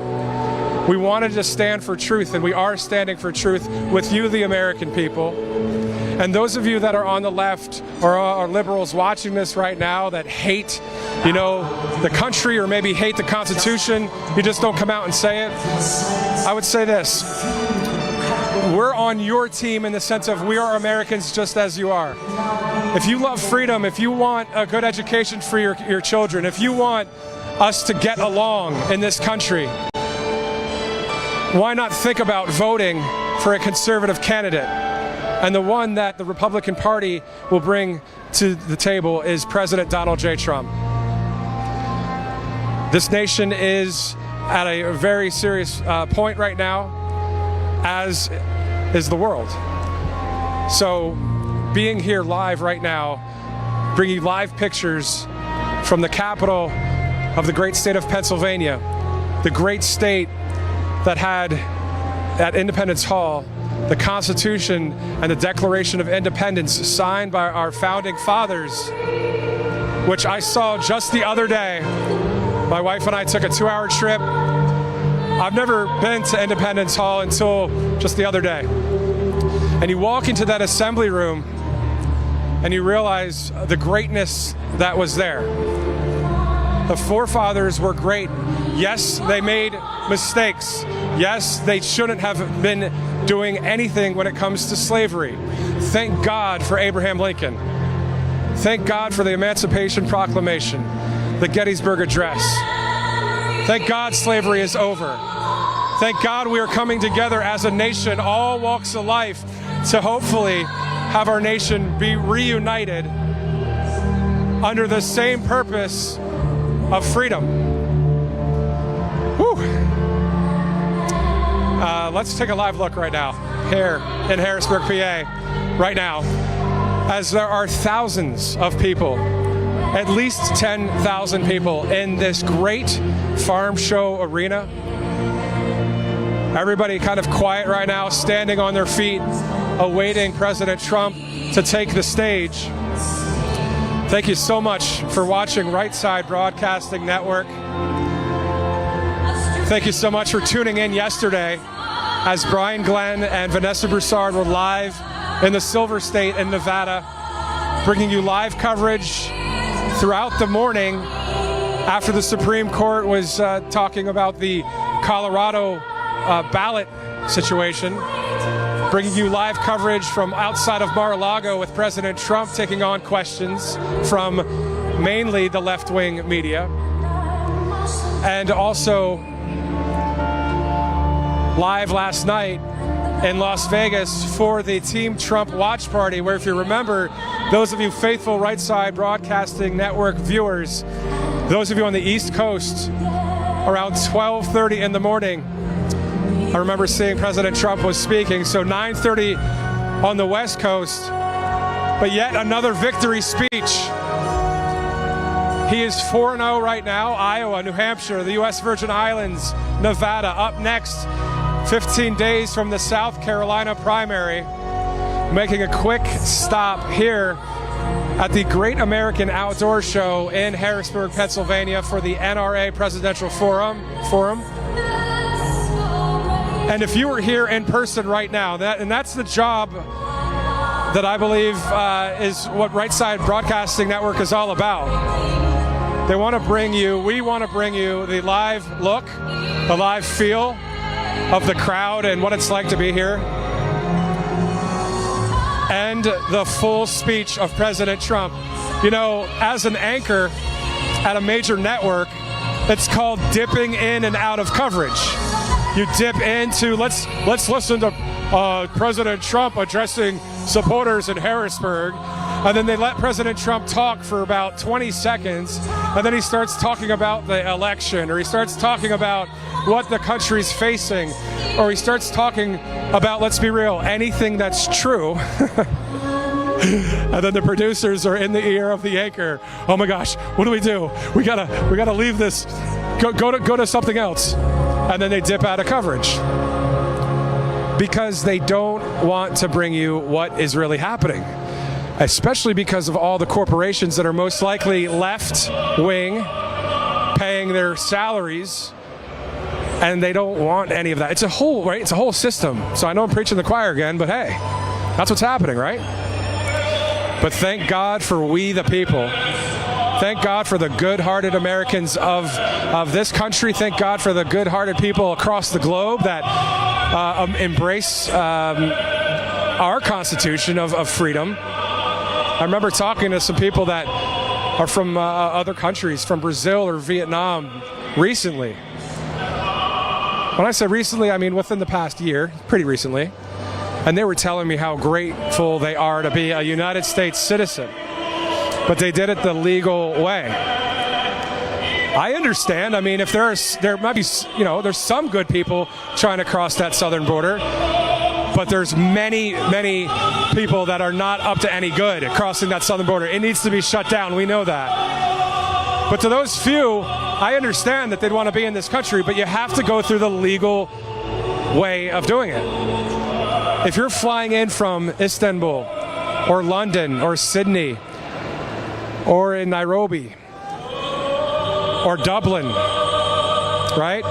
[SPEAKER 1] We wanted to stand for truth, and we are standing for truth with you, the American people. And those of you that are on the left or are liberals watching this right now that hate, the country or maybe hate the Constitution, you just don't come out and say it. I would say this. We're on your team in the sense of we are Americans just as you are. If you love freedom, if you want a good education for your children, if you want us to get along in this country, why not think about voting for a conservative candidate? And the one that the Republican Party will bring to the table is President Donald J. Trump. This nation is at a very serious point right now, as is the world. So being here live right now, bringing live pictures from the capital of the great state of Pennsylvania, the great state that had at Independence Hall the Constitution and the Declaration of Independence signed by our founding fathers, which I saw just the other day. My wife and I took a 2-hour trip. I've never been to Independence Hall until just the other day. And you walk into that assembly room and you realize the greatness that was there. The forefathers were great. Yes, they made mistakes. Yes, they shouldn't have been doing anything when it comes to slavery. Thank God for Abraham Lincoln. Thank God for the Emancipation Proclamation, the Gettysburg Address. Thank God slavery is over. Thank God we are coming together as a nation, all walks of life, to hopefully have our nation be reunited under the same purpose of freedom. Whew. Let's take a live look right now here in Harrisburg, PA, right now, as there are thousands of people, at least 10,000 people in this great farm show arena. Everybody kind of quiet right now, standing on their feet, awaiting President Trump to take the stage. Thank you so much for watching Right Side Broadcasting Network. Thank you so much for tuning in yesterday as Brian Glenn and Vanessa Broussard were live in the Silver State in Nevada, bringing you live coverage throughout the morning after the Supreme Court was talking about the Colorado ballot situation, bringing you live coverage from outside of Mar-a-Lago with President Trump taking on questions from mainly the left-wing media. And also live last night in Las Vegas for the Team Trump watch party, where, if you remember, those of you faithful Right Side Broadcasting Network viewers, those of you on the East Coast, around 12:30 in the morning, I remember seeing President Trump was speaking. So 9:30 on the West Coast, but yet another victory speech. He is 4-0 right now. Iowa, New Hampshire, the U.S. Virgin Islands, Nevada. Up next, 15 days from the South Carolina primary. Making a quick stop here at the Great American Outdoor Show in Harrisburg, Pennsylvania for the NRA Presidential Forum. And if you were here in person right now, that's the job that I believe is what Right Side Broadcasting Network is all about. We want to bring you the live look, the live feel of the crowd and what it's like to be here, and the full speech of President Trump. You know, as an anchor at a major network, it's called dipping in and out of coverage. You dip into, let's listen to President Trump addressing supporters in Harrisburg, and then they let President Trump talk for about 20 seconds, and then he starts talking about the election, or he starts talking about what the country's facing, or he starts talking about, let's be real, anything that's true. And then the producers are in the ear of the anchor. Oh my gosh, what do? We gotta leave this. Go to something else. And then they dip out of coverage because they don't want to bring you what is really happening, especially because of all the corporations that are most likely left wing, paying their salaries, and they don't want any of that. It's a whole system. So I know I'm preaching the choir again, but hey, that's what's happening, right? But thank God for we the people. Thank God for the good-hearted Americans of this country. Thank God for the good-hearted people across the globe that embrace our Constitution of freedom. I remember talking to some people that are from other countries, from Brazil or Vietnam, recently. When I say recently, I mean within the past year, pretty recently. And they were telling me how grateful they are to be a United States citizen. But they did it the legal way. I understand. I mean, if there might be, there's some good people trying to cross that southern border, but there's many people that are not up to any good at crossing that southern border. It needs to be shut down. We know that. But to those few, I understand that they'd want to be in this country, but you have to go through the legal way of doing it. If you're flying in from Istanbul or London or Sydney, or in Nairobi, or Dublin, right?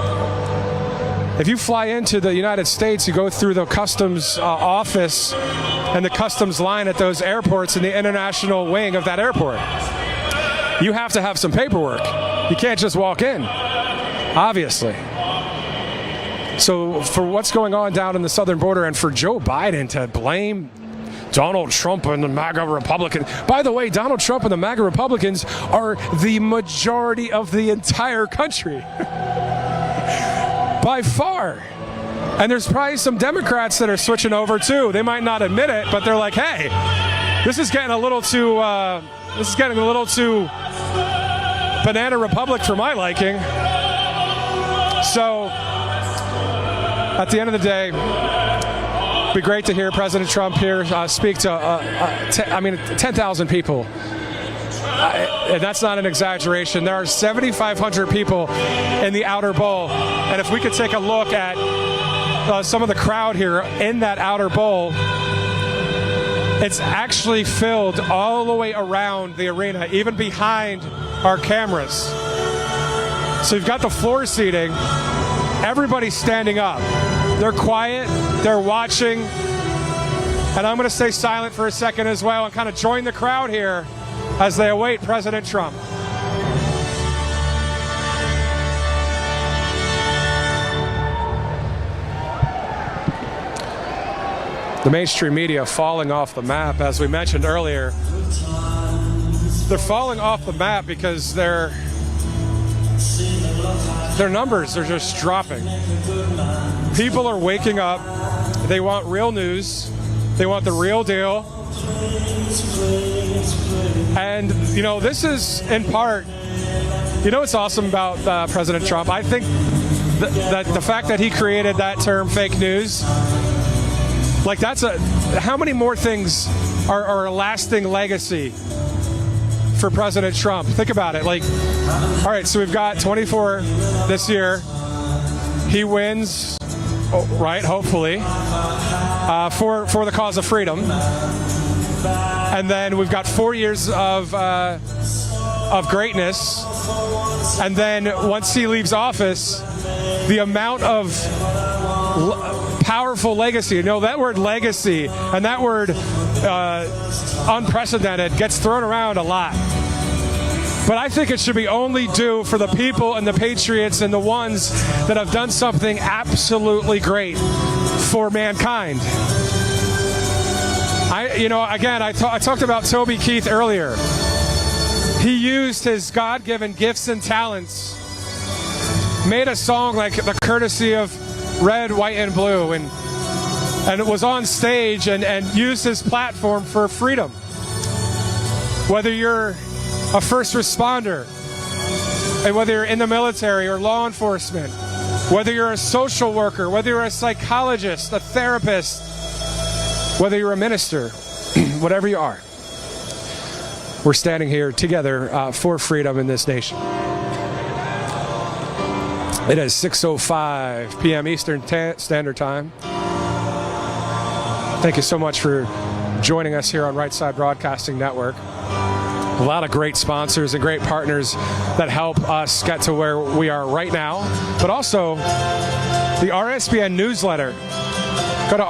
[SPEAKER 1] If you fly into the United States, you go through the customs office and the customs line at those airports in the international wing of that airport. You have to have some paperwork. You can't just walk in, obviously. So for what's going on down in the southern border, and for Joe Biden to blame Donald Trump and the MAGA Republicans. By the way, Donald Trump and the MAGA Republicans are the majority of the entire country. By far. And there's probably some Democrats that are switching over too. They might not admit it, but they're like, hey, this is getting a little too banana republic for my liking. So at the end of the day, it'd be great to hear President Trump here speak to 10,000 people. And that's not an exaggeration. There are 7,500 people in the outer bowl. And if we could take a look at some of the crowd here in that outer bowl, it's actually filled all the way around the arena, even behind our cameras. So you've got the floor seating. Everybody's standing up. They're quiet. They're watching. And I'm going to stay silent for a second as well and kind of join the crowd here as they await President Trump. The mainstream media falling off the map, as we mentioned earlier. They're falling off the map because they're their numbers are just dropping. People are waking up. They want real news. They want the real deal. And, this is in part, what's awesome about President Trump? I think that the fact that he created that term fake news, how many more things are a lasting legacy for President Trump? Think about it. All right, so we've got 24 this year. He wins, right, hopefully, for the cause of freedom. And then we've got 4 years of greatness. And then once he leaves office, the amount of powerful legacy, that word legacy and that word unprecedented gets thrown around a lot. But I think it should be only due for the people and the patriots and the ones that have done something absolutely great for mankind. I talked about Toby Keith earlier. He used his God-given gifts and talents, made a song like the courtesy of Red, White, and Blue, and it was on stage and used his platform for freedom. Whether you're a first responder, and whether you're in the military or law enforcement, whether you're a social worker, whether you're a psychologist, a therapist, whether you're a minister, whatever you are, we're standing here together for freedom in this nation. It is 6:05 p.m. Eastern Standard Time. Thank you so much for joining us here on Right Side Broadcasting Network. A lot of great sponsors and great partners that help us get to where we are right now, but also the RSBN newsletter. Go to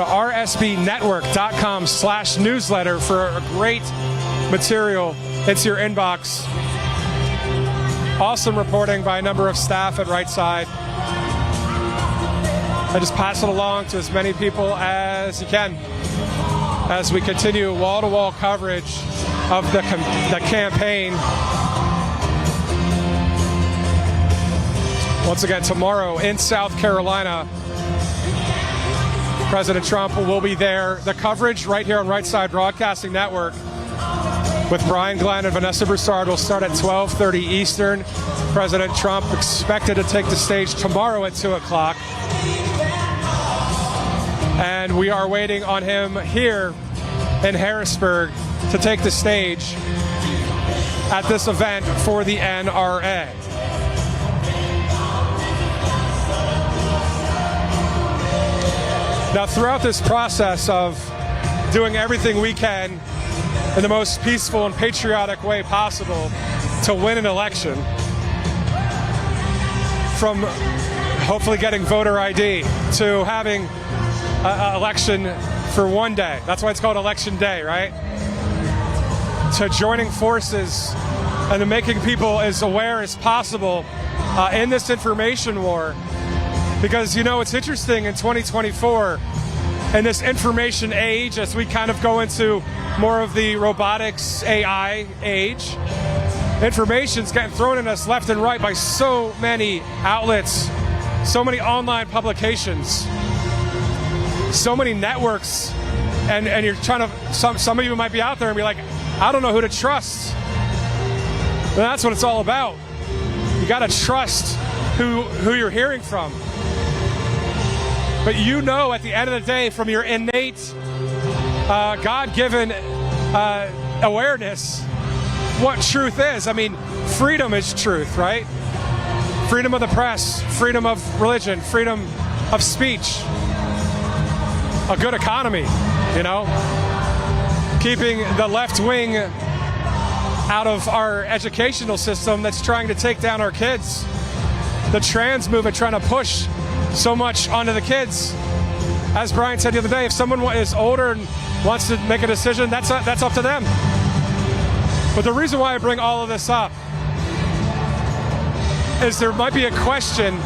[SPEAKER 1] rsbnetwork.com/newsletter for a great material. It's your inbox. Awesome reporting by a number of staff at Right Side. I just pass it along to as many people as you can as we continue wall-to-wall coverage of the campaign. Once again, tomorrow in South Carolina, President Trump will be there. The coverage right here on Right Side Broadcasting Network with Brian Glenn and Vanessa Broussard will start at 12:30 Eastern. President Trump expected to take the stage tomorrow at 2 o'clock. And we are waiting on him here in Harrisburg to take the stage at this event for the NRA. Now, throughout this process of doing everything we can in the most peaceful and patriotic way possible to win an election, from hopefully getting voter ID to having an election for one day. That's why it's called Election Day, right? To joining forces and to making people as aware as possible in this information war. Because, it's interesting in 2024, in this information age, as we kind of go into more of the robotics, AI age, information's getting thrown at us left and right by so many outlets, so many online publications, so many networks, and you're trying to, some of you might be out there and be like, I don't know who to trust. And that's what it's all about. You got to trust who you're hearing from. But at the end of the day, from your innate, God-given awareness, what truth is. I mean, freedom is truth, right? Freedom of the press, freedom of religion, freedom of speech, a good economy, keeping the left wing out of our educational system that's trying to take down our kids, the trans movement trying to push so much onto the kids. As Brian said the other day, if someone is older and wants to make a decision, that's up to them. But the reason why I bring all of this up is there might be a question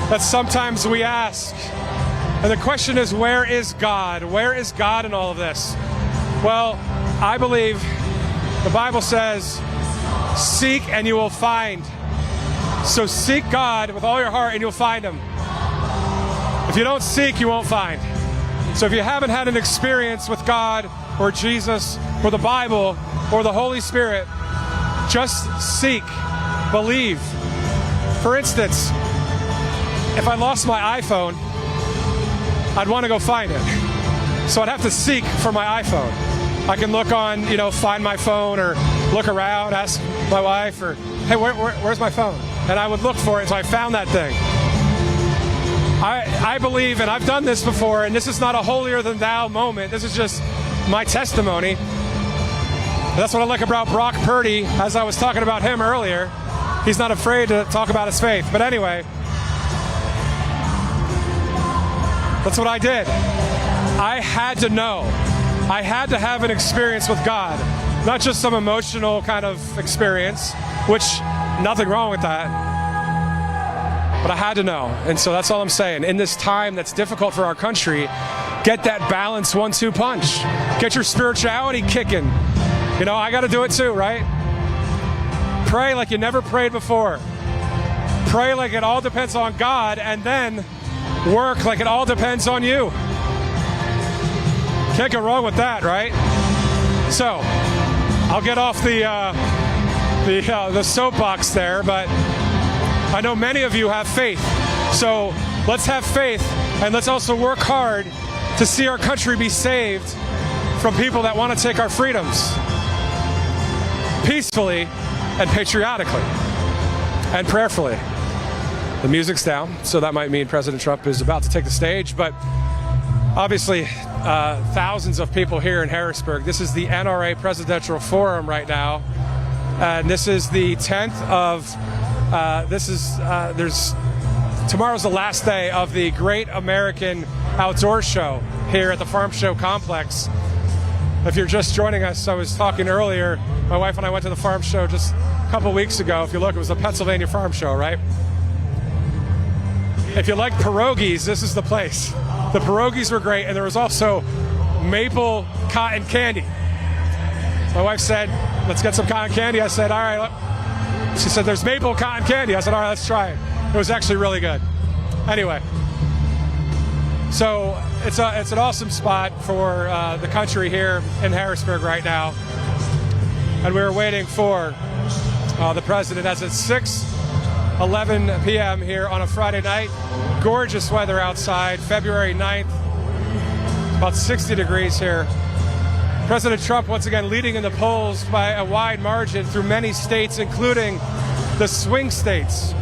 [SPEAKER 1] that sometimes we ask. And the question is, where is God? Where is God in all of this? Well, I believe the Bible says Seek and you will find. So seek God with all your heart and you'll find him. If you don't seek, you won't find. So if you haven't had an experience with God or Jesus or the Bible or the Holy Spirit, just seek, believe. For instance, if I lost my iPhone, I'd want to go find it. So I'd have to seek for my iPhone. I can look on, find my phone or look around, ask my wife or, hey, where's my phone? And I would look for it, so I found that thing. I believe, and I've done this before, and this is not a holier than thou moment. This is just my testimony. That's what I like about Brock Purdy, as I was talking about him earlier. He's not afraid to talk about his faith. But anyway, that's what I did. I had to know. I had to have an experience with God, not just some emotional kind of experience, which nothing wrong with that. But I had to know. And so that's all I'm saying. In this time that's difficult for our country, get that balanced 1-2 punch. Get your spirituality kicking. I got to do it too, right? Pray like you never prayed before. Pray like it all depends on God, and then work like it all depends on you. Can't go wrong with that, right? So, I'll get off the soapbox there, but I know many of you have faith. So let's have faith, and let's also work hard to see our country be saved from people that want to take our freedoms peacefully and patriotically and prayerfully. The music's down, so that might mean President Trump is about to take the stage, but obviously thousands of people here in Harrisburg. This is the NRA Presidential Forum right now, and this is the 10th of tomorrow's the last day of the Great American Outdoor Show here at the Farm Show Complex. If you're just joining us, I was talking earlier, my wife and I went to the Farm Show just a couple weeks ago. If you look, it was the Pennsylvania Farm Show, right? If you like pierogies, this is the place. The pierogies were great, and there was also maple cotton candy. My wife said, let's get some cotton candy. I said, all right. She said, there's maple cotton candy. I said, all right, let's try it. It was actually really good. Anyway, so it's an awesome spot for the country here in Harrisburg right now. And we're waiting for the president as it's 6:11 p.m. here on a Friday night. Gorgeous weather outside, February 9th, about 60 degrees here. President Trump once again leading in the polls by a wide margin through many states, including the swing states.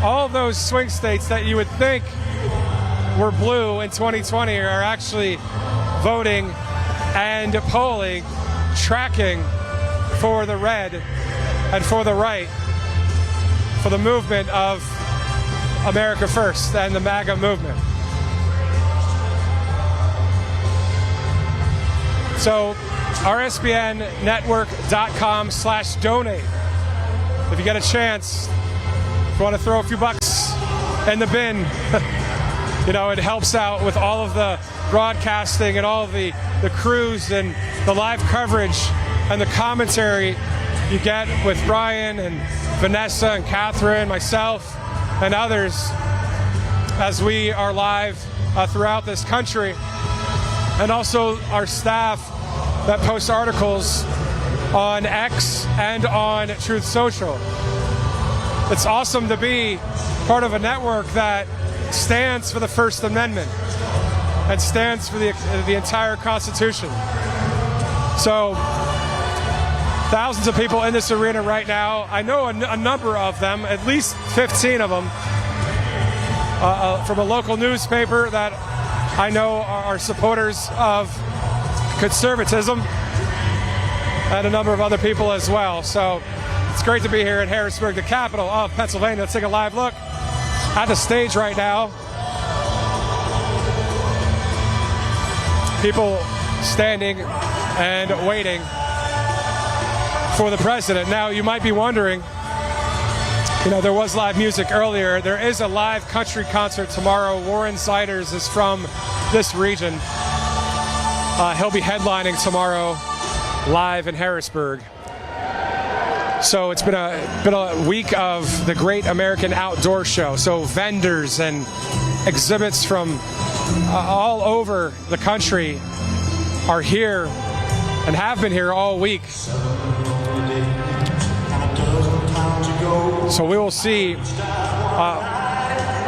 [SPEAKER 1] All of those swing states that you would think were blue in 2020 are actually voting and polling, tracking for the red and for the right, for the movement of America First and the MAGA movement. So, RSBNnetwork.com/donate. If you get a chance, if you want to throw a few bucks in the bin, it helps out with all of the broadcasting and all of the crews and the live coverage and the commentary you get with Brian and Vanessa and Catherine, myself, and others as we are live throughout this country. And also our staff that posts articles on X and on Truth Social. It's awesome to be part of a network that stands for the First Amendment and stands for the entire Constitution. So, thousands of people in this arena right now. I know a number of them, at least 15 of them, from a local newspaper that I know are supporters of conservatism, and a number of other people as well. So it's great to be here in Harrisburg, the capital of Pennsylvania. Let's take a live look at the stage right now. People standing and waiting for the president. Now, you might be wondering, there was live music earlier. There is a live country concert tomorrow. Warren Siders is from this region. He'll be headlining tomorrow live in Harrisburg. So it's been a week of the Great American Outdoor Show. So vendors and exhibits from all over the country are here and have been here all week. So we will see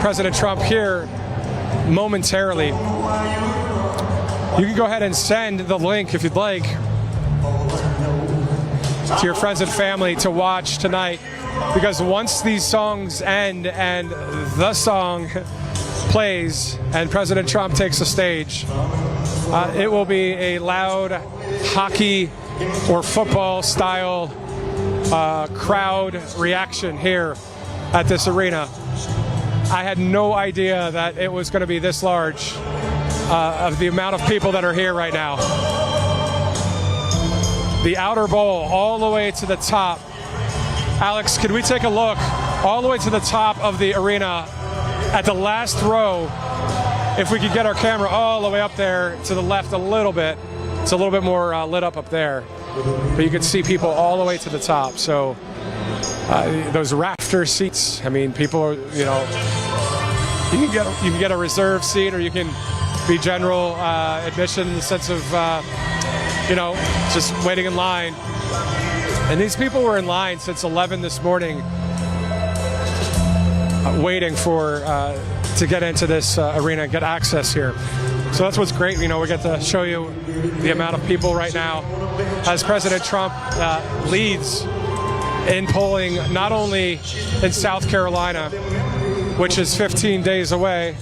[SPEAKER 1] President Trump here momentarily. You can go ahead and send the link if you'd like to your friends and family to watch tonight, because once these songs end and the song plays and President Trump takes the stage, it will be a loud hockey or football style crowd reaction here at this arena. I had no idea that it was going to be this large of the amount of people that are here right now. The outer bowl all the way to the top. Alex, could we take a look all the way to the top of the arena at the last row? If we could get our camera all the way up there to the left a little bit. It's a little bit more lit up there. But you can see people all the way to the top. So those rafter seats, I mean, people are, you can get a reserved seat, or you can be general admission in the sense of, just waiting in line. And these people were in line since 11 this morning, waiting for to get into this arena and get access here. So that's what's great. We get to show you the amount of people right now as President Trump leads in polling, not only in South Carolina, which is 15 days away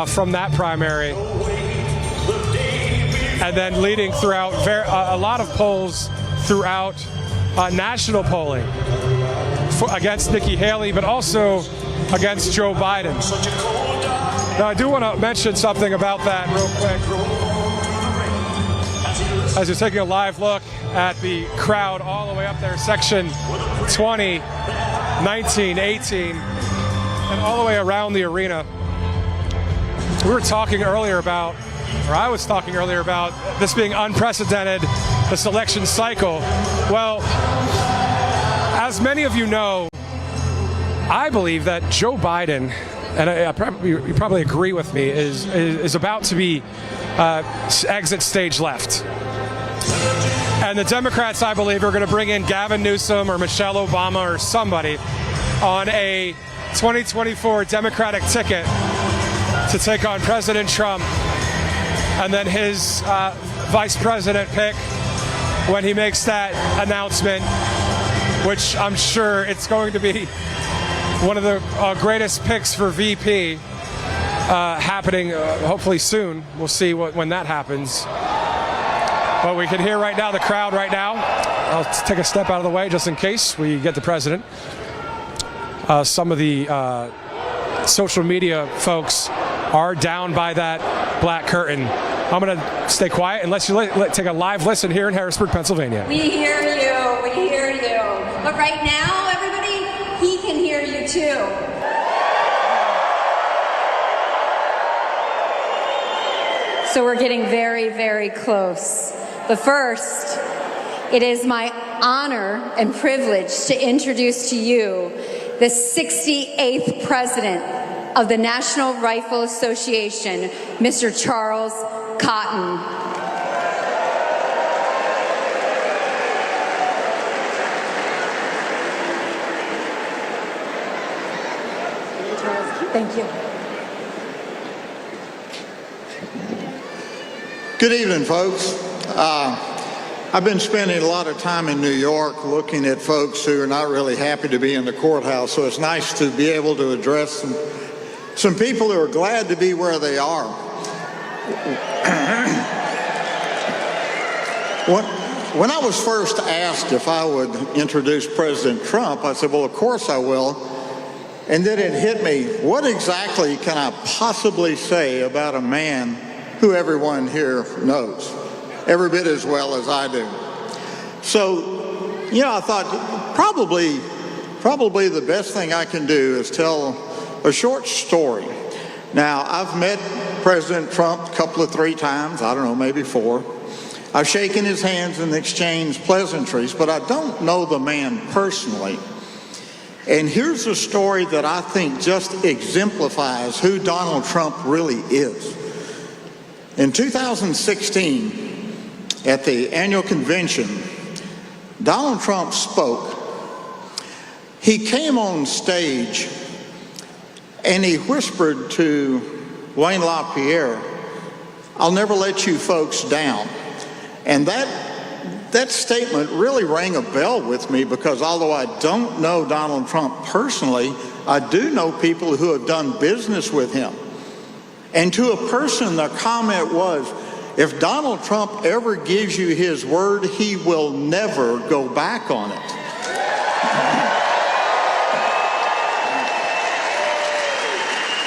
[SPEAKER 1] from that primary, and then leading throughout a lot of polls throughout national polling against Nikki Haley, but also against Joe Biden. Now, I do want to mention something about that real quick. As you're taking a live look at the crowd all the way up there, section 20, 19, 18, and all the way around the arena. We were talking earlier about, or I was talking earlier about this being unprecedented, this election cycle. Well, as many of you know, I believe that Joe Biden, and you probably agree with me, is about to be exit stage left. And the Democrats, I believe, are going to bring in Gavin Newsom or Michelle Obama or somebody on a 2024 Democratic ticket to take on President Trump, and then his vice president pick when he makes that announcement, which I'm sure it's going to be one of the greatest picks for VP happening hopefully soon. We'll see when that happens. But we can hear right now the crowd right now. I'll take a step out of the way just in case we get the president. Some of the social media folks are down by that black curtain. I'm going to stay quiet and let you take a live listen here in Harrisburg, Pennsylvania.
[SPEAKER 8] We hear you. We hear you. But right now, everybody, he can hear you too. So we're getting very, very close. But first, it is my honor and privilege to introduce to you the 68th President of the National Rifle Association, Mr. Charles Cotton. Thank you.
[SPEAKER 4] Good evening, folks. I've been spending a lot of time in New York looking at folks who are not really happy to be in the courthouse, so it's nice to be able to address some people who are glad to be where they are. When I was first asked if I would introduce President Trump, I said, well, of course I will. And then it hit me, what exactly can I possibly say about a man who everyone here knows, every bit as well as I do? So, I thought probably the best thing I can do is tell a short story. Now, I've met President Trump a couple of 3 times, I don't know, maybe 4. I've shaken his hands and exchanged pleasantries, but I don't know the man personally. And here's a story that I think just exemplifies who Donald Trump really is. In 2016, at the annual convention, Donald Trump spoke. He came on stage and he whispered to Wayne LaPierre, "I'll never let you folks down." And that statement really rang a bell with me, because although I don't know Donald Trump personally, I do know people who have done business with him. And to a person, the comment was, if Donald Trump ever gives you his word, he will never go back on it.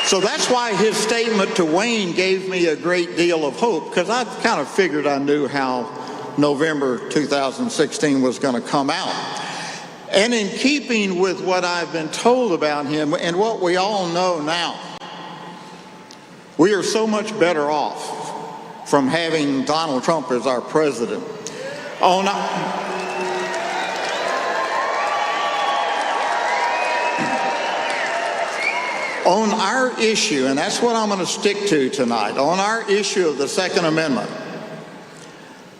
[SPEAKER 4] So that's why his statement to Wayne gave me a great deal of hope, because I kind of figured I knew how November 2016 was going to come out. And in keeping with what I've been told about him and what we all know now, we are so much better off from having Donald Trump as our president. On our issue, and that's what I'm going to stick to tonight, on our issue of the Second Amendment,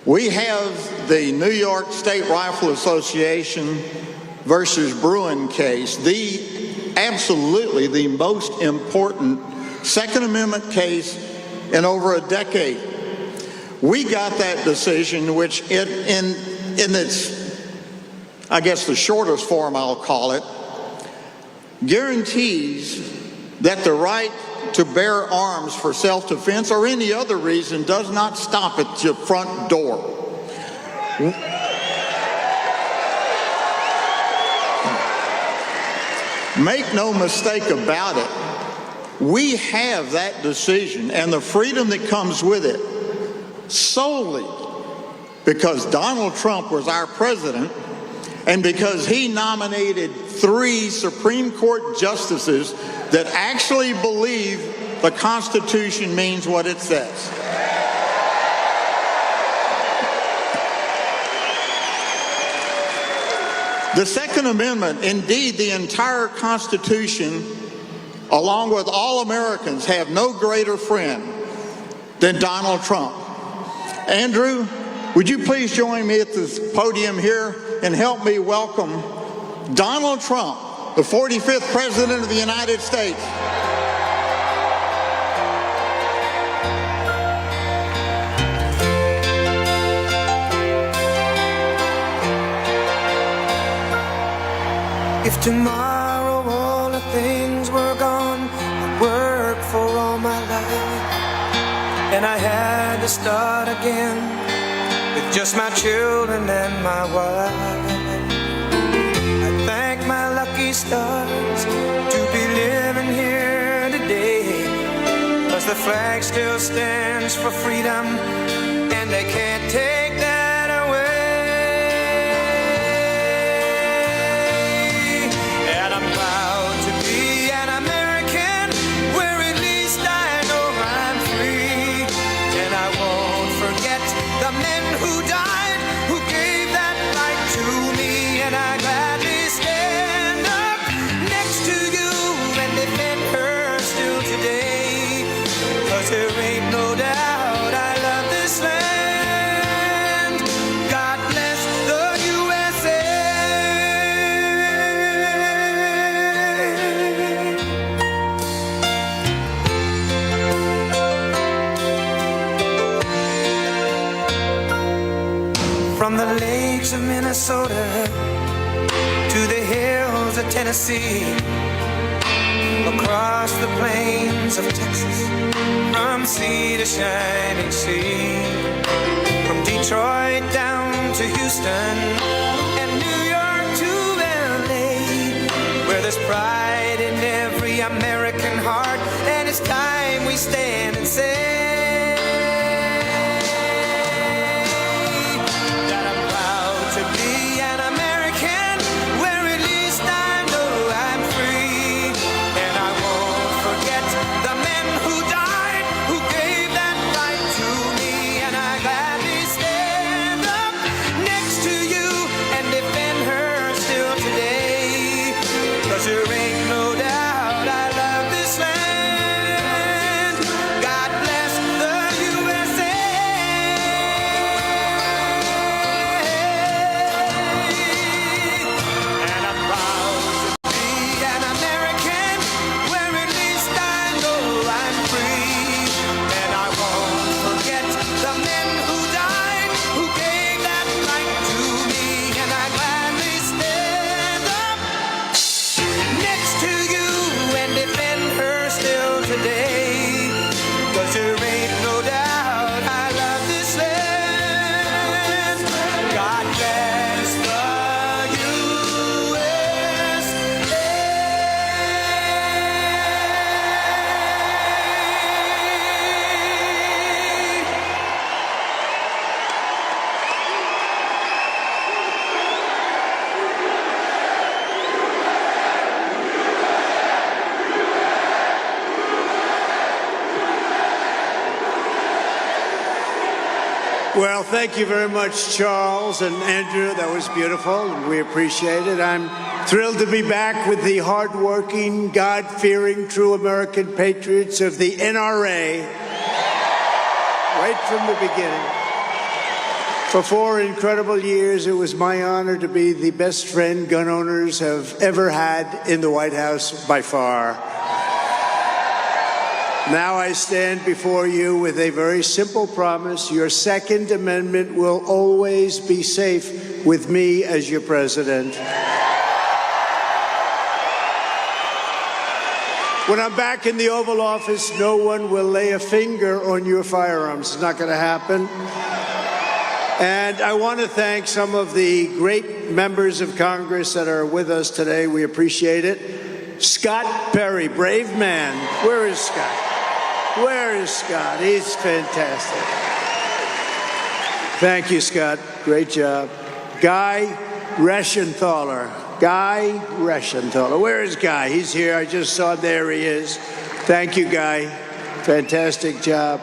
[SPEAKER 4] we have the New York State Rifle Association versus Bruin case, absolutely the most important Second Amendment case in over a decade. We got that decision, which in its, I guess the shortest form I'll call it, guarantees that the right to bear arms for self-defense or any other reason does not stop at your front door. Make no mistake about it, we have that decision and the freedom that comes with it solely because Donald Trump was our president and because he nominated 3 Supreme Court justices that actually believe the Constitution means what it says. The Second Amendment, indeed the entire Constitution, along with all Americans, have no greater friend than Donald Trump. Andrew, would you please join me at this podium here and help me welcome Donald Trump, the 45th President of the United States.
[SPEAKER 5] If tomorrow all the things were gone, I'd work for all my life, and I had to start again with just my children and my wife. I thank my lucky stars to be living here today, 'cause the flag still stands for freedom, and they can't take that away. And I'm proud to be an American, where at least I know I'm free. And I won't forget the men who died, who gave that right to me. And I gladly stand up next to you and defend her still today, 'cause there ain't no doubt I love this land. God bless the USA. From the lakes of Minnesota to the hills of Tennessee, across the plains of Texas, from sea to shining sea, from Detroit down to Houston and New York to LA, where there's pride in every American heart, and it's time we stand and say that I'm proud to be an American, where at least I know I'm free. And I won't forget the men who died, who gave that right to me. And I gladly stand
[SPEAKER 7] Well, thank you very much, Charles and Andrew. That was beautiful, and we appreciate it. I'm thrilled to be back with the hardworking, God-fearing, true American patriots of the NRA right from the beginning. For 4 incredible years, it was my honor to be the best friend gun owners have ever had in the White House by far. Now I stand before you with a very simple promise. Your Second Amendment will always be safe with me as your president. When I'm back in the Oval Office, no one will lay a finger on your firearms. It's not going to happen. And I want to thank some of the great members of Congress that are with us today. We appreciate it. Scott Perry, brave man. Where is Scott? Where is Scott? He's fantastic. Thank you, Scott. Great job. Guy Reschenthaler. Guy Reschenthaler. Where is Guy? He's here. I just saw him. There he is. Thank you, Guy. Fantastic job.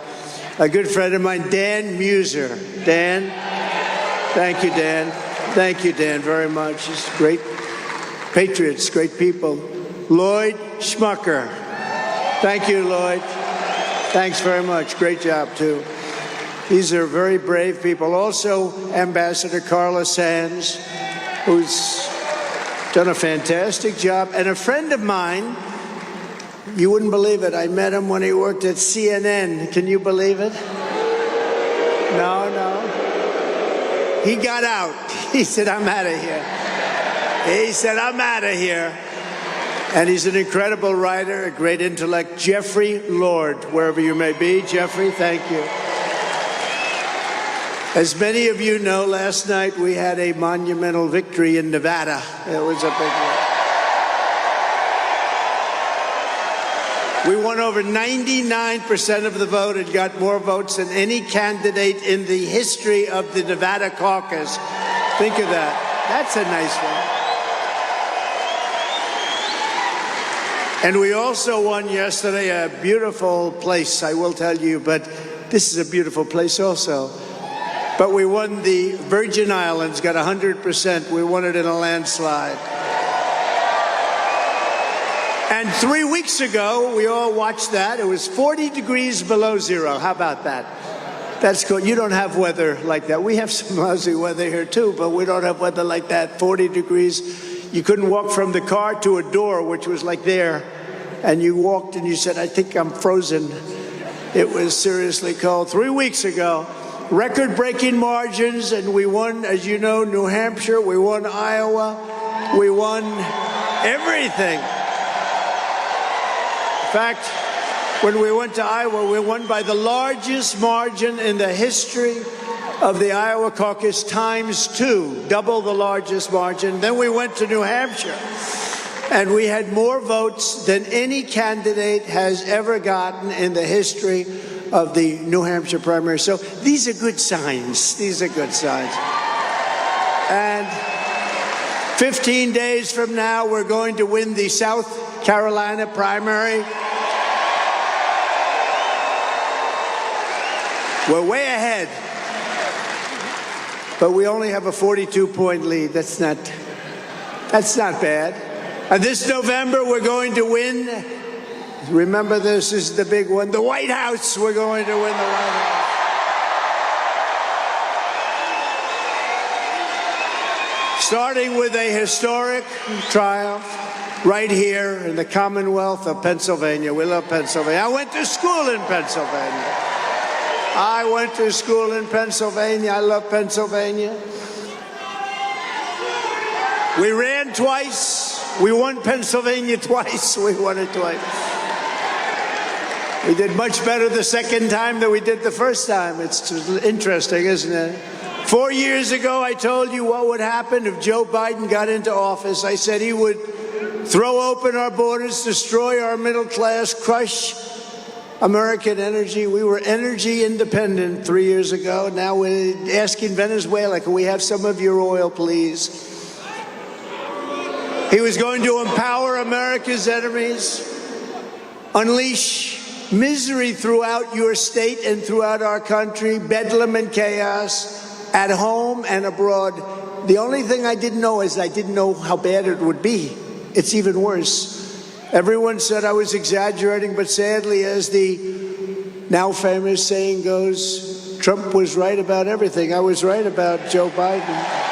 [SPEAKER 7] A good friend of mine, Dan Muser. Dan. Thank you, Dan. Thank you, Dan, very much. He's great patriots, great people. Lloyd Schmucker. Thank you, Lloyd. Thanks very much. Great job, too. These are very brave people. Also, Ambassador Carla Sands, who's done a fantastic job. And a friend of mine, you wouldn't believe it, I met him when he worked at CNN. Can you believe it? No. He got out. He said, I'm out of here. He said, I'm out of here. And he's an incredible writer, a great intellect. Jeffrey Lord, wherever you may be. Jeffrey, thank you. As many of you know, last night we had a monumental victory in Nevada. It was a big one. We won over 99% of the vote and got more votes than any candidate in the history of the Nevada caucus. Think of that. That's a nice one. And we also won yesterday a beautiful place, I will tell you, but this is a beautiful place also. But we won the Virgin Islands, got 100%. We won it in a landslide. And 3 weeks ago, we all watched that. It was 40 degrees below zero. How about that? That's cool. You don't have weather like that. We have some lousy weather here too, but we don't have weather like that. 40 degrees. You couldn't walk from the car to a door, which was like there. And you walked and you said, I think I'm frozen. It was seriously cold. 3 weeks ago, record-breaking margins, and we won, as you know, New Hampshire. We won Iowa. We won everything. In fact, when we went to Iowa, we won by the largest margin in the history of the Iowa caucus, ×2, double the largest margin. Then we went to New Hampshire, and we had more votes than any candidate has ever gotten in the history of the New Hampshire primary. So these are good signs. These are good signs. And 15 days from now, we're going to win the South Carolina primary. We're way ahead. But we only have a 42-point lead. That's not bad. And this November, we're going to win. Remember, this is the big one. The White House. We're going to win the White House. Starting with a historic trial right here in the Commonwealth of Pennsylvania. We love Pennsylvania. I went to school in Pennsylvania. I love Pennsylvania. We ran twice. We won Pennsylvania twice. We won it twice. We did much better the second time than we did the first time. It's interesting, isn't it? 4 years ago, I told you what would happen if Joe Biden got into office. I said he would throw open our borders, destroy our middle class, crush American energy. We were energy independent 3 years ago. Now we're asking Venezuela, can we have some of your oil, please? He was going to empower America's enemies, unleash misery throughout your state and throughout our country, bedlam and chaos at home and abroad. The only thing I didn't know is I didn't know how bad it would be. It's even worse. Everyone said I was exaggerating, but sadly, as the now famous saying goes, Trump was right about everything. I was right about Joe Biden.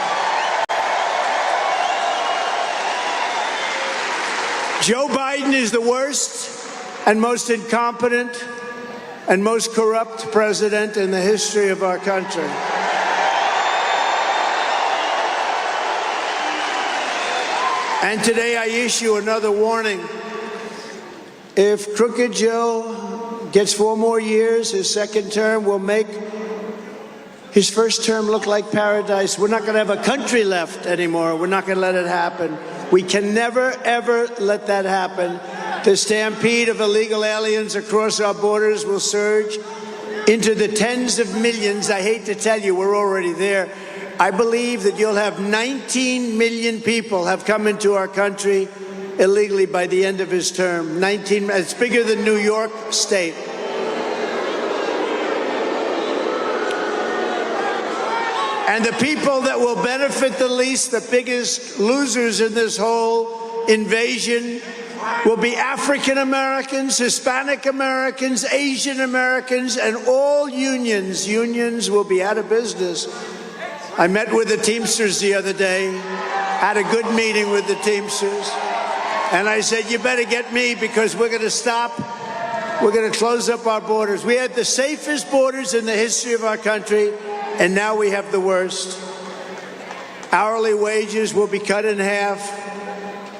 [SPEAKER 7] Joe Biden is the worst and most incompetent and most corrupt president in the history of our country. And today I issue another warning. If Crooked Joe gets 4 more years, his second term will make his first term look like paradise. We're not going to have a country left anymore. We're not going to let it happen. We can never, ever let that happen. The stampede of illegal aliens across our borders will surge into the tens of millions. I hate to tell you, we're already there. I believe that you'll have 19 million people have come into our country illegally by the end of his term. 19, it's bigger than New York State. And the people that will benefit the least, the biggest losers in this whole invasion, will be African Americans, Hispanic Americans, Asian Americans, and all unions. Unions will be out of business. I met with the Teamsters the other day, had a good meeting with the Teamsters, and I said, you better get me because we're going to stop, we're going to close up our borders. We had the safest borders in the history of our country, and now we have the worst. Hourly wages will be cut in half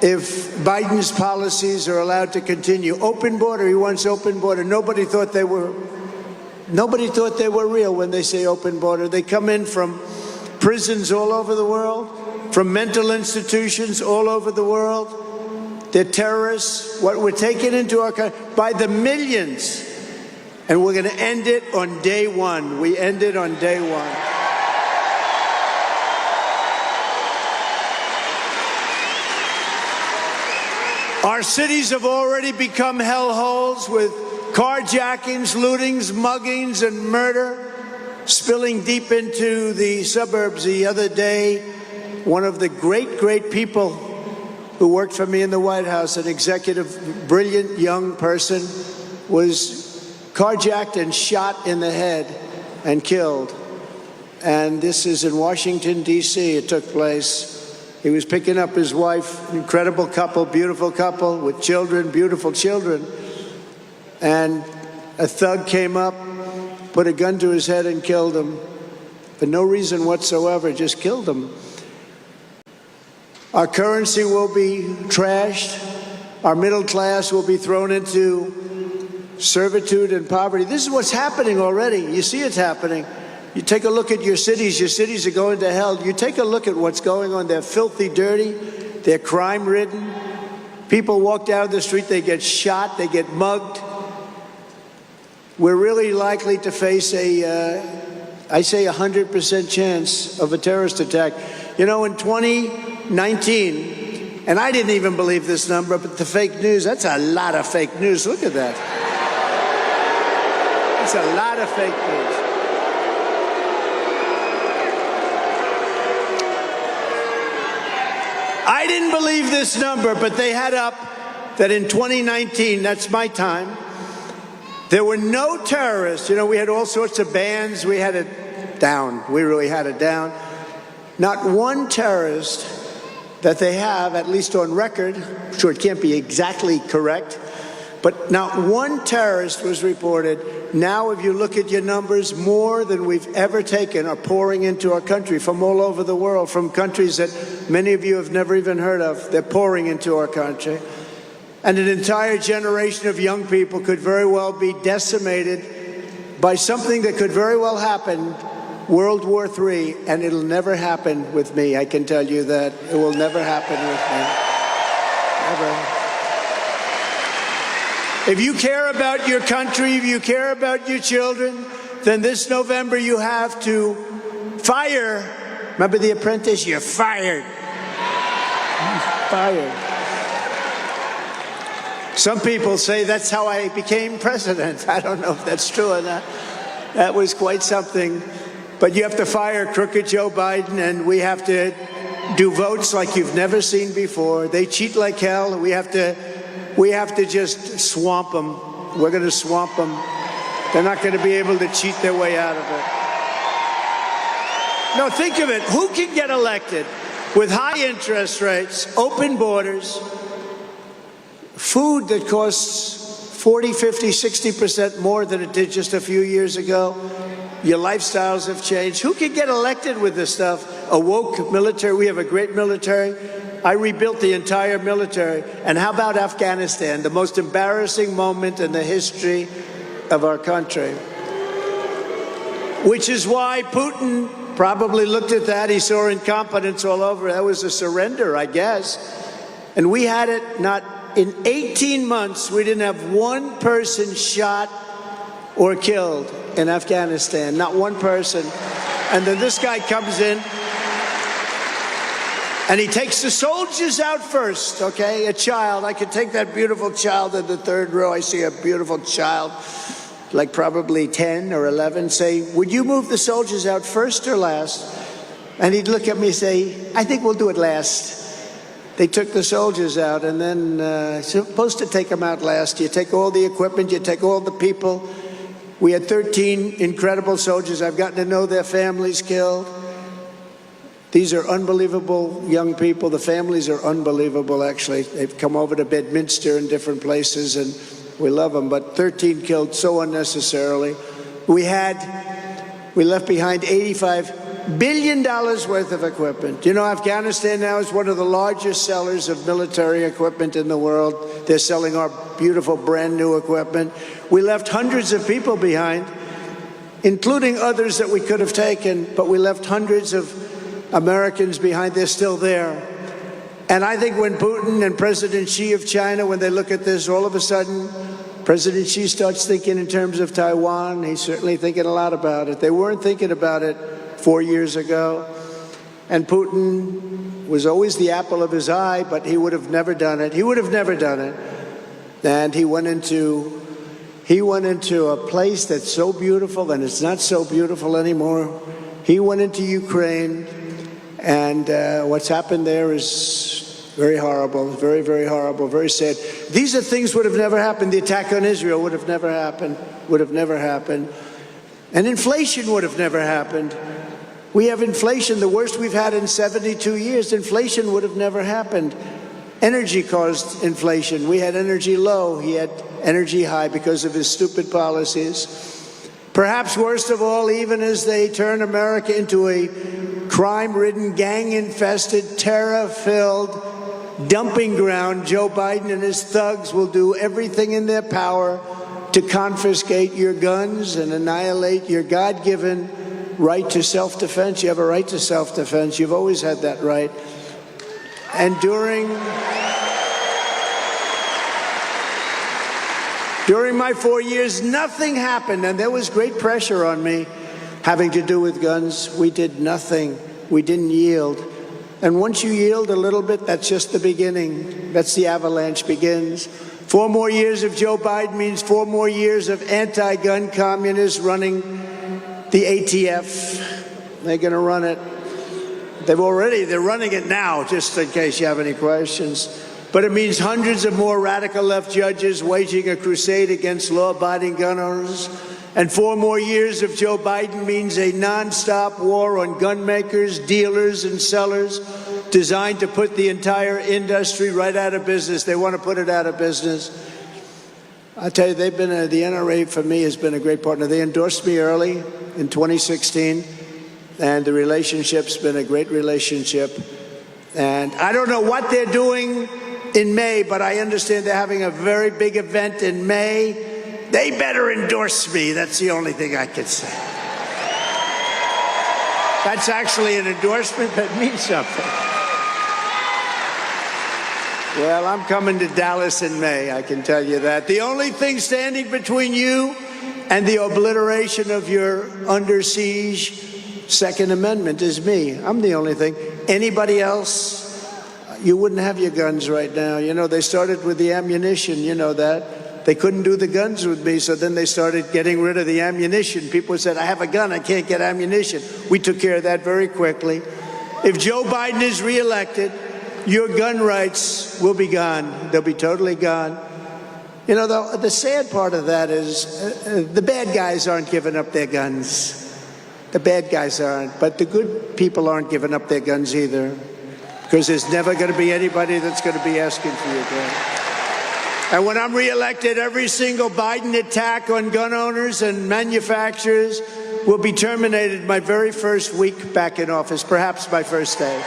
[SPEAKER 7] if Biden's policies are allowed to continue. Open border, he wants open border. Nobody thought they were real when they say open border. They come in from prisons all over the world, from mental institutions all over the world. They're terrorists. What we're taking into our country by the millions. And we're going to end it on day one. We end it on day one. Our cities have already become hellholes with carjackings, lootings, muggings, and murder spilling deep into the suburbs. The other day, one of the great people who worked for me in the White House, an executive, brilliant young person, was carjacked and shot in the head and killed. And this is in Washington, D.C. It took place. He was picking up his wife, incredible couple, beautiful couple with children, beautiful children. And a thug came up, put a gun to his head and killed him. For no reason whatsoever, just killed him. Our currency will be trashed. Our middle class will be thrown into servitude and poverty. This is what's happening already. You see it's happening. You take a look at your cities are going to hell. You take a look at what's going on. They're filthy, dirty. They're crime-ridden. People walk down the street, they get shot, they get mugged. We're really likely to face I say 100% chance of a terrorist attack. You know, in 2019, and I didn't even believe this number, but the fake news, that's a lot of fake news. Look at that. That's a lot of fake news. I didn't believe this number, but they had up that in 2019, that's my time, there were no terrorists. You know, we had all sorts of bans. We had it down. We really had it down. Not one terrorist that they have, at least on record, sure it can't be exactly correct, but not one terrorist was reported. Now, if you look at your numbers, more than we've ever taken are pouring into our country from all over the world, from countries that many of you have never even heard of. They're pouring into our country. And an entire generation of young people could very well be decimated by something that could very well happen, World War III, and it'll never happen with me. I can tell you that. It will never happen with me. Never. If you care about your country, if you care about your children, then this November you have to fire. Remember The Apprentice? You're fired. Fired. Some people say that's how I became president. I don't know if that's true or not. That was quite something. But you have to fire crooked Joe Biden, and we have to do votes like you've never seen before. They cheat like hell. We have to just swamp them. We're going to swamp them. They're not going to be able to cheat their way out of it. No, think of it. Who can get elected with high interest rates, open borders, food that costs 40, 50, 60% more than it did just a few years ago? Your lifestyles have changed. Who can get elected with this stuff? A woke military. We have a great military. I rebuilt the entire military. And how about Afghanistan, the most embarrassing moment in the history of our country? Which is why Putin probably looked at that. He saw incompetence all over. That was a surrender, I guess. And we had it not in 18 months. We didn't have one person shot or killed in Afghanistan, not one person. And then this guy comes in and he takes the soldiers out first, okay? A child. I could take that beautiful child in the third row. I see a beautiful child, like probably 10 or 11, say, would you move the soldiers out first or last? And he'd look at me and say, I think we'll do it last. They took the soldiers out, and then supposed to take them out last. You take all the equipment, you take all the people. We had 13 incredible soldiers. I've gotten to know their families killed. These are unbelievable young people. The families are unbelievable, actually. They've come over to Bedminster and different places, and we love them. But 13 killed so unnecessarily. We left behind $85 billion worth of equipment. You know, Afghanistan now is one of the largest sellers of military equipment in the world. They're selling our beautiful brand new equipment. We left hundreds of people behind, including others that we could have taken, but we left hundreds of Americans behind. They're still there. And I think when Putin and President Xi of China, when they look at this, all of a sudden, President Xi starts thinking in terms of Taiwan. He's certainly thinking a lot about it. They weren't thinking about it 4 years ago. And Putin was always the apple of his eye, but he would have never done it. He would have never done it. And he went into a place that's so beautiful, and it's not so beautiful anymore. He went into Ukraine, and what's happened there is very horrible, very, very horrible, very sad. These are things would have never happened. The attack on Israel would have never happened, And inflation would have never happened. We have inflation, the worst we've had in 72 years. Inflation would have never happened. Energy caused inflation. We had energy low. He had energy high because of his stupid policies. Perhaps worst of all, even as they turn America into a crime-ridden, gang-infested, terror-filled dumping ground, Joe Biden and his thugs will do everything in their power to confiscate your guns and annihilate your God-given right to self-defense. You have a right to self-defense. You've always had that right. And during my 4 years, nothing happened, and there was great pressure on me having to do with guns. We did nothing. We didn't yield. And once you yield a little bit, that's just the beginning. That's the avalanche begins. 4 more years of Joe Biden means 4 more years of anti-gun communists running the ATF. They're going to run it. They're running it now, just in case you have any questions. But it means hundreds of more radical left judges waging a crusade against law-abiding gun owners. And 4 more years of Joe Biden means a nonstop war on gun makers, dealers, and sellers designed to put the entire industry right out of business. They want to put it out of business. I tell you, the NRA for me has been a great partner. They endorsed me early in 2016, and the relationship's been a great relationship. And I don't know what they're doing in May, but I understand they're having a very big event in May. They better endorse me. That's the only thing I can say. That's actually an endorsement that means something. Well, I'm coming to Dallas in May, I can tell you that. The only thing standing between you and the obliteration of your under siege Second Amendment is me. I'm the only thing. Anybody else, you wouldn't have your guns right now. You know, they started with the ammunition, you know that. They couldn't do the guns with me, so then they started getting rid of the ammunition. People said, I have a gun, I can't get ammunition. We took care of that very quickly. If Joe Biden is reelected, your gun rights will be gone. They'll be totally gone. You know, the sad part of that is the bad guys aren't giving up their guns. The bad guys aren't, but the good people aren't giving up their guns either, because there's never going to be anybody that's going to be asking for your gun. And when I'm reelected, every single Biden attack on gun owners and manufacturers will be terminated my very first week back in office, perhaps my first day.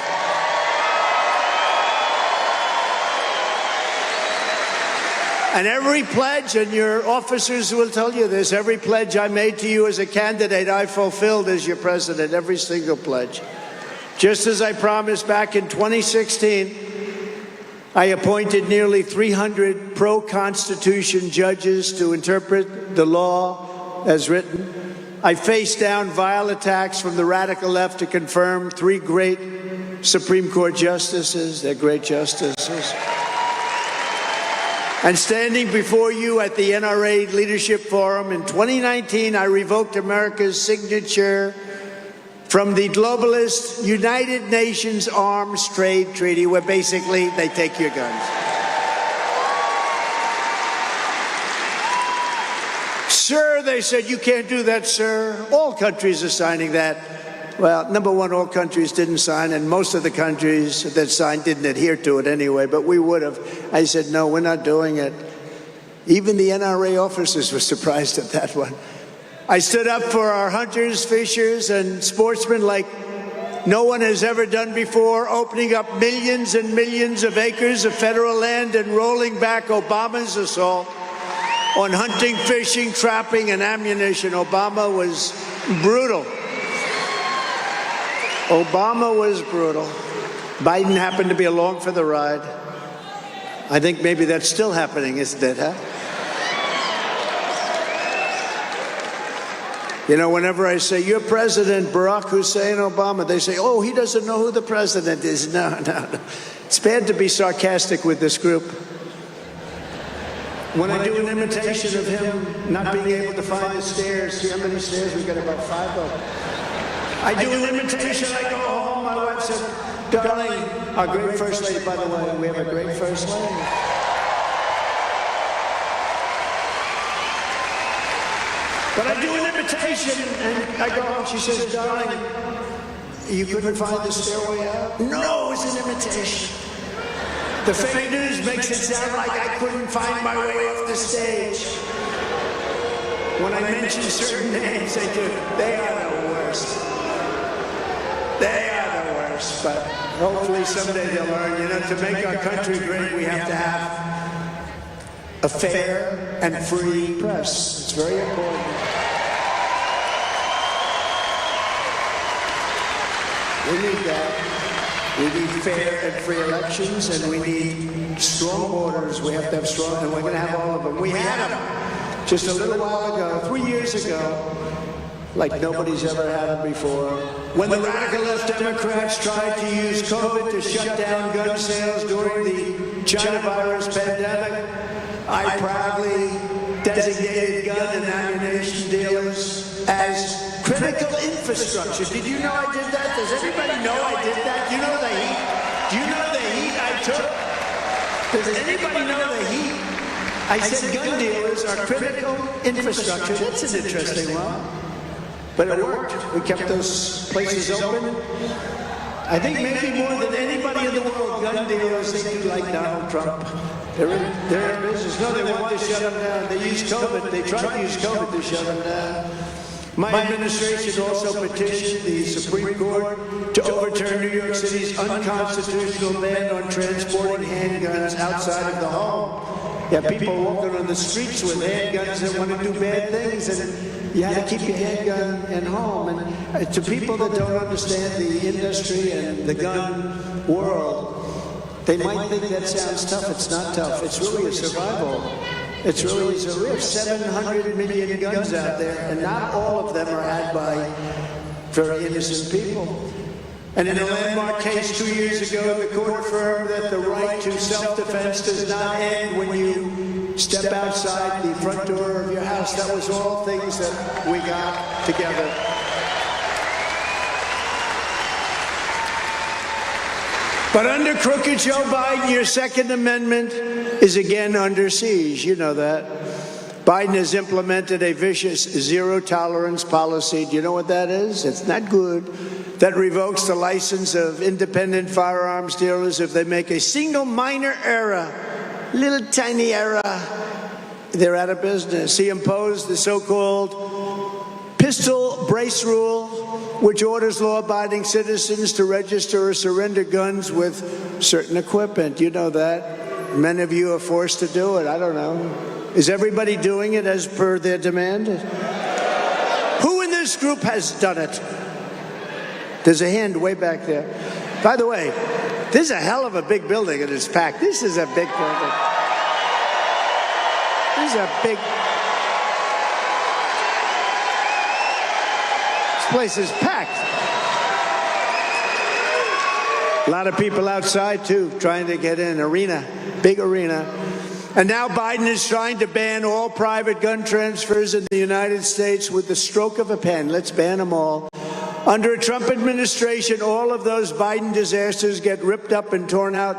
[SPEAKER 7] And every pledge, and your officers will tell you this, every pledge I made to you as a candidate, I fulfilled as your president, every single pledge. Just as I promised back in 2016, I appointed nearly 300 pro-Constitution judges to interpret the law as written. I faced down vile attacks from the radical left to confirm 3 great Supreme Court justices. They're great justices. And standing before you at the NRA Leadership Forum in 2019, I revoked America's signature from the globalist United Nations Arms Trade Treaty, where basically they take your guns. Sir, they said, you can't do that, sir. All countries are signing that. Well, number one, all countries didn't sign, and most of the countries that signed didn't adhere to it anyway, but we would have. I said, no, we're not doing it. Even the NRA officers were surprised at that one. I stood up for our hunters, fishers, and sportsmen like no one has ever done before, opening up millions and millions of acres of federal land and rolling back Obama's assault on hunting, fishing, trapping, and ammunition. Obama was brutal. Obama was brutal. Biden happened to be along for the ride. I think maybe that's still happening, isn't it, huh? You know, whenever I say, you're President Barack Hussein Obama, they say, oh, he doesn't know who the president is. No. It's bad to be sarcastic with this group. When I do an imitation of him not being able to find the stairs, see how many stairs? We've got about 5 of them. I do an imitation, I go home, my wife said, darling, our great first lady, by the way, we have a great first lady. But I do an imitation, and I go home, she says, darling, you couldn't find the stairway out? No, it's an imitation. The fake news makes it sound like I couldn't find my way off the stage. When I mention certain names, they do. They are the worst. They are the worst, but hopefully someday they'll learn, you know, to make our country great, we have to have a fair and free press. It's very important. We need that. We need fair and free elections, and we need strong borders. We have to have strong, and we're going to have all of them. We had them just a little while ago, 3 years ago, like nobody's ever had them before. When the radical left Democrats tried to use COVID to shut down gun sales during the China virus pandemic, I proudly designated gun and ammunition dealers as critical infrastructure. Did you know I did that? Does everybody know I did that? Do you know the heat? Do you know the heat I took? Does anybody know the heat? I said gun dealers are critical infrastructure. That's an interesting one. But it worked. We kept those places open. I think maybe more than anybody in the world, gun dealers, they do like Donald Trump. They're in business. No, they want to shut them down. They used COVID. They tried to use COVID to shut them down. My administration also petitioned the Supreme Court to overturn New York City's unconstitutional ban on transporting handguns outside of the home. You have people walking on the streets with handguns that want to do bad things, and you have to keep your handgun at home. And to people that don't understand the industry and the gun world, they might think that sounds tough. It's not tough. It's really a survival. It's really, we have 700 million guns out there, and not all of them are had by very innocent people. And in a landmark case 2 years ago, the court affirmed that the right to self-defense does not end when you step outside the front door of your house. That was all things that we got together. But under crooked Joe Biden, your Second Amendment is again under siege. You know that. Biden has implemented a vicious zero-tolerance policy. Do you know what that is? It's not good. That revokes the license of independent firearms dealers if they make a single minor error, little tiny error, they're out of business. He imposed the so-called pistol brace rule, which orders law-abiding citizens to register or surrender guns with certain equipment. You know that. Many of you are forced to do it. I don't know. Is everybody doing it as per their demand? Who in this group has done it? There's a hand way back there. By the way, this is a hell of a big building and it's packed. This is a big building. This is a big... This place is packed. A lot of people outside, too, trying to get in. Arena, big arena. And now Biden is trying to ban all private gun transfers in the United States with the stroke of a pen. Let's ban them all. Under a Trump administration, all of those Biden disasters get ripped up and torn out.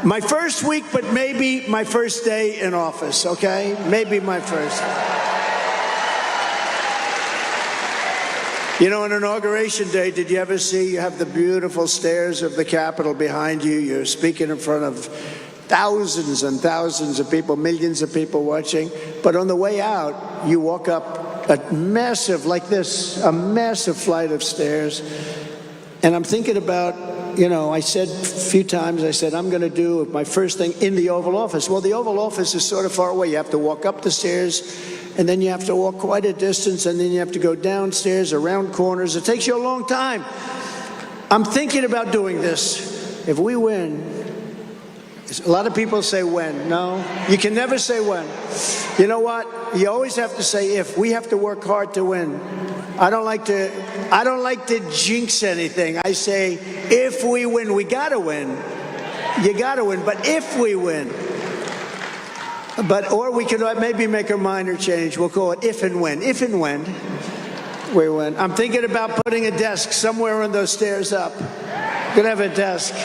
[SPEAKER 7] My first week, but maybe my first day in office, okay? Maybe my first. You know, on Inauguration Day, did you ever see, you have the beautiful stairs of the Capitol behind you. You're speaking in front of thousands and thousands of people, millions of people watching. But on the way out, you walk up a massive, like this, a massive flight of stairs. And I'm thinking about, you know, I said a few times, I said, I'm going to do my first thing in the Oval Office. Well, the Oval Office is sort of far away. You have to walk up the stairs, and then you have to walk quite a distance, and then you have to go downstairs, around corners. It takes you a long time. I'm thinking about doing this. If we win, a lot of people say when. No, you can never say when. You know what? You always have to say if. We have to work hard to win. I don't like to jinx anything. I say if we win, we gotta win. You gotta win. But if we win, or we could maybe make a minor change. We'll call it if and when. If and when we win. I'm thinking about putting a desk somewhere on those stairs up. I'm gonna have a desk.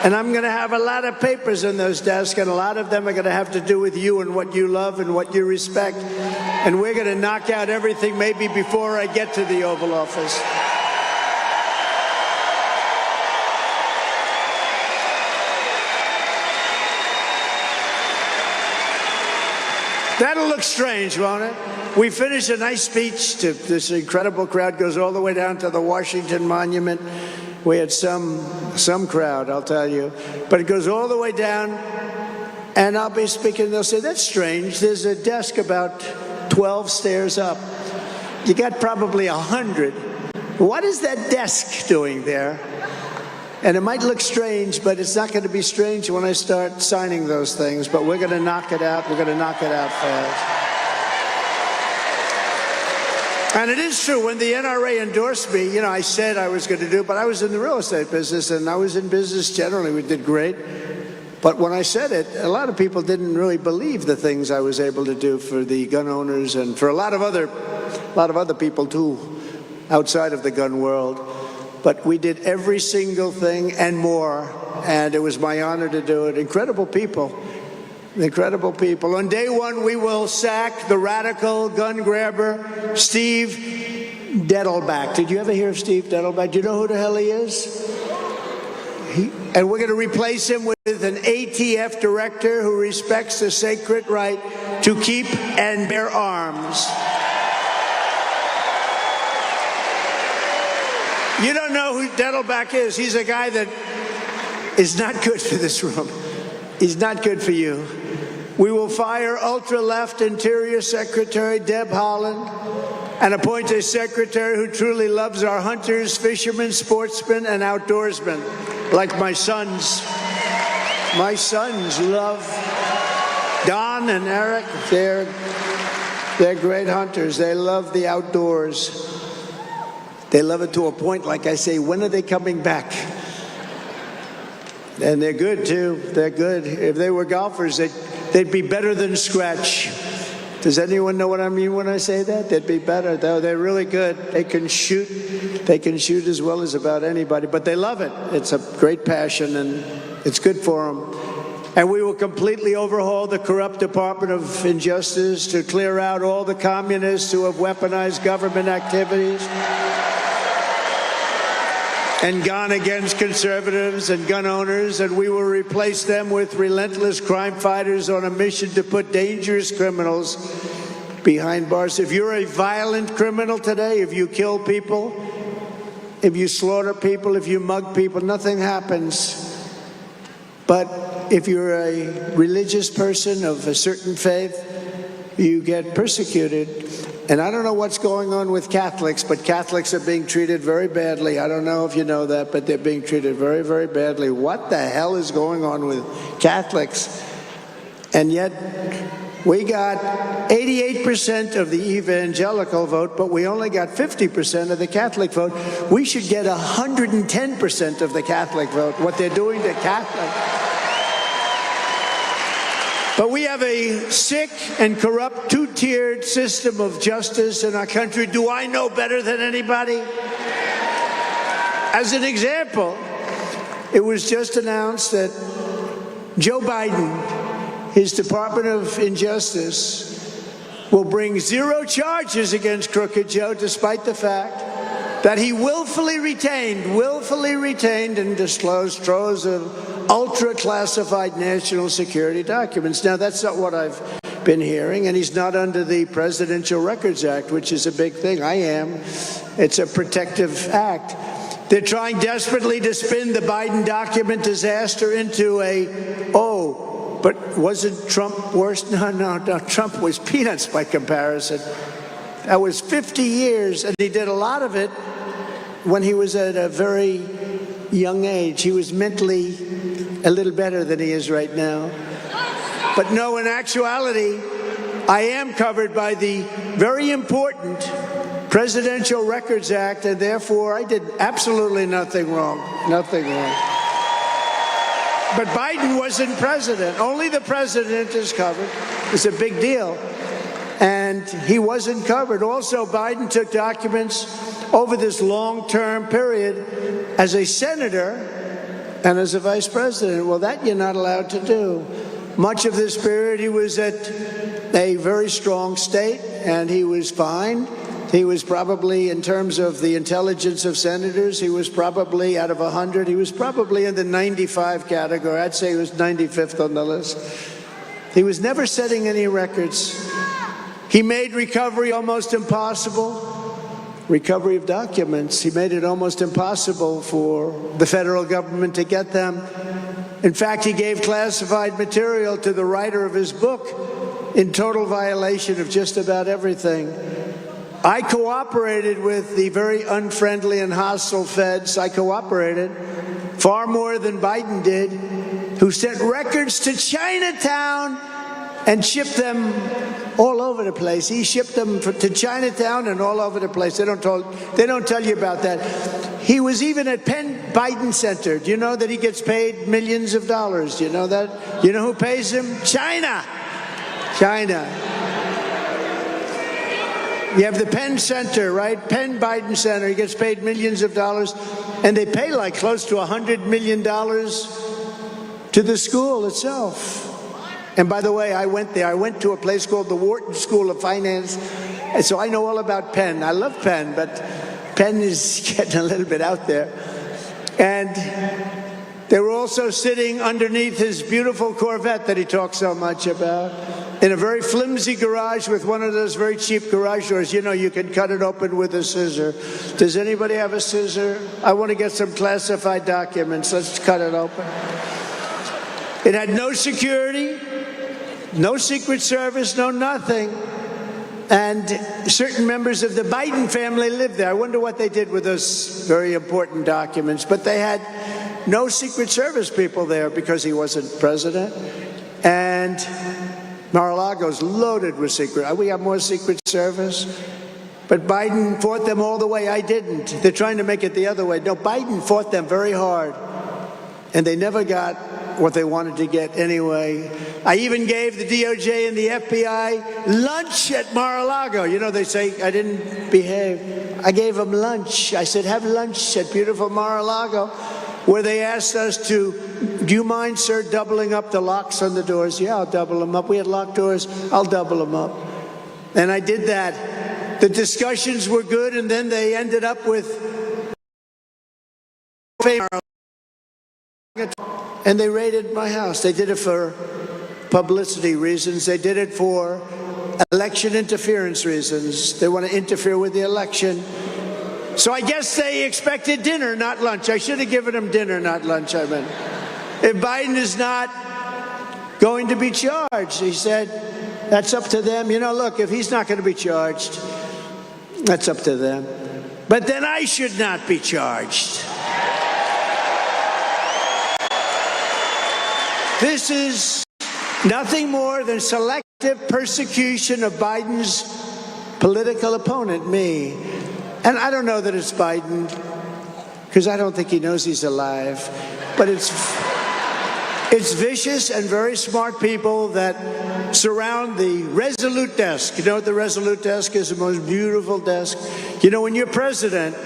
[SPEAKER 7] And I'm going to have a lot of papers in those desks, and a lot of them are going to have to do with you and what you love and what you respect. And we're going to knock out everything maybe before I get to the Oval Office. That'll look strange, won't it? We finish a nice speech to this incredible crowd, goes all the way down to the Washington Monument. We had some crowd, I'll tell you. But it goes all the way down, and I'll be speaking, they'll say, that's strange. There's a desk about 12 stairs up. You got probably 100. What is that desk doing there? And it might look strange, but it's not going to be strange when I start signing those things. But we're going to knock it out. We're going to knock it out fast. And it is true, when the NRA endorsed me, you know, I said I was going to do it, but I was in the real estate business, and I was in business generally. We did great. But when I said it, a lot of people didn't really believe the things I was able to do for the gun owners and for a lot of other people, too, outside of the gun world. But we did every single thing and more, and it was my honor to do it. Incredible people. Incredible people. On day one, we will sack the radical gun grabber, Steve Dettelbach. Did you ever hear of Steve Dettelbach? Do you know who the hell he is? And we're going to replace him with an ATF director who respects the sacred right to keep and bear arms. You don't know who Dettelbach is. He's a guy that is not good for this room. He's not good for you. We will fire ultra-left Interior Secretary Deb Haaland and appoint a secretary who truly loves our hunters, fishermen, sportsmen, and outdoorsmen, like my sons. My sons love Don and Eric. They're great hunters. They love the outdoors. They love it to a point, like I say, when are they coming back? And they're good, too. They're good. If they were golfers, they'd be better than scratch. Does anyone know what I mean when I say that? They'd be better. They're really good. They can shoot. They can shoot as well as about anybody. But they love it. It's a great passion, and it's good for them. And we will completely overhaul the corrupt Department of Injustice to clear out all the communists who have weaponized government activities and gone against conservatives and gun owners, and we will replace them with relentless crime fighters on a mission to put dangerous criminals behind bars. If you're a violent criminal today, if you kill people, if you slaughter people, if you mug people, nothing happens. But if you're a religious person of a certain faith, you get persecuted. And I don't know what's going on with Catholics, but Catholics are being treated very badly. I don't know if you know that, but they're being treated very, very badly. What the hell is going on with Catholics? And yet, we got 88% of the evangelical vote, but we only got 50% of the Catholic vote. We should get 110% of the Catholic vote, what they're doing to Catholics. But we have a sick and corrupt two-tiered system of justice in our country. Do I know better than anybody? As an example, it was just announced that Joe Biden, his Department of Injustice, will bring 0 charges against Crooked Joe, despite the fact that he willfully retained and disclosed troves of ultra-classified national security documents. Now, that's not what I've been hearing, and he's not under the Presidential Records Act, which is a big thing. I am. It's a protective act. They're trying desperately to spin the Biden document disaster into but wasn't Trump worse? No, Trump was peanuts by comparison. That was 50 years, and he did a lot of it when he was at a very young age. He was mentally a little better than he is right now. But no, in actuality, I am covered by the very important Presidential Records Act, and therefore I did absolutely nothing wrong. Nothing wrong. But Biden wasn't president. Only the president is covered. It's a big deal. And he wasn't covered. Also, Biden took documents over this long-term period as a senator and as a vice president. Well, that you're not allowed to do. Much of this period, he was at a very strong state, and he was fine. He was probably, in terms of the intelligence of senators, he was probably out of 100. He was probably in the 95 category. I'd say he was 95th on the list. He was never setting any records. He made recovery almost impossible. Recovery of documents. He made it almost impossible for the federal government to get them. In fact, he gave classified material to the writer of his book in total violation of just about everything. I cooperated with the very unfriendly and hostile feds. I cooperated far more than Biden did, who sent records to Chinatown and shipped them all over the place. He shipped them to Chinatown and all over the place. They don't tell you about that. He was even at Penn Biden Center. Do you know that he gets paid millions of dollars? Do you know that? You know who pays him? China. You have the Penn Center, right? Penn Biden Center. He gets paid millions of dollars, and they pay like close to $100 million to the school itself. And by the way, I went there. I went to a place called the Wharton School of Finance, and so I know all about Penn. I love Penn, but Penn is getting a little bit out there. And they were also sitting underneath his beautiful Corvette that he talks so much about, in a very flimsy garage with one of those very cheap garage doors. You know, you can cut it open with a scissor. Does anybody have a scissor? I want to get some classified documents. Let's cut it open. It had no security, no Secret Service, no nothing. And certain members of the Biden family lived there. I wonder what they did with those very important documents. But they had no Secret Service people there because he wasn't president. And Mar-a-Lago's loaded with secret. We have more Secret Service. But Biden fought them all the way. I didn't. They're trying to make it the other way. No, Biden fought them very hard, and they never got what they wanted to get anyway. I even gave the DOJ and the FBI lunch at Mar-a-Lago. You know, they say I didn't behave. I gave them lunch. I said, have lunch at beautiful Mar-a-Lago, where they asked us to, do you mind, sir, doubling up the locks on the doors? Yeah, I'll double them up. We had locked doors. I'll double them up. And I did that. The discussions were good, and then they ended up with and they raided my house. They did it for publicity reasons. They did it for election interference reasons. They want to interfere with the election. So I guess they expected dinner, not lunch. I should have given them dinner, not lunch, I meant. If Biden is not going to be charged, he said, that's up to them. You know, look, if he's not going to be charged, that's up to them. But then I should not be charged. This is nothing more than selective persecution of Biden's political opponent, me. And I don't know that it's Biden, because I don't think he knows he's alive. But it's vicious and very smart people that surround the Resolute desk. You know what the Resolute desk is? The most beautiful desk. You know, when you're president,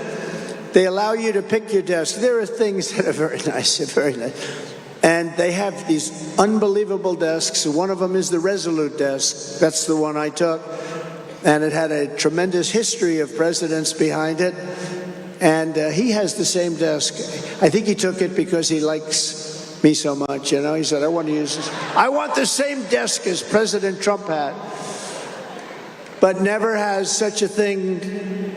[SPEAKER 7] they allow you to pick your desk. There are things that are very nice, very nice. And they have these unbelievable desks. One of them is the Resolute desk. That's the one I took. And it had a tremendous history of presidents behind it. And he has the same desk. I think he took it because he likes me so much, you know. He said, I want to use this. I want the same desk as President Trump had. But never has such a thing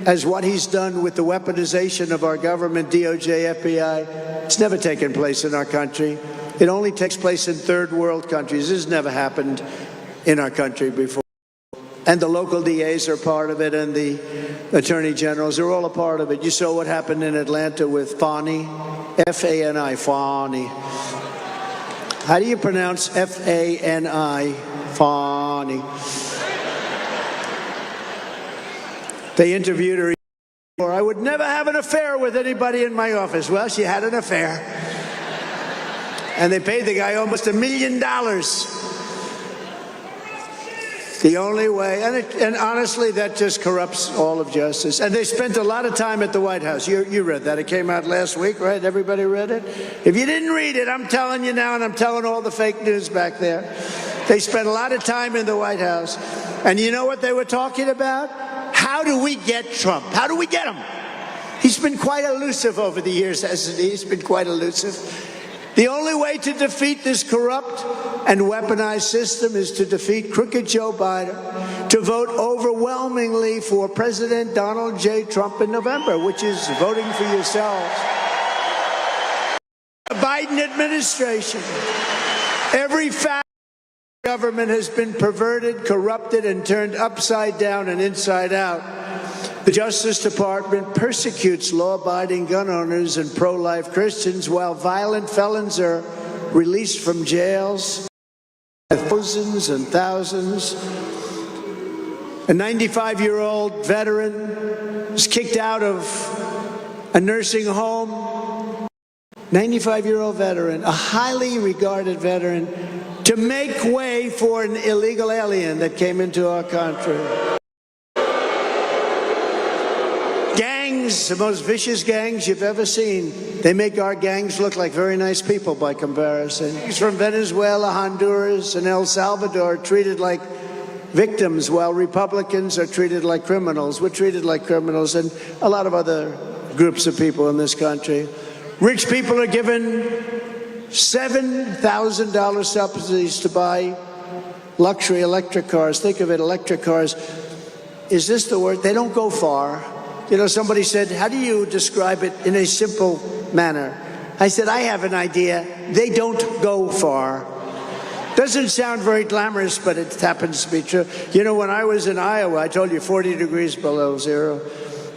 [SPEAKER 7] as what he's done with the weaponization of our government, DOJ, FBI. It's never taken place in our country. It only takes place in third world countries. This has never happened in our country before. And the local DAs are part of it, and the attorney generals are all a part of it. You saw what happened in Atlanta with Fani, F-A-N-I, Fani. How do you pronounce F-A-N-I, Fani? They interviewed her. I would never have an affair with anybody in my office. Well, she had an affair. And they paid the guy almost $1 million. The only way, and honestly, that just corrupts all of justice. And they spent a lot of time at the White House. You read that. It came out last week, right? Everybody read it? If you didn't read it, I'm telling you now, and I'm telling all the fake news back there. They spent a lot of time in the White House. And you know what they were talking about? How do we get Trump? How do we get him? He's been quite elusive over the years, hasn't he? He's been quite elusive. The only way to defeat this corrupt and weaponized system is to defeat crooked Joe Biden, to vote overwhelmingly for President Donald J. Trump in November, which is voting for yourselves. The Biden administration, every fact of the government has been perverted, corrupted, and turned upside down and inside out. The Justice Department persecutes law-abiding gun owners and pro-life Christians while violent felons are released from jails. Thousands and thousands. A 95-year-old veteran was kicked out of a nursing home. 95-year-old veteran, a highly regarded veteran, to make way for an illegal alien that came into our country. Gangs, the most vicious gangs you've ever seen. They make our gangs look like very nice people by comparison. Gangs from Venezuela, Honduras, and El Salvador are treated like victims, while Republicans are treated like criminals. We're treated like criminals, and a lot of other groups of people in this country. Rich people are given $7,000 subsidies to buy luxury electric cars. Think of it, electric cars. Is this the word? They don't go far. You know, somebody said, how do you describe it in a simple manner? I said, I have an idea. They don't go far. Doesn't sound very glamorous, but it happens to be true. You know, when I was in Iowa, I told you 40 degrees below zero.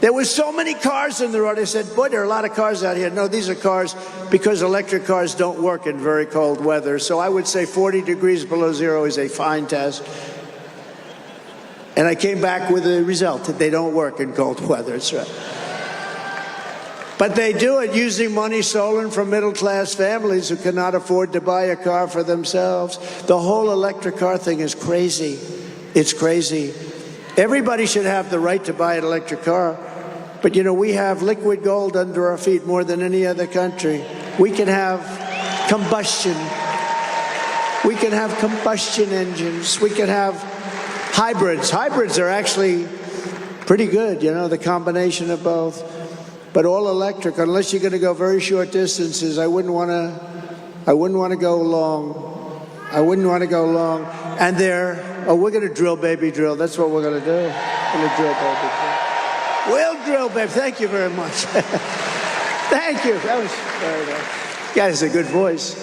[SPEAKER 7] There were so many cars in the road. I said, boy, there are a lot of cars out here. No, these are cars because electric cars don't work in very cold weather. So I would say 40 degrees below zero is a fine test. And I came back with the result that they don't work in cold weather. That's right. But they do it using money stolen from middle-class families who cannot afford to buy a car for themselves. The whole electric car thing is crazy. It's crazy. Everybody should have the right to buy an electric car. But, you know, we have liquid gold under our feet more than any other country. We can have combustion. We can have combustion engines. We can have hybrids. Hybrids are actually pretty good, you know, the combination of both. But all electric, unless you're going to go very short distances, I wouldn't want to go long. I wouldn't want to go long. And we're going to drill, baby, drill. That's what we're going to do. We're going to drill, baby, drill. We'll drill, babe. Thank you very much. Thank you. That was very nice. You guys have a good voice.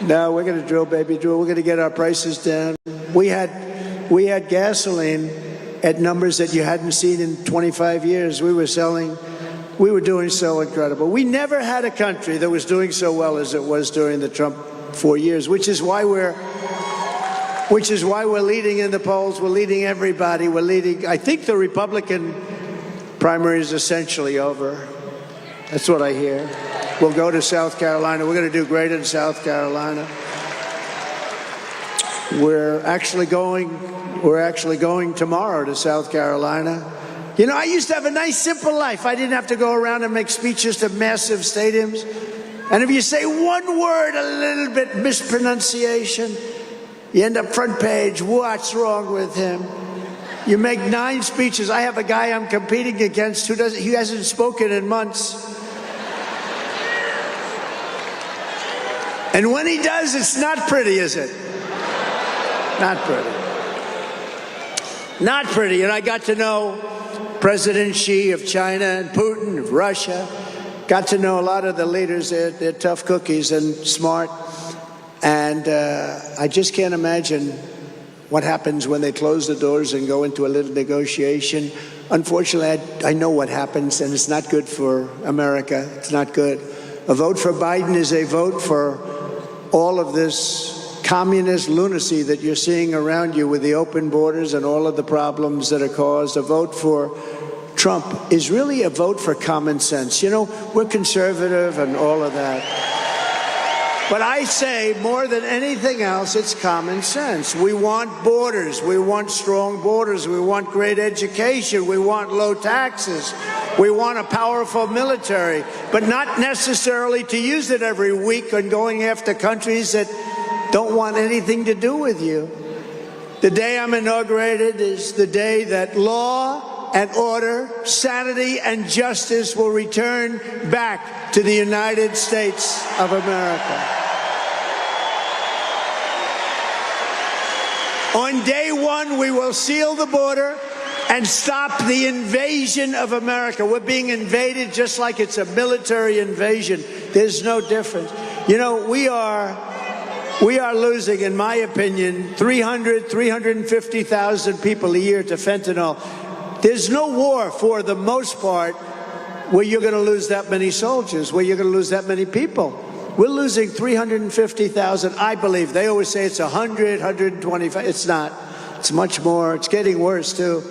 [SPEAKER 7] No, we're going to drill, baby, drill. We're going to get our prices down. We had gasoline at numbers that you hadn't seen in 25 years. We were doing so incredible. We never had a country that was doing so well as it was during the Trump 4 years, which is why we're leading in the polls. We're leading everybody. We're leading. I think the Republican primary is essentially over. That's what I hear. We'll go to South Carolina. We're going to do great in South Carolina. We're actually going tomorrow to South Carolina. You know, I used to have a nice, simple life. I didn't have to go around and make speeches to massive stadiums. And if you say one word, a little bit mispronunciation, you end up front page. What's wrong with him? You make 9 speeches. I have a guy I'm competing against he hasn't spoken in months. And when he does, it's not pretty, is it? Not pretty. Not pretty. And I got to know President Xi of China and Putin of Russia. Got to know a lot of the leaders. They're tough cookies and smart. And I just can't imagine what happens when they close the doors and go into a little negotiation. Unfortunately, I know what happens, and it's not good for America. It's not good. A vote for Biden is a vote for all of this communist lunacy that you're seeing around you with the open borders and all of the problems that are caused. A vote for Trump is really a vote for common sense. You know, we're conservative and all of that. But I say more than anything else, it's common sense. We want borders. We want strong borders. We want great education. We want low taxes. We want a powerful military, but not necessarily to use it every week on going after countries that don't want anything to do with you. The day I'm inaugurated is the day that law and order, sanity and justice will return back to the United States of America. On day 1, we will seal the border and stop the invasion of America. We're being invaded just like it's a military invasion. There's no difference. You know, we are losing, in my opinion, 350,000 people a year to fentanyl. There's no war, for the most part, where you're going to lose that many soldiers, where you're going to lose that many people. We're losing 350,000, I believe. They always say it's 100, 125. It's not. It's much more. It's getting worse, too.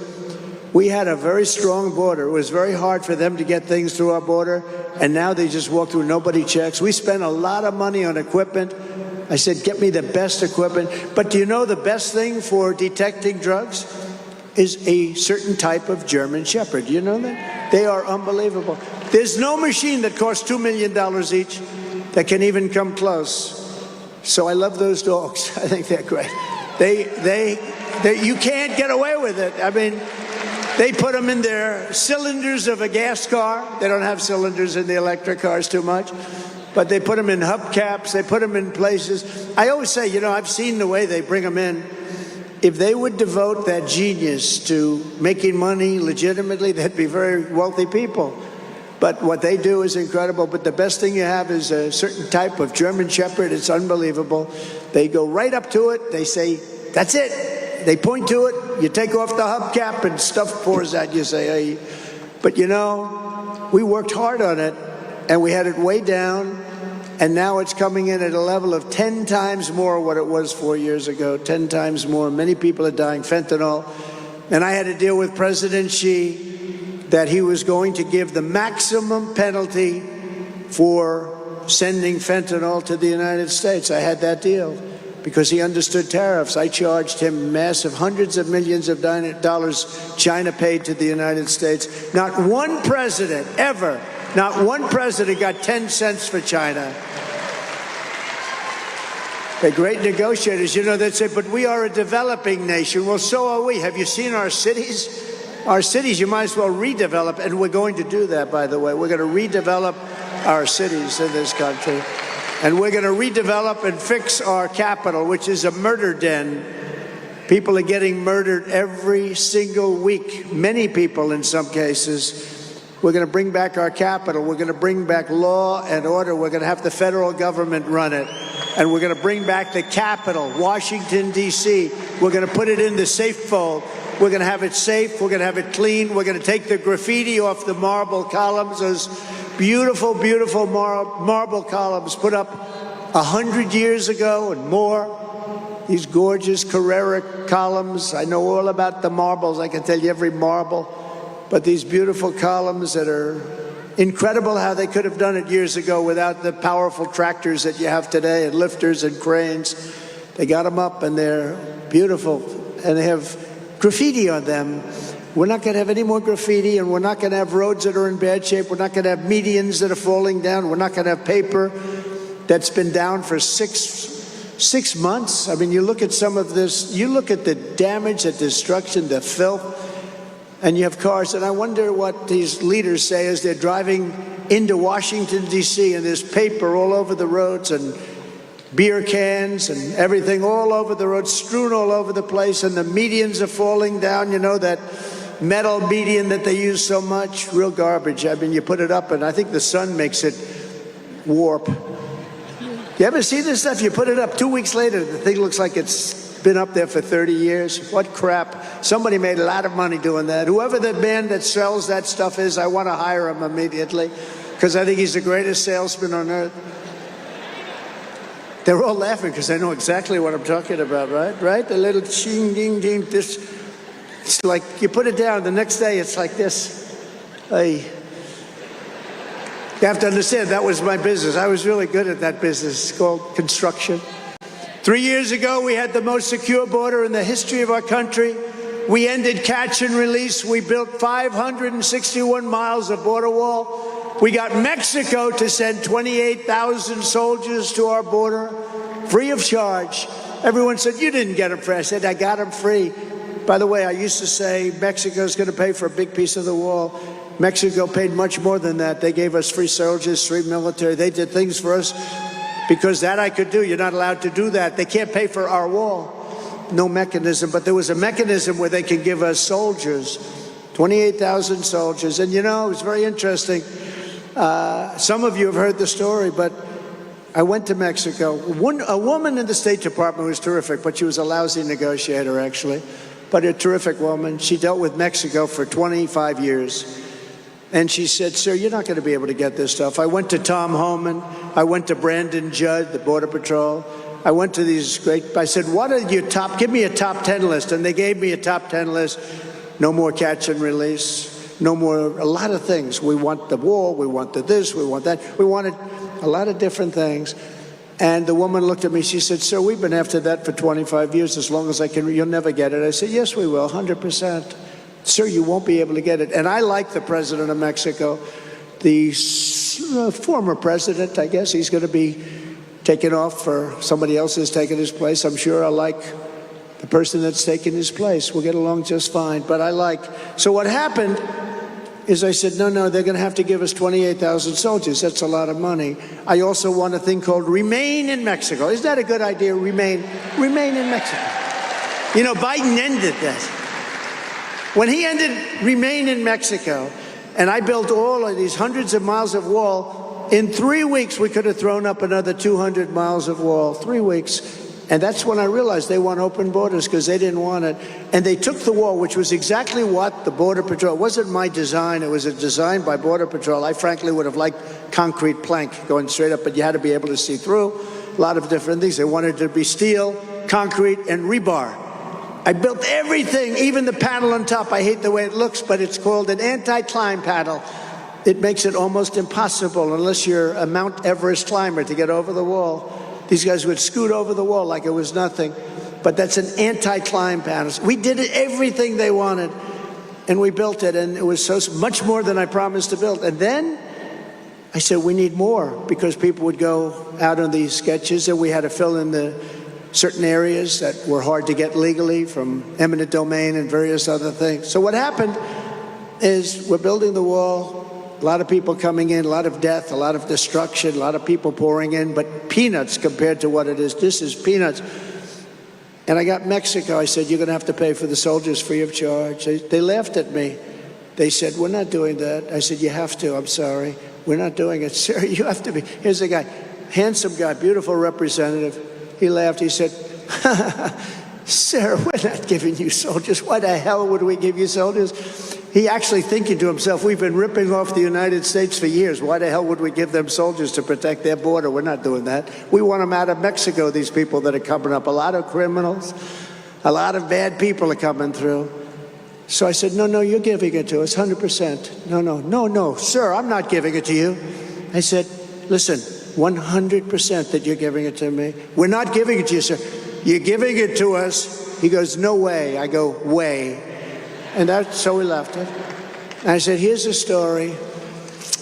[SPEAKER 7] We had a very strong border. It was very hard for them to get things through our border, and now they just walk through, nobody checks. We spend a lot of money on equipment. I said, get me the best equipment. But do you know the best thing for detecting drugs is a certain type of German Shepherd? Do you know that? They are unbelievable. There's no machine that costs $2 million each that can even come close. So I love those dogs. I think they're great. You can't get away with it. I mean, they put them in their cylinders of a gas car. They don't have cylinders in the electric cars too much. But they put them in hubcaps. They put them in places. I always say, you know, I've seen the way they bring them in. If they would devote that genius to making money legitimately, they'd be very wealthy people. But what they do is incredible. But the best thing you have is a certain type of German Shepherd. It's unbelievable. They go right up to it. They say, that's it. They point to it. You take off the hubcap and stuff pours out. You say, hey. But, you know, we worked hard on it, and we had it way down. And now it's coming in at a level of 10 times more what it was 4 years ago, 10 times more. Many people are dying. Fentanyl. And I had to deal with President Xi that he was going to give the maximum penalty for sending fentanyl to the United States. I had that deal because he understood tariffs. I charged him massive hundreds of millions of dollars China paid to the United States. Not one president ever, not one president got 10 cents for China. They're great negotiators. You know, they'd say, but we are a developing nation. Well, so are we. Have you seen our cities? Our cities, you might as well redevelop, and we're going to do that, by the way. We're going to redevelop our cities in this country. And we're going to redevelop and fix our capital, which is a murder den. People are getting murdered every single week, many people in some cases. We're going to bring back our capital. We're going to bring back law and order. We're going to have the federal government run it. And we're going to bring back the capital, Washington, D.C. We're going to put it in the safe fold. We're going to have it safe. We're going to have it clean. We're going to take the graffiti off the marble columns, those beautiful, beautiful marble columns put up 100 years ago and more. These gorgeous Carrera columns. I know all about the marbles. I can tell you every marble. But these beautiful columns that are incredible how they could have done it years ago without the powerful tractors that you have today and lifters and cranes. They got them up and they're beautiful and they have graffiti on them. We're not going to have any more graffiti, and we're not going to have roads that are in bad shape. We're not going to have medians that are falling down. We're not going to have paper that's been down for six months. I mean, you look at some of this, you look at the damage, the destruction, the filth, and you have cars, and I wonder what these leaders say as they're driving into Washington, D.C., and there's paper all over the roads and beer cans and everything all over the road, strewn all over the place, and the medians are falling down. You know, that metal median that they use so much, real garbage. I mean, you put it up, and I think the sun makes it warp. You ever see this stuff? You put it up 2 weeks later, the thing looks like it's been up there for 30 years. What crap. Somebody made a lot of money doing that. Whoever the man that sells that stuff is, I want to hire him immediately because I think he's the greatest salesman on earth. They're all laughing because they know exactly what I'm talking about, right? Right? The little ching, ding, ding. This, it's like you put it down, the next day it's like this. Hey. You have to understand, that was my business. I was really good at that business. It's called construction. 3 years ago, we had the most secure border in the history of our country. We ended catch and release. We built 561 miles of border wall. We got Mexico to send 28,000 soldiers to our border, free of charge. Everyone said, you didn't get them free. I said, I got them free. By the way, I used to say Mexico's going to pay for a big piece of the wall. Mexico paid much more than that. They gave us free soldiers, free military. They did things for us. Because that I could do. You're not allowed to do that. They can't pay for our wall. No mechanism. But there was a mechanism where they could give us soldiers, 28,000 soldiers. And you know, it was very interesting. Some of you have heard the story, but I went to Mexico. A woman in the State Department was terrific, but she was a lousy negotiator, actually. But a terrific woman. She dealt with Mexico for 25 years. And she said, sir, you're not going to be able to get this stuff. I went to Tom Homan. I went to Brandon Judd, the Border Patrol. I went to these great, I said, what are your give me a top 10 list. And they gave me a top 10 list. No more catch and release. No more, a lot of things. We want the wall. We want the this. We want that. We wanted a lot of different things. And the woman looked at me. She said, sir, we've been after that for 25 years. As long as I can, you'll never get it. I said, yes, we will, 100%. Sir, you won't be able to get it. And I like the president of Mexico, the former president, I guess. He's going to be taken off for somebody else has taken his place. I'm sure I like the person that's taken his place. We'll get along just fine. But I like. So what happened is I said, no, they're going to have to give us 28,000 soldiers. That's a lot of money. I also want a thing called Remain in Mexico. Isn't that a good idea? Remain in Mexico. You know, Biden ended that. When he ended Remain in Mexico, and I built all of these hundreds of miles of wall, in 3 weeks we could have thrown up another 200 miles of wall. 3 weeks. And that's when I realized they want open borders because they didn't want it. And they took the wall, which was exactly what the Border Patrol, it wasn't my design, it was a design by Border Patrol. I frankly would have liked concrete plank going straight up, but you had to be able to see through. A lot of different things. They wanted it to be steel, concrete, and rebar. I built everything, even the panel on top. I hate the way it looks, but it's called an anti-climb panel. It makes it almost impossible, unless you're a Mount Everest climber, to get over the wall. These guys would scoot over the wall like it was nothing. But that's an anti-climb panel. We did it, everything they wanted, and we built it, and it was so much more than I promised to build. And then I said, we need more, because people would go out on these sketches, and we had to fill in the certain areas that were hard to get legally from eminent domain and various other things. So what happened is we're building the wall, a lot of people coming in, a lot of death, a lot of destruction, a lot of people pouring in, but peanuts compared to what it is. This is peanuts. And I got Mexico. I said, you're going to have to pay for the soldiers free of charge. They laughed at me. They said, we're not doing that. I said, you have to. I'm sorry. We're not doing it. Sir, you have to be. Here's a guy, handsome guy, beautiful representative. He laughed. He said, sir, we're not giving you soldiers. Why the hell would we give you soldiers? He actually thinking to himself, we've been ripping off the United States for years. Why the hell would we give them soldiers to protect their border? We're not doing that. We want them out of Mexico, these people that are coming up. A lot of criminals, a lot of bad people are coming through. So I said, no, you're giving it to us, 100%. No, sir, I'm not giving it to you. I said, listen, 100% that you're giving it to me. We're not giving it to you, sir. You're giving it to us. He goes, no way. I go, way. And so we left it. And I said, here's the story.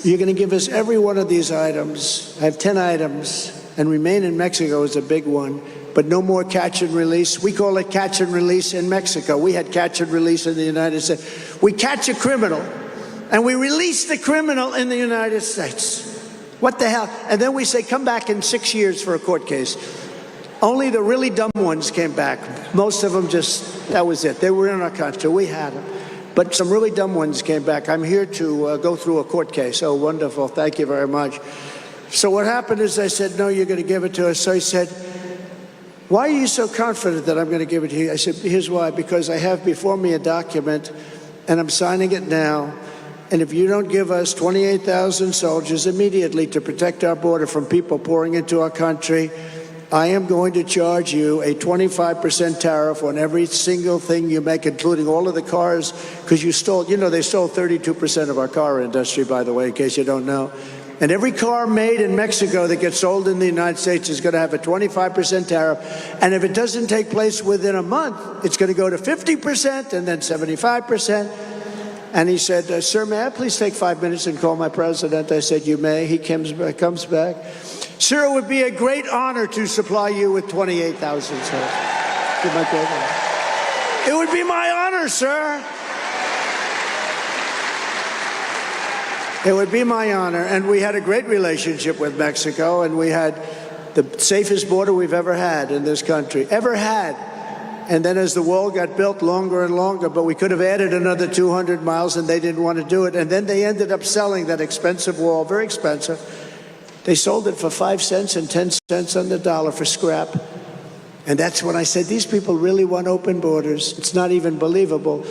[SPEAKER 7] You're going to give us every one of these items. I have 10 items, and Remain in Mexico is a big one, but no more catch and release. We call it catch and release in Mexico. We had catch and release in the United States. We catch a criminal, and we release the criminal in the United States. What the hell? And then we say, come back in 6 years for a court case. Only the really dumb ones came back. Most of them that was it. They were in our country. We had them. But some really dumb ones came back. I'm here to go through a court case. Oh, wonderful. Thank you very much. So what happened is I said, no, you're going to give it to us. So he said, why are you so confident that I'm going to give it to you? I said, here's why. Because I have before me a document, and I'm signing it now. And if you don't give us 28,000 soldiers immediately to protect our border from people pouring into our country, I am going to charge you a 25% tariff on every single thing you make, including all of the cars, because you stole, they stole 32% of our car industry, by the way, in case you don't know. And every car made in Mexico that gets sold in the United States is going to have a 25% tariff. And if it doesn't take place within a month, it's going to go to 50% and then 75%. And he said, sir, may I please take 5 minutes and call my president? I said, you may. He comes back. Sir, it would be a great honor to supply you with 28,000 soldiers. It would be my honor, sir. It would be my honor. And we had a great relationship with Mexico, and we had the safest border we've ever had in this country. Ever had. And then as the wall got built longer and longer, but we could have added another 200 miles, and they didn't want to do it. And then they ended up selling that expensive wall, very expensive. They sold it for 5 cents and 10 cents on the dollar for scrap. And that's when I said, these people really want open borders. It's not even believable.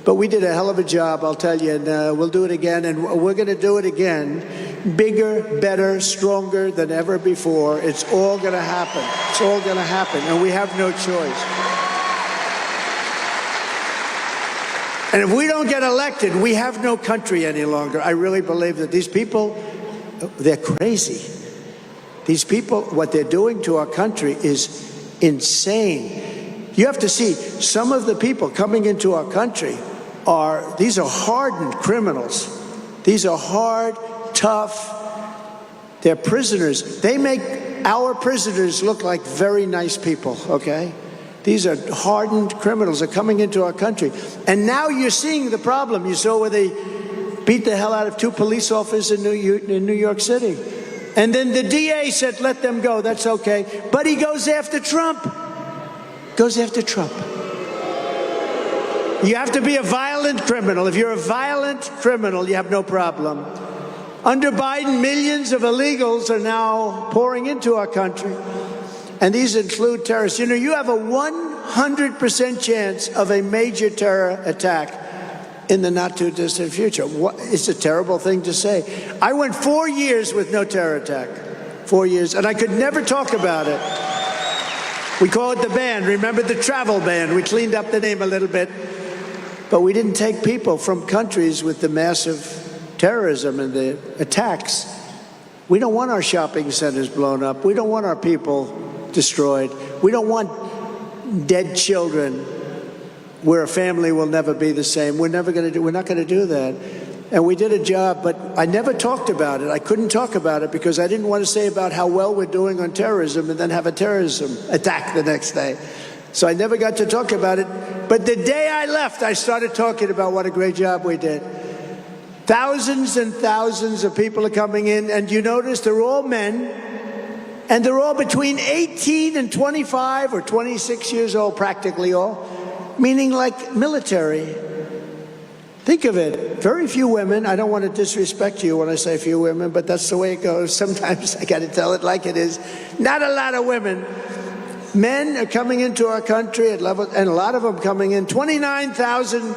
[SPEAKER 7] But we did a hell of a job, I'll tell you, and we'll do it again. And we're going to do it again, bigger, better, stronger than ever before. It's all going to happen. It's all going to happen, and we have no choice. And if we don't get elected, we have no country any longer. I really believe that these people, they're crazy. These people, what they're doing to our country is insane. You have to see, some of the people coming into our country these are hardened criminals. These are hard, tough. They're prisoners. They make our prisoners look like very nice people, okay? These are hardened criminals that are coming into our country. And now you're seeing the problem. You saw where they beat the hell out of 2 police officers in New York City. And then the DA said, let them go. That's okay. But he goes after Trump. Goes after Trump. You have to be a violent criminal. If you're a violent criminal, you have no problem. Under Biden, millions of illegals are now pouring into our country. And these include terrorists. You have a 100% chance of a major terror attack in the not-too-distant future. It's a terrible thing to say. I went 4 years with no terror attack. 4 years. And I could never talk about it. We call it the ban. Remember the travel ban? We cleaned up the name a little bit. But we didn't take people from countries with the massive terrorism and the attacks. We don't want our shopping centers blown up. We don't want our people destroyed. We don't want dead children where a family will never be the same. We're not going to do that. And we did a job, but I never talked about it. I couldn't talk about it because I didn't want to say about how well we're doing on terrorism and then have a terrorism attack the next day. So I never got to talk about it. But the day I left, I started talking about what a great job we did. Thousands and thousands of people are coming in, and you notice they're all men, and they're all between 18 and 25 or 26 years old, practically all, meaning like military. Think of it. Very few women. I don't want to disrespect you when I say few women, but that's the way it goes. Sometimes I got to tell it like it is. Not a lot of women. Men are coming into our country at level, and a lot of them coming in. 29,000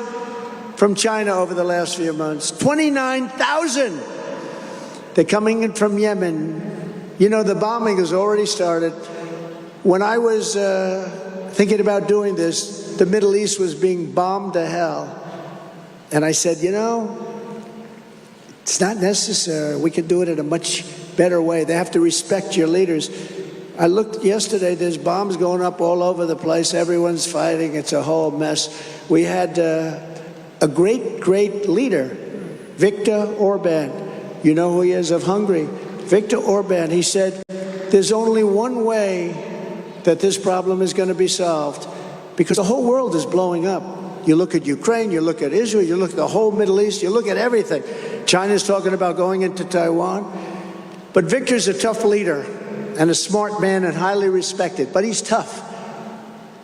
[SPEAKER 7] from China over the last few months. 29,000. They're coming in from Yemen. You know, the bombing has already started. When I was thinking about doing this, the Middle East was being bombed to hell. And I said, you know, it's not necessary. We can do it in a much better way. They have to respect your leaders. I looked yesterday, there's bombs going up all over the place. Everyone's fighting. It's a whole mess. We had a great, great leader, Viktor Orban. You know who he is, of Hungary. Viktor Orban, he said, there's only one way that this problem is going to be solved because the whole world is blowing up. You look at Ukraine, you look at Israel, you look at the whole Middle East, you look at everything. China's talking about going into Taiwan. But Victor's a tough leader and a smart man and highly respected, but he's tough.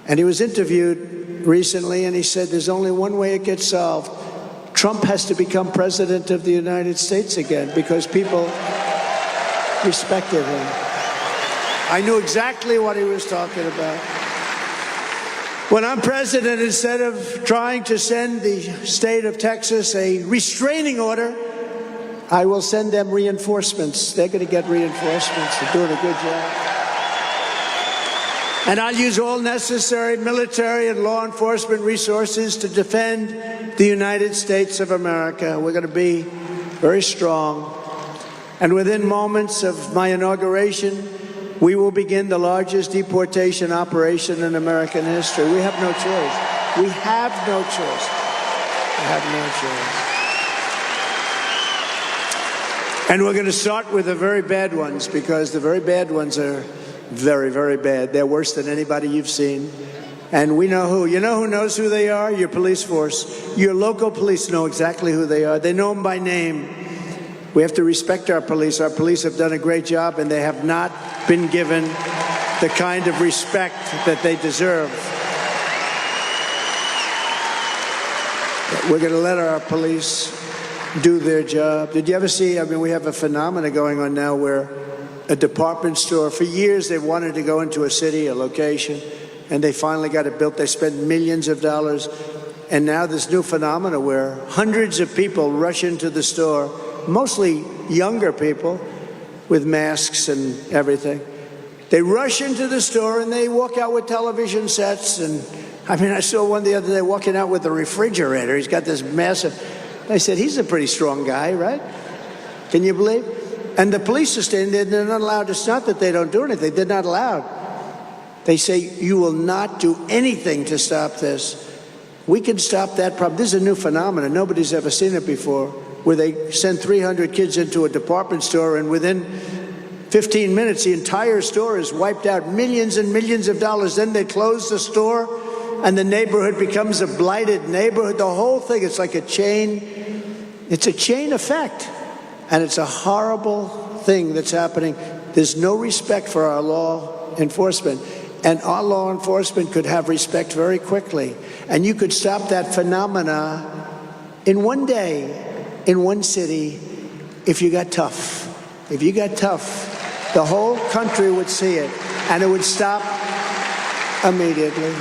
[SPEAKER 7] And he was interviewed recently and he said there's only one way it gets solved. Trump has to become president of the United States again because people respected him. I knew exactly what he was talking about. When I'm president, instead of trying to send the state of Texas a restraining order, I will send them reinforcements. They're going to get reinforcements. They're doing a good job. And I'll use all necessary military and law enforcement resources to defend the United States of America. We're going to be very strong. And within moments of my inauguration, we will begin the largest deportation operation in American history. We have no choice. We have no choice. We have no choice. And we're going to start with the very bad ones because the very bad ones are very, very bad. They're worse than anybody you've seen. And we know who. You know who knows who they are? Your police force. Your local police know exactly who they are. They know them by name. We have to respect our police. Our police have done a great job, and they have not been given the kind of respect that they deserve. We're going to let our police do their job. Did you ever see, I mean, we have a phenomenon going on now where a department store, for years they've wanted to go into a city, a location, and they finally got it built. They spent millions of dollars. And now this new phenomenon where hundreds of people rush into the store, mostly younger people with masks and everything. They rush into the store and they walk out with television sets. And I mean, I saw one the other day walking out with a refrigerator. He's got this massive. I said, he's a pretty strong guy, right? Can you believe? And the police are standing there. They're not allowed. It's not that they don't do anything. They're not allowed. They say, you will not do anything to stop this. We can stop that problem. This is a new phenomenon. Nobody's ever seen it before, where they send 300 kids into a department store and within 15 minutes, the entire store is wiped out, millions and millions of dollars. Then they close the store and the neighborhood becomes a blighted neighborhood. The whole thing, it's like a chain. It's a chain effect. And it's a horrible thing that's happening. There's no respect for our law enforcement. And our law enforcement could have respect very quickly. And you could stop that phenomena in one day, in one city, if you got tough. If you got tough, the whole country would see it, and it would stop immediately.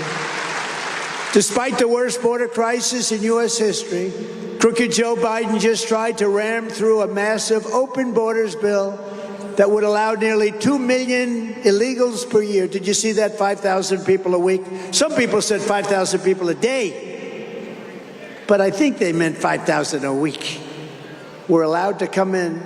[SPEAKER 7] Despite the worst border crisis in U.S. history, crooked Joe Biden just tried to ram through a massive open borders bill that would allow nearly 2 million illegals per year. Did you see that? 5,000 people a week. Some people said 5,000 people a day, but I think they meant 5,000 a week. We're allowed to come in,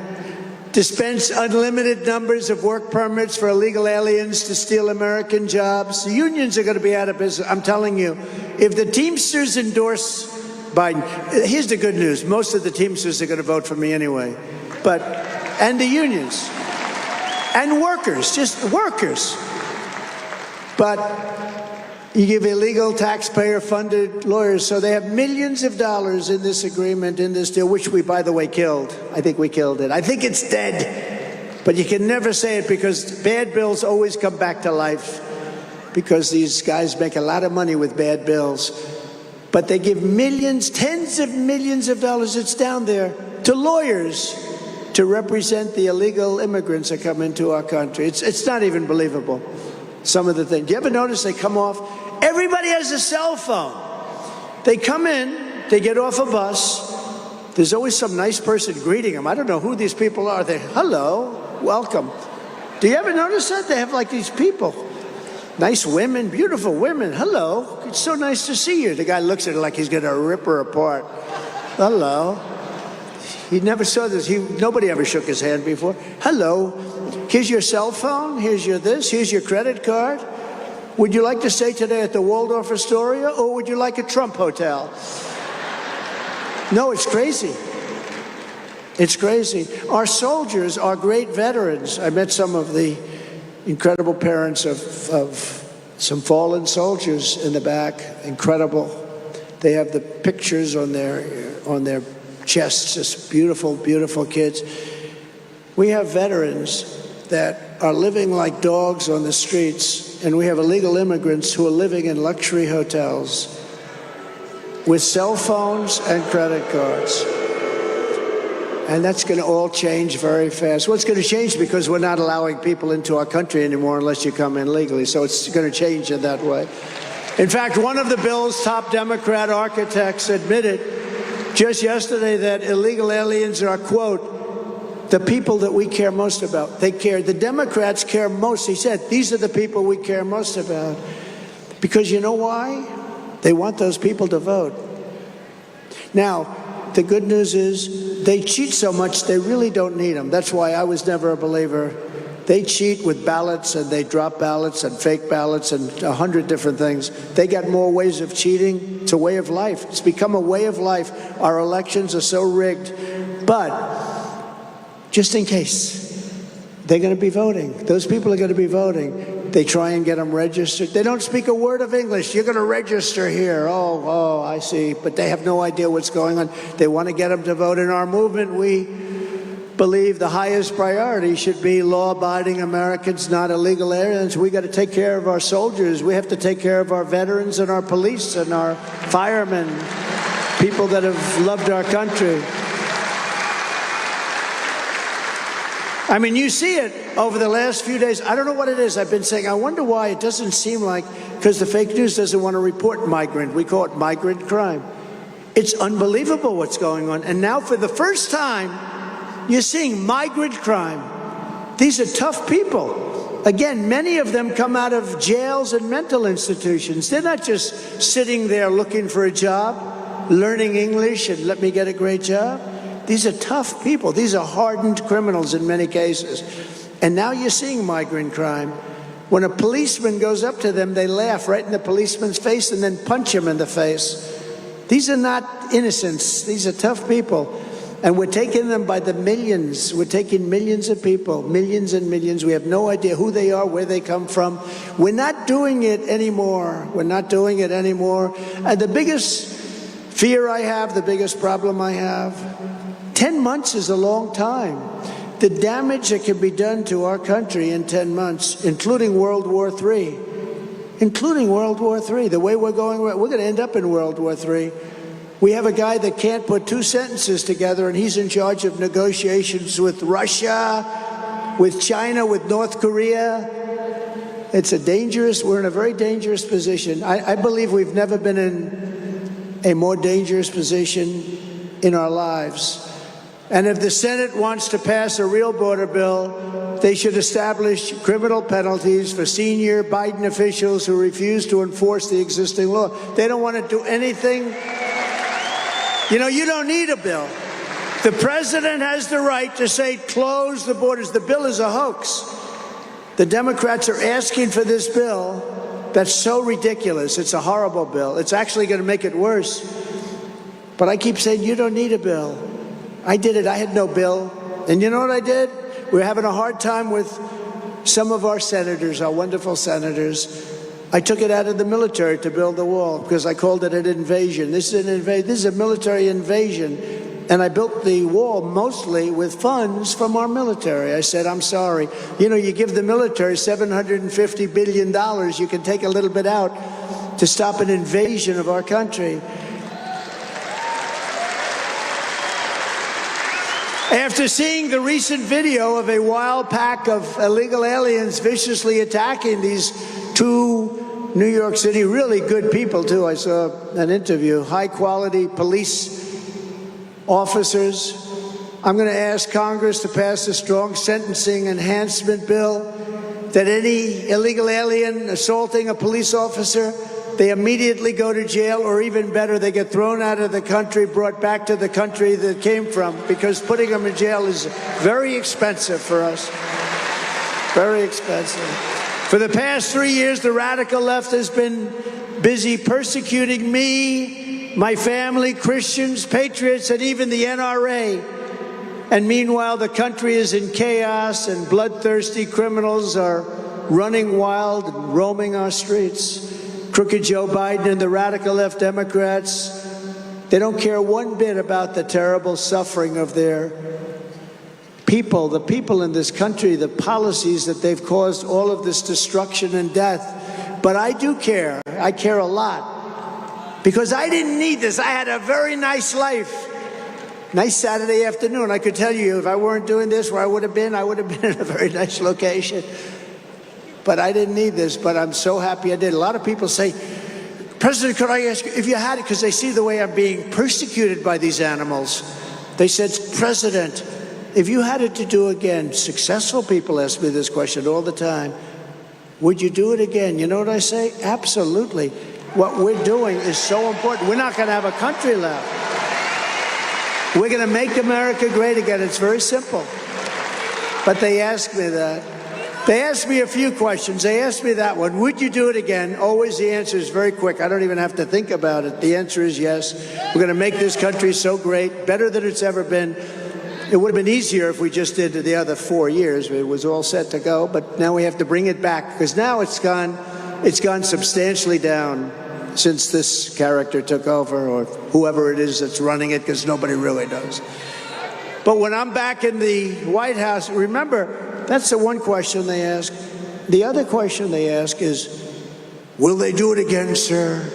[SPEAKER 7] dispense unlimited numbers of work permits for illegal aliens to steal American jobs. The unions are going to be out of business. I'm telling you, if the Teamsters endorse Biden, here's the good news. Most of the Teamsters are going to vote for me anyway. And the unions. And workers, just workers. But you give illegal taxpayer-funded lawyers, so they have millions of dollars in this agreement, in this deal, which we, by the way, killed. I think we killed it. I think it's dead. But you can never say it because bad bills always come back to life because these guys make a lot of money with bad bills. But they give millions, tens of millions of dollars, it's down there, to lawyers to represent the illegal immigrants that come into our country. It's not even believable, some of the things. Do you ever notice they come off? Everybody has a cell phone. They come in, they get off a bus. There's always some nice person greeting them. I don't know who these people are. They, hello, welcome. Do you ever notice that? They have like these people. Nice women, beautiful women. Hello, it's so nice to see you. The guy looks at her like he's going to rip her apart. Hello. He never saw this. Nobody ever shook his hand before. Hello. Here's your cell phone. Here's your this. Here's your credit card. Would you like to stay today at the Waldorf Astoria, or would you like a Trump hotel? No, it's crazy. It's crazy. Our soldiers are great veterans. I met some of the incredible parents of some fallen soldiers in the back. Incredible. They have the pictures on their chests, just beautiful, beautiful kids. We have veterans that are living like dogs on the streets, and we have illegal immigrants who are living in luxury hotels with cell phones and credit cards. And that's going to all change very fast. Well, it's going to change because we're not allowing people into our country anymore unless you come in legally. So it's going to change in that way. In fact, one of the bill's top Democrat architects admitted just yesterday that illegal aliens are, quote, the people that we care most about. The Democrats care most. He said, these are the people we care most about. Because you know why? They want those people to vote. Now, the good news is they cheat so much they really don't need them. That's why I was never a believer. They cheat with ballots, and they drop ballots and fake ballots and 100 different things. They got more ways of cheating. It's a way of life. It's become a way of life. Our elections are so rigged. But just in case, they're going to be voting. Those people are going to be voting. They try and get them registered. They don't speak a word of English. You're going to register here. Oh, I see. But they have no idea what's going on. They want to get them to vote. In our movement, we believe the highest priority should be law-abiding Americans, not illegal aliens. We got to take care of our soldiers. We have to take care of our veterans and our police and our firemen, people that have loved our country. I mean, you see it over the last few days. I don't know what it is. I've been saying, I wonder why it doesn't seem like, because the fake news doesn't want to report migrant. We call it migrant crime. It's unbelievable what's going on. And now for the first time, you're seeing migrant crime. These are tough people. Again, many of them come out of jails and mental institutions. They're not just sitting there looking for a job, learning English and let me get a great job. These are tough people. These are hardened criminals in many cases. And now you're seeing migrant crime. When a policeman goes up to them, they laugh right in the policeman's face and then punch him in the face. These are not innocents. These are tough people. And we're taking them by the millions. We're taking millions of people, millions and millions. We have no idea who they are, where they come from. We're not doing it anymore. We're not doing it anymore. And the biggest fear I have, the biggest problem I have, 10 months is a long time. The damage that can be done to our country in 10 months, including World War III, the way we're going, we're going to end up in World War III. We have a guy that can't put two sentences together, and he's in charge of negotiations with Russia, with China, with North Korea. We're in a very dangerous position. I believe we've never been in a more dangerous position in our lives. And if the Senate wants to pass a real border bill, they should establish criminal penalties for senior Biden officials who refuse to enforce the existing law. They don't want to do anything. You know, you don't need a bill. The president has the right to say, close the borders. The bill is a hoax. The Democrats are asking for this bill that's so ridiculous. It's a horrible bill. It's actually going to make it worse. But I keep saying, you don't need a bill. I did it. I had no bill. And you know what I did? We're having a hard time with some of our senators, our wonderful senators. I took it out of the military to build the wall because I called it an invasion. This is an invasion. This is a military invasion. And I built the wall mostly with funds from our military. I said, I'm sorry. You know, you give the military $750 billion. You can take a little bit out to stop an invasion of our country. After seeing the recent video of a wild pack of illegal aliens viciously attacking these two New York City, really good people, too. I saw an interview, high-quality police officers. I'm going to ask Congress to pass a strong sentencing enhancement bill that any illegal alien assaulting a police officer, they immediately go to jail, or even better, they get thrown out of the country, brought back to the country that came from, because putting them in jail is very expensive for us. Very expensive. For the past 3 years, the radical left has been busy persecuting me, my family, Christians, patriots, and even the NRA. And meanwhile, the country is in chaos and bloodthirsty criminals are running wild and roaming our streets. Crooked Joe Biden and the radical left Democrats, they don't care one bit about the terrible suffering of their people, the people in this country, the policies that they've caused all of this destruction and death. But I do care. I care a lot. Because I didn't need this. I had a very nice life. Nice Saturday afternoon. I could tell you, if I weren't doing this, where I would have been in a very nice location. But I didn't need this, but I'm so happy I did. A lot of people say, President, could I ask you if you had it, because they see the way I'm being persecuted by these animals. They said, President, if you had it to do again, successful people ask me this question all the time, would you do it again? You know what I say? Absolutely. What we're doing is so important. We're not going to have a country left. We're going to make America great again. It's very simple. But they ask me that. They asked me a few questions. They asked me that one. Would you do it again? Always the answer is very quick. I don't even have to think about it. The answer is yes. We're going to make this country so great, better than it's ever been. It would have been easier if we just did the other 4 years. It was all set to go, but now we have to bring it back because now it's gone substantially down since this character took over, or whoever it is that's running it, because nobody really knows. But when I'm back in the White House, remember, that's the one question they ask. The other question they ask is, will they do it again, sir?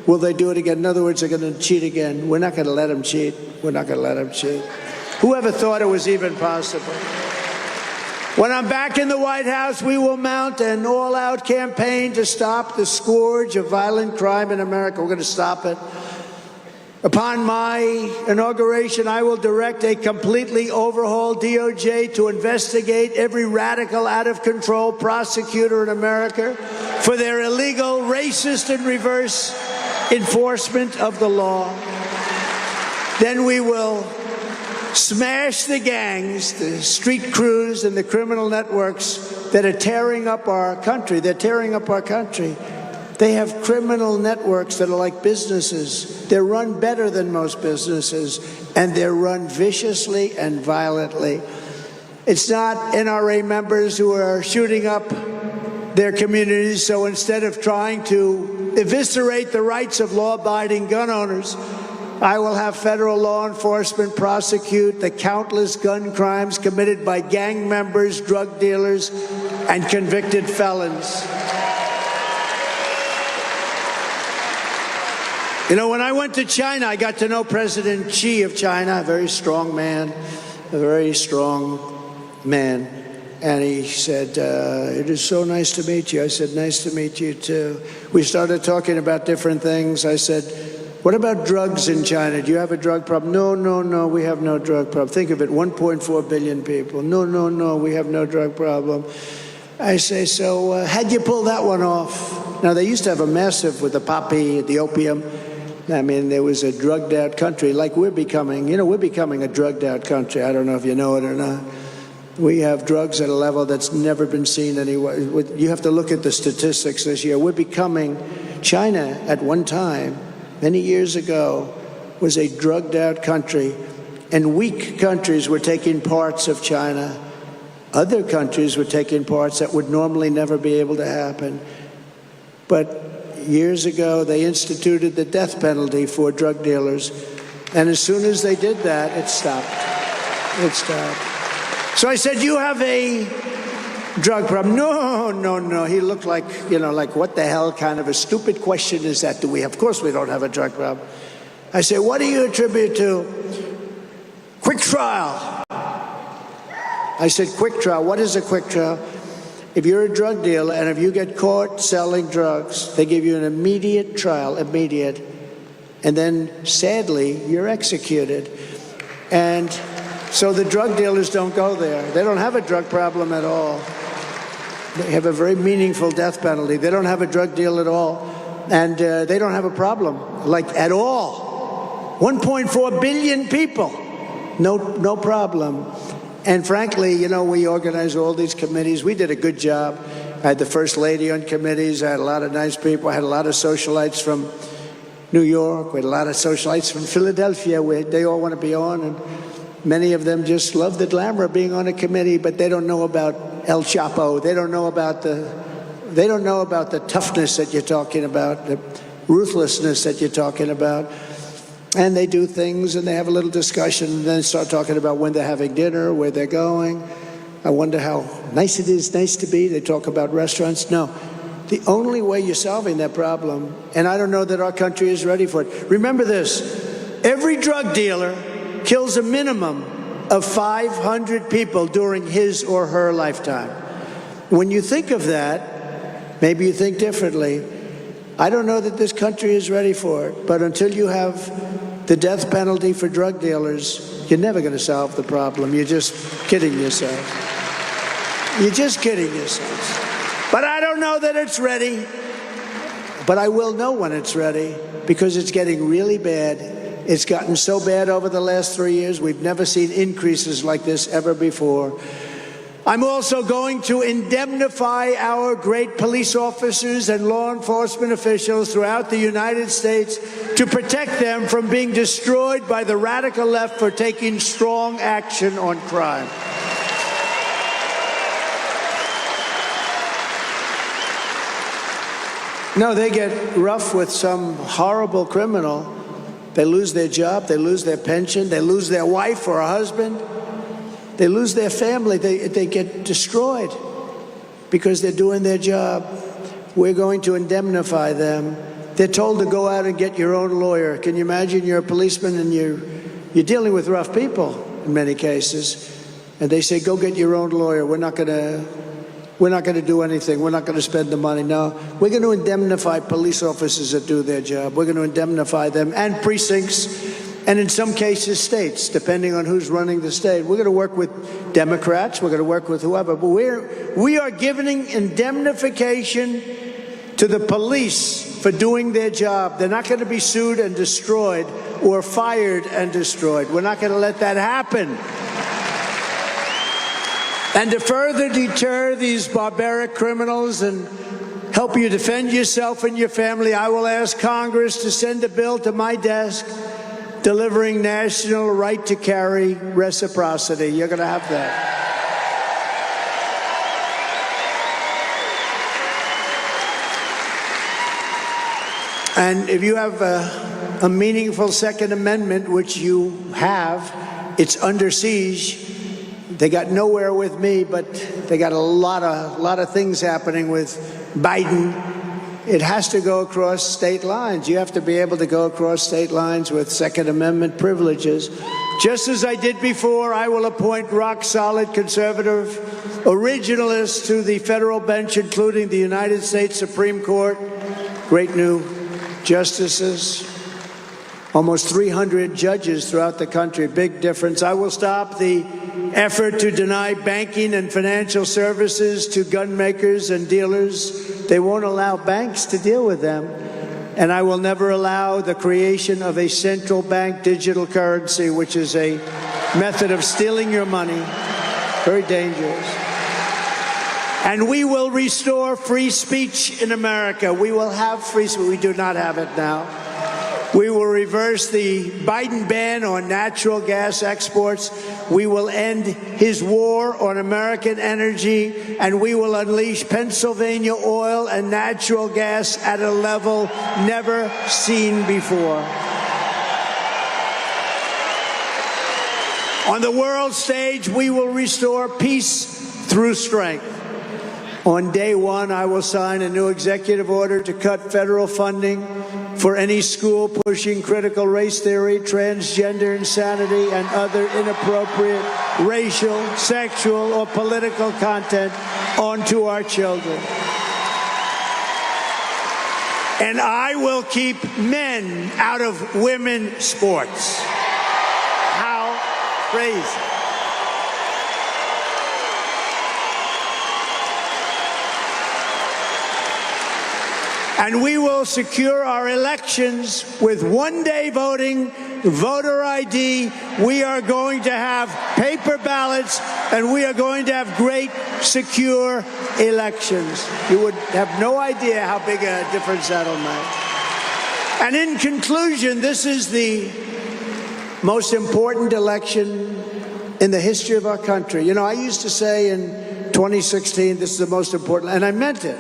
[SPEAKER 7] Will they do it again? In other words, they're going to cheat again. We're not going to let them cheat. We're not going to let them cheat. Whoever thought it was even possible? When I'm back in the White House, we will mount an all-out campaign to stop the scourge of violent crime in America. We're going to stop it. Upon my inauguration, I will direct a completely overhauled DOJ to investigate every radical, out-of-control prosecutor in America for their illegal, racist, and reverse enforcement of the law. Then we will smash the gangs, the street crews, and the criminal networks that are tearing up our country. They're tearing up our country. They have criminal networks that are like businesses. They're run better than most businesses, and they're run viciously and violently. It's not NRA members who are shooting up their communities, so instead of trying to eviscerate the rights of law-abiding gun owners, I will have federal law enforcement prosecute the countless gun crimes committed by gang members, drug dealers, and convicted felons. You know, when I went to China, I got to know President Xi of China, a very strong man, And he said, it is so nice to meet you. I said, nice to meet you too. We started talking about different things. I said, What about drugs in China? Do you have a drug problem? No, we have no drug problem. Think of it, 1.4 billion people. No, we have no drug problem. I say, so how'd you pull that one off? Now, they used to have a massive with the poppy, the opium. I mean, there was a drugged out country like we're becoming. You know, we're becoming a drugged out country. I don't know if you know it or not. We have drugs at a level that's never been seen anywhere. You have to look at the statistics this year. We're becoming, China at one time, many years ago, was a drugged out country, and weak countries were taking parts of China. Other countries were taking parts that would normally never be able to happen. But years ago, they instituted the death penalty for drug dealers, and as soon as they did that, it stopped. It stopped. So I said, you have a drug problem? No. He looked like, like what the hell kind of a stupid question is that? Of course we don't have a drug problem. I said, what do you attribute to? Quick trial. I said, quick trial. What is a quick trial? If you're a drug dealer and if you get caught selling drugs, they give you an immediate trial, and then sadly, you're executed. And so the drug dealers don't go there. They don't have a drug problem at all. They have a very meaningful death penalty. They don't have a drug deal at all. And they don't have a problem, like at all. 1.4 billion people, no problem. And frankly, we organize all these committees. We did a good job. I had the First Lady on committees. I had a lot of nice people. I had a lot of socialites from New York. We had a lot of socialites from Philadelphia. They all want to be on. And many of them just love the glamour of being on a committee, but they don't know about El Chapo. They don't know about the toughness that you're talking about, the ruthlessness that you're talking about. And they do things, and they have a little discussion, and then start talking about when they're having dinner, where they're going. I wonder how nice it is, nice to be. They talk about restaurants. No, the only way you're solving that problem, and I don't know that our country is ready for it. Remember this, every drug dealer kills a minimum of 500 people during his or her lifetime. When you think of that, maybe you think differently. I don't know that this country is ready for it, but until you have the death penalty for drug dealers, you're never going to solve the problem. You're just kidding yourself. You're just kidding yourself. But I don't know that it's ready. But I will know when it's ready, because it's getting really bad. It's gotten so bad over the last 3 years. We've never seen increases like this ever before. I'm also going to indemnify our great police officers and law enforcement officials throughout the United States to protect them from being destroyed by the radical left for taking strong action on crime. No, they get rough with some horrible criminal. They lose their job, they lose their pension, they lose their wife or a husband. They lose their family. They get destroyed because they're doing their job. We're going to indemnify them. They're told to go out and get your own lawyer. Can you imagine you're a policeman and you're dealing with rough people in many cases, and they say, go get your own lawyer. We're not going to do anything. We're not going to spend the money. No, we're going to indemnify police officers that do their job. We're going to indemnify them, and precincts, and in some cases, states, depending on who's running the state. We're going to work with Democrats. We're going to work with whoever. But we are giving indemnification to the police for doing their job. They're not going to be sued and destroyed or fired and destroyed. We're not going to let that happen. And to further deter these barbaric criminals and help you defend yourself and your family, I will ask Congress to send a bill to my desk delivering national right to carry reciprocity. You're going to have that. And if you have a meaningful Second Amendment, which you have, it's under siege. They got nowhere with me, but they got a lot of things happening with Biden. It has to go across state lines. You have to be able to go across state lines with Second Amendment privileges. Just as I did before, I will appoint rock-solid conservative originalists to the federal bench, including the United States Supreme Court, great new justices. almost 300 judges throughout the country. Big difference. I will stop the effort to deny banking and financial services to gun makers and dealers. They won't allow banks to deal with them. And I will never allow the creation of a central bank digital currency, which is a method of stealing your money. Very dangerous. And we will restore free speech in America. We will have free speech. We do not have it now. We will reverse the Biden ban on natural gas exports. We will end his war on American energy, and we will unleash Pennsylvania oil and natural gas at a level never seen before. On the world stage, we will restore peace through strength. On day one, I will sign a new executive order to cut federal funding for any school pushing critical race theory, transgender insanity, and other inappropriate racial, sexual, or political content onto our children. And I will keep men out of women's sports. How crazy. And we will secure our elections with one-day voting, voter ID. We are going to have paper ballots, and we are going to have great, secure elections. You would have no idea how big a difference that'll make. And in conclusion, this is the most important election in the history of our country. You know, I used to say in 2016, this is the most important, and I meant it.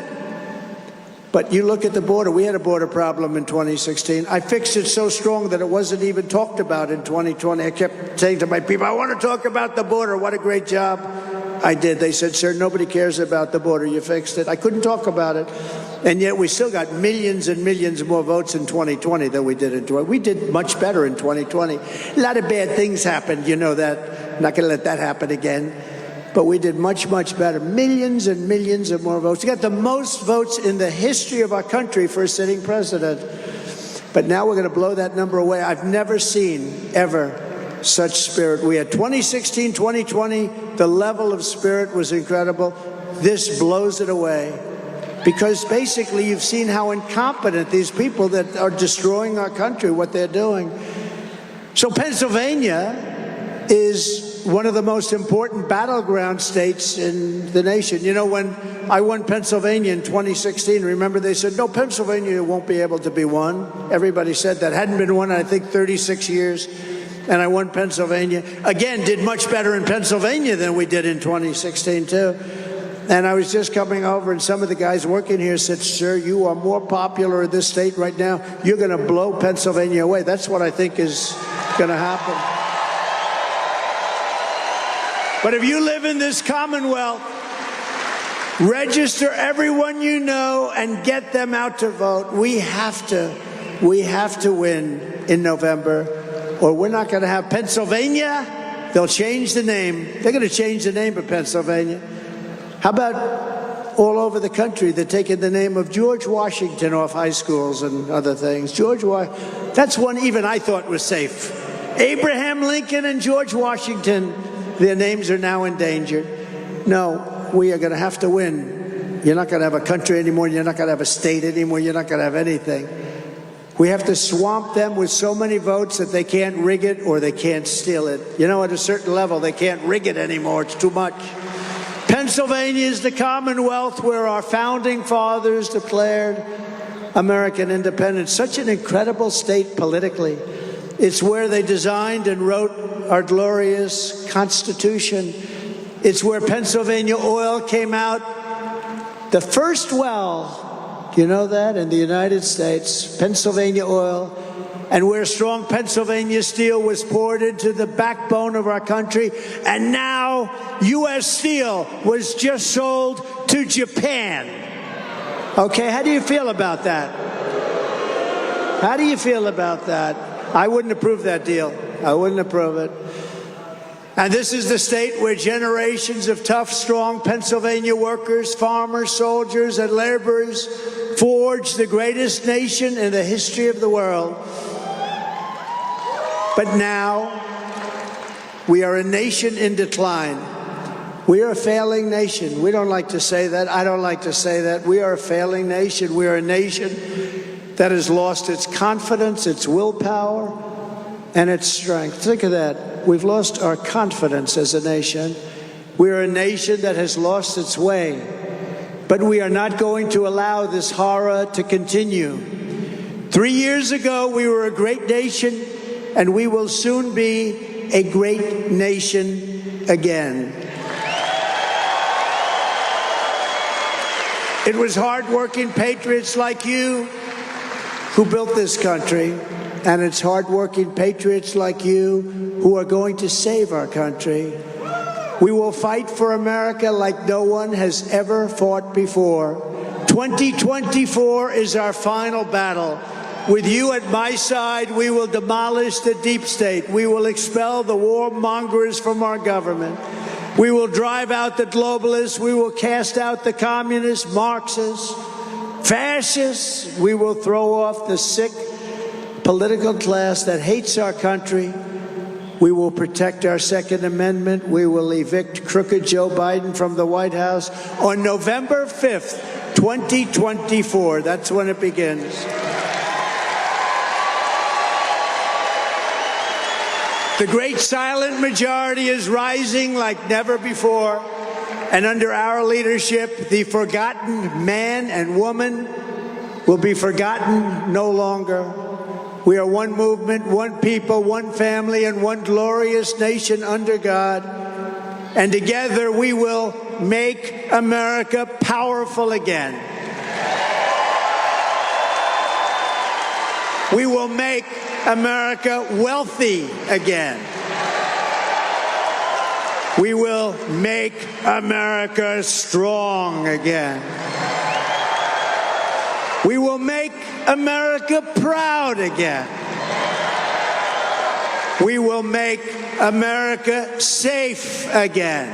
[SPEAKER 7] But you look at the border. We had a border problem in 2016. I fixed it so strong that it wasn't even talked about in 2020. I kept saying to my people, I want to talk about the border. What a great job I did. They said, sir, nobody cares about the border. You fixed it. I couldn't talk about it. And yet we still got millions and millions more votes in 2020 than we did in 2020. We did much better in 2020. A lot of bad things happened. You know that. I'm not going to let that happen again. But we did much, much better. Millions and millions of more votes. We got the most votes in the history of our country for a sitting president. But now we're going to blow that number away. I've never seen, ever, such spirit. We had 2016, 2020, the level of spirit was incredible. This blows it away. Because basically you've seen how incompetent these people that are destroying our country, what they're doing. So Pennsylvania is one of the most important battleground states in the nation. You know, when I won Pennsylvania in 2016, remember they said, no, Pennsylvania won't be able to be won. Everybody said that. Hadn't been won in, I think, 36 years. And I won Pennsylvania. Again, did much better in Pennsylvania than we did in 2016, too. And I was just coming over, and some of the guys working here said, sir, you are more popular in this state right now. You're going to blow Pennsylvania away. That's what I think is going to happen. But if you live in this Commonwealth, register everyone you know and get them out to vote. We have to win in November, or we're not going to have Pennsylvania. They'll change the name. They're going to change the name of Pennsylvania. How about all over the country? They're taking the name of George Washington off high schools and other things. That's one even I thought was safe. Abraham Lincoln and George Washington. Their names are now endangered. No, we are going to have to win. You're not going to have a country anymore. You're not going to have a state anymore. You're not going to have anything. We have to swamp them with so many votes that they can't rig it or they can't steal it. You know, at a certain level, they can't rig it anymore. It's too much. Pennsylvania is the Commonwealth where our founding fathers declared American independence. Such an incredible state politically. It's where they designed and wrote our glorious Constitution. It's where Pennsylvania oil came out. The first well, do you know that, in the United States, Pennsylvania oil, and where strong Pennsylvania steel was poured into the backbone of our country. And now U.S. Steel was just sold to Japan. Okay, how do you feel about that? How do you feel about that? I wouldn't approve that deal. I wouldn't approve it. And this is the state where generations of tough, strong Pennsylvania workers, farmers, soldiers, and laborers forged the greatest nation in the history of the world. But now, we are a nation in decline. We are a failing nation. We don't like to say that. I don't like to say that. We are a failing nation. We are a nation that has lost its confidence, its willpower, and its strength. Think of that. We've lost our confidence as a nation. We are a nation that has lost its way. But we are not going to allow this horror to continue. 3 years ago, we were a great nation, and we will soon be a great nation again. It was hardworking patriots like you who built this country, and it's hardworking patriots like you who are going to save our country. We will fight for America like no one has ever fought before. 2024 is our final battle. With you at my side, we will demolish the deep state. We will expel the warmongers from our government. We will drive out the globalists. We will cast out the communists, Marxists, fascists. We will throw off the sick political class that hates our country. We will protect our Second Amendment. We will evict crooked Joe Biden from the White House on November 5th, 2024. That's when it begins. The great silent majority is rising like never before, and under our leadership, the forgotten man and woman will be forgotten no longer. We are one movement, one people, one family, and one glorious nation under God. And together we will make America powerful again. We will make America wealthy again. We will make America strong again. We will make America proud again. We will make America safe again.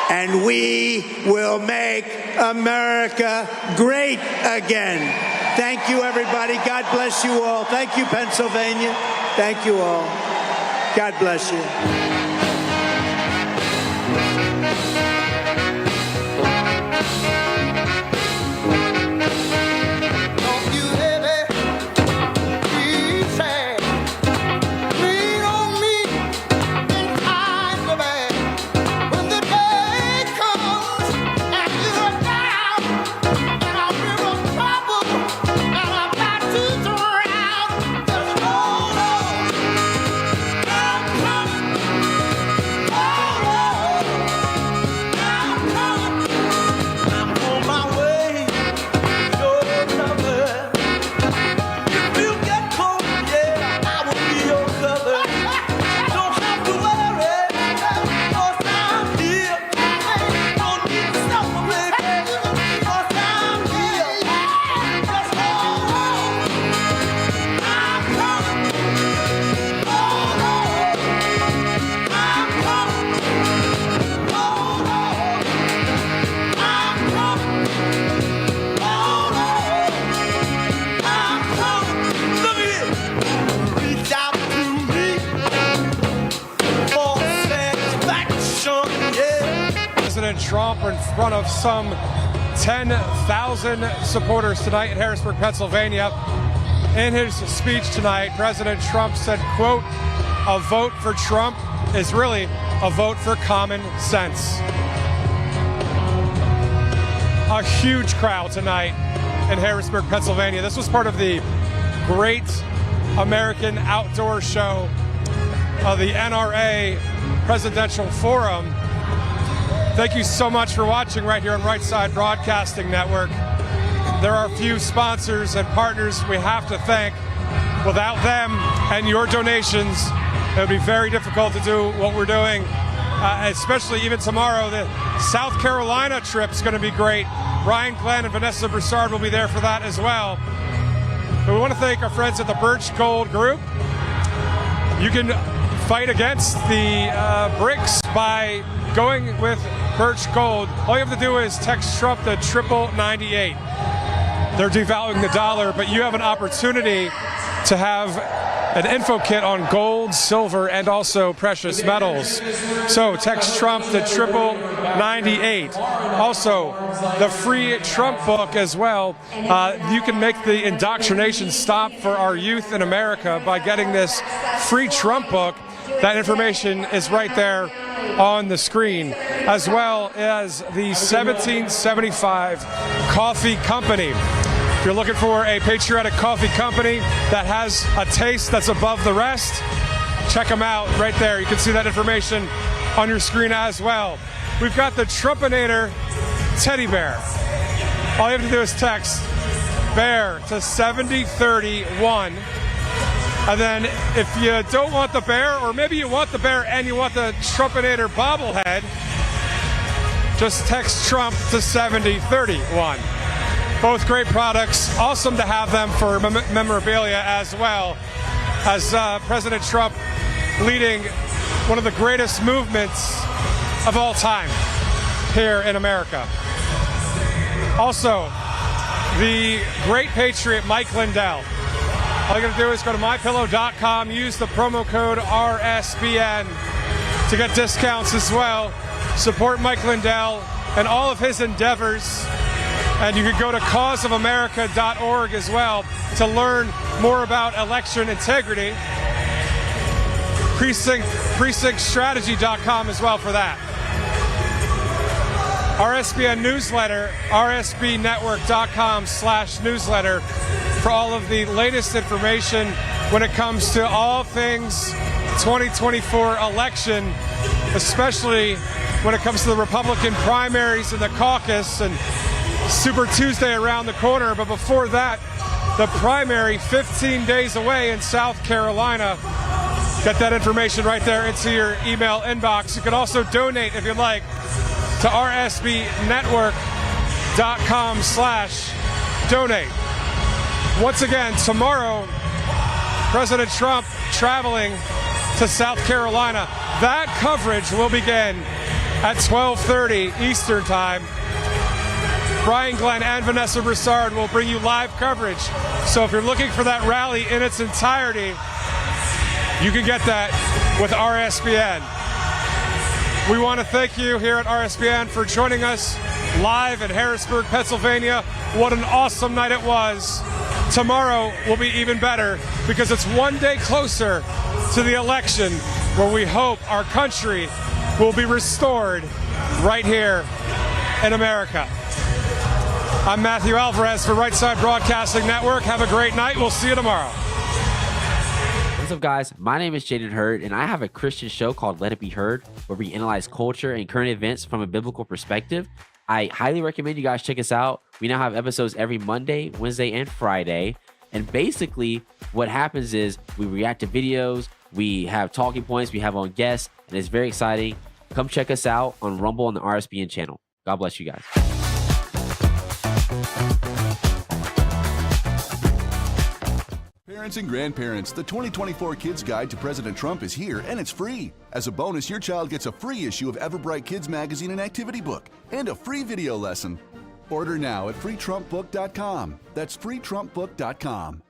[SPEAKER 7] And we will make America great again. Thank you, everybody. God bless you all. Thank you, Pennsylvania. Thank you all. God bless you.
[SPEAKER 1] Trump in front of some 10,000 supporters tonight in Harrisburg, Pennsylvania. In his speech tonight, President Trump said, quote, "A vote for Trump is really a vote for common sense." A huge crowd tonight in Harrisburg, Pennsylvania. This was part of the Great American Outdoor Show of the NRA Presidential Forum. Thank you so much for watching right here on Right Side Broadcasting Network. There are a few sponsors and partners we have to thank. Without them and your donations, it would be very difficult to do what we're doing, especially even tomorrow. The South Carolina trip is going to be great. Brian Glenn and Vanessa Broussard will be there for that as well. But we want to thank our friends at the Birch Gold Group. You can fight against the BRICS by going with Birch Gold. All you have to do is text Trump to 8898. They're devaluing the dollar, but you have an opportunity to have an info kit on gold, silver, and also precious metals. So text Trump to 9898. Also, the free Trump book as well. You can make the indoctrination stop for our youth in America by getting this free Trump book. That information is right there on the screen, as well as the 1775 Coffee Company. If you're looking for a patriotic coffee company that has a taste that's above the rest, check them out right there. You can see that information on your screen as well. We've got the Trumpinator teddy bear. All you have to do is text bear to 7031. And then if you don't want the bear, or maybe you want the bear and you want the Trumpinator bobblehead, just text Trump to 7031. Both great products. Awesome to have them for memorabilia as well, as President Trump leading one of the greatest movements of all time here in America. Also, the great patriot Mike Lindell. All you got to do is go to mypillow.com, use the promo code RSBN to get discounts as well. Support Mike Lindell and all of his endeavors. And you can go to causeofamerica.org as well to learn more about election integrity. Precinctstrategy.com as well for that. RSBN newsletter, rsbnetwork.com/newsletter for all of the latest information when it comes to all things 2024 election, especially when it comes to the Republican primaries and the caucus and Super Tuesday around the corner. But before that, the primary 15 days away in South Carolina. Get that information right there into your email inbox. You can also donate if you'd like to rsbnetwork.com/donate. Once again, tomorrow, President Trump traveling to South Carolina. That coverage will begin at 12:30 Eastern Time. Brian Glenn and Vanessa Broussard will bring you live coverage. So if you're looking for that rally in its entirety, you can get that with RSBN. We want to thank you here at RSBN for joining us live in Harrisburg, Pennsylvania. What an awesome night it was. Tomorrow will be even better because it's one day closer to the election where we hope our country will be restored right here in America. I'm Matthew Alvarez for Right Side Broadcasting Network. Have a great night. We'll see you tomorrow.
[SPEAKER 6] What's up, guys? My name is Jaden Hurd, and I have a Christian show called Let It Be Heard, where we analyze culture and current events from a biblical perspective. I highly recommend you guys check us out. We now have episodes every Monday, Wednesday, and Friday. And basically, what happens is we react to videos, we have talking points, we have on guests, and it's very exciting. Come check us out on Rumble on the RSBN channel. God bless you guys.
[SPEAKER 3] Parents and grandparents, the 2024 Kids Guide to President Trump is here, and it's free. As a bonus, your child gets a free issue of Everbright Kids Magazine and Activity Book, and a free video lesson. Order now at freetrumpbook.com. That's freetrumpbook.com.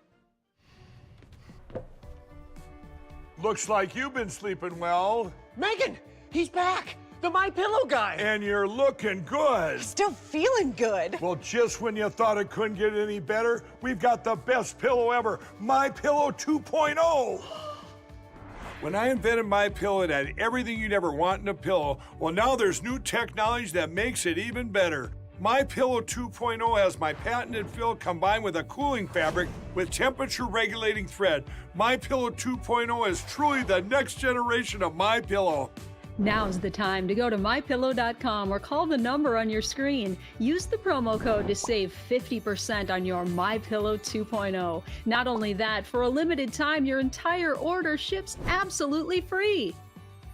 [SPEAKER 20] Looks like you've been sleeping well.
[SPEAKER 9] Megan, he's back. The My Pillow guy.
[SPEAKER 20] And you're looking good.
[SPEAKER 9] Still feeling good.
[SPEAKER 20] Well, just when you thought it couldn't get any better, we've got the best pillow ever, My Pillow 2.0. When I invented My Pillow, it had everything you'd ever want in a pillow. Well, now there's new technology that makes it even better. My Pillow 2.0 has my patented fill combined with a cooling fabric with temperature regulating thread. My Pillow 2.0 is truly the next generation of My Pillow.
[SPEAKER 10] Now's the time to go to mypillow.com or call the number on your screen. Use the promo code to save 50% on your MyPillow 2.0. Not only that, for a limited time, your entire order ships absolutely free.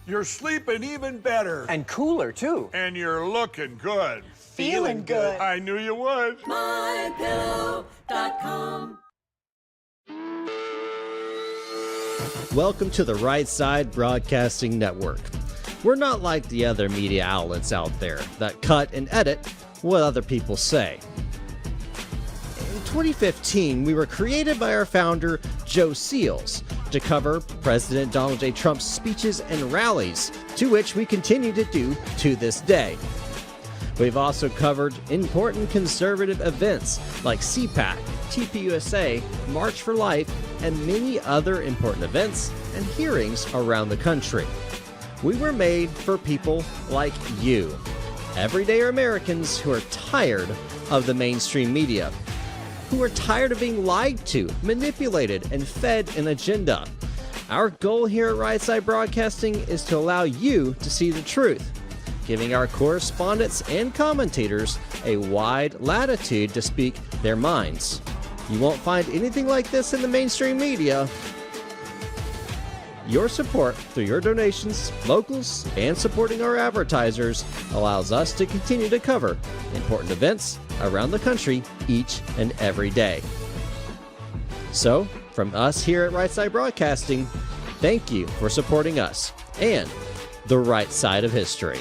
[SPEAKER 20] You're sleeping even better.
[SPEAKER 9] And cooler, too.
[SPEAKER 20] And you're looking good.
[SPEAKER 9] Feeling good.
[SPEAKER 20] I knew you would.
[SPEAKER 10] mypillow.com.
[SPEAKER 2] Welcome to the Right Side Broadcasting Network. We're not like the other media outlets out there that cut and edit what other people say. In 2015, we were created by our founder, Joe Seals, to cover President Donald J. Trump's speeches and rallies, to which we continue to do to this day. We've also covered important conservative events like CPAC, TPUSA, March for Life, and many other important events and hearings around the country. We were made for people like you, everyday Americans who are tired of the mainstream media, who are tired of being lied to, manipulated, and fed an agenda. Our goal here at Right Side Broadcasting is to allow you to see the truth, giving our correspondents and commentators a wide latitude to speak their minds. You won't find anything like this in the mainstream media. Your support through your donations, locals, and supporting our advertisers allows us to continue to cover important events around the country each and every day. So, from us here at Right Side Broadcasting, thank you for supporting us and the right side of history.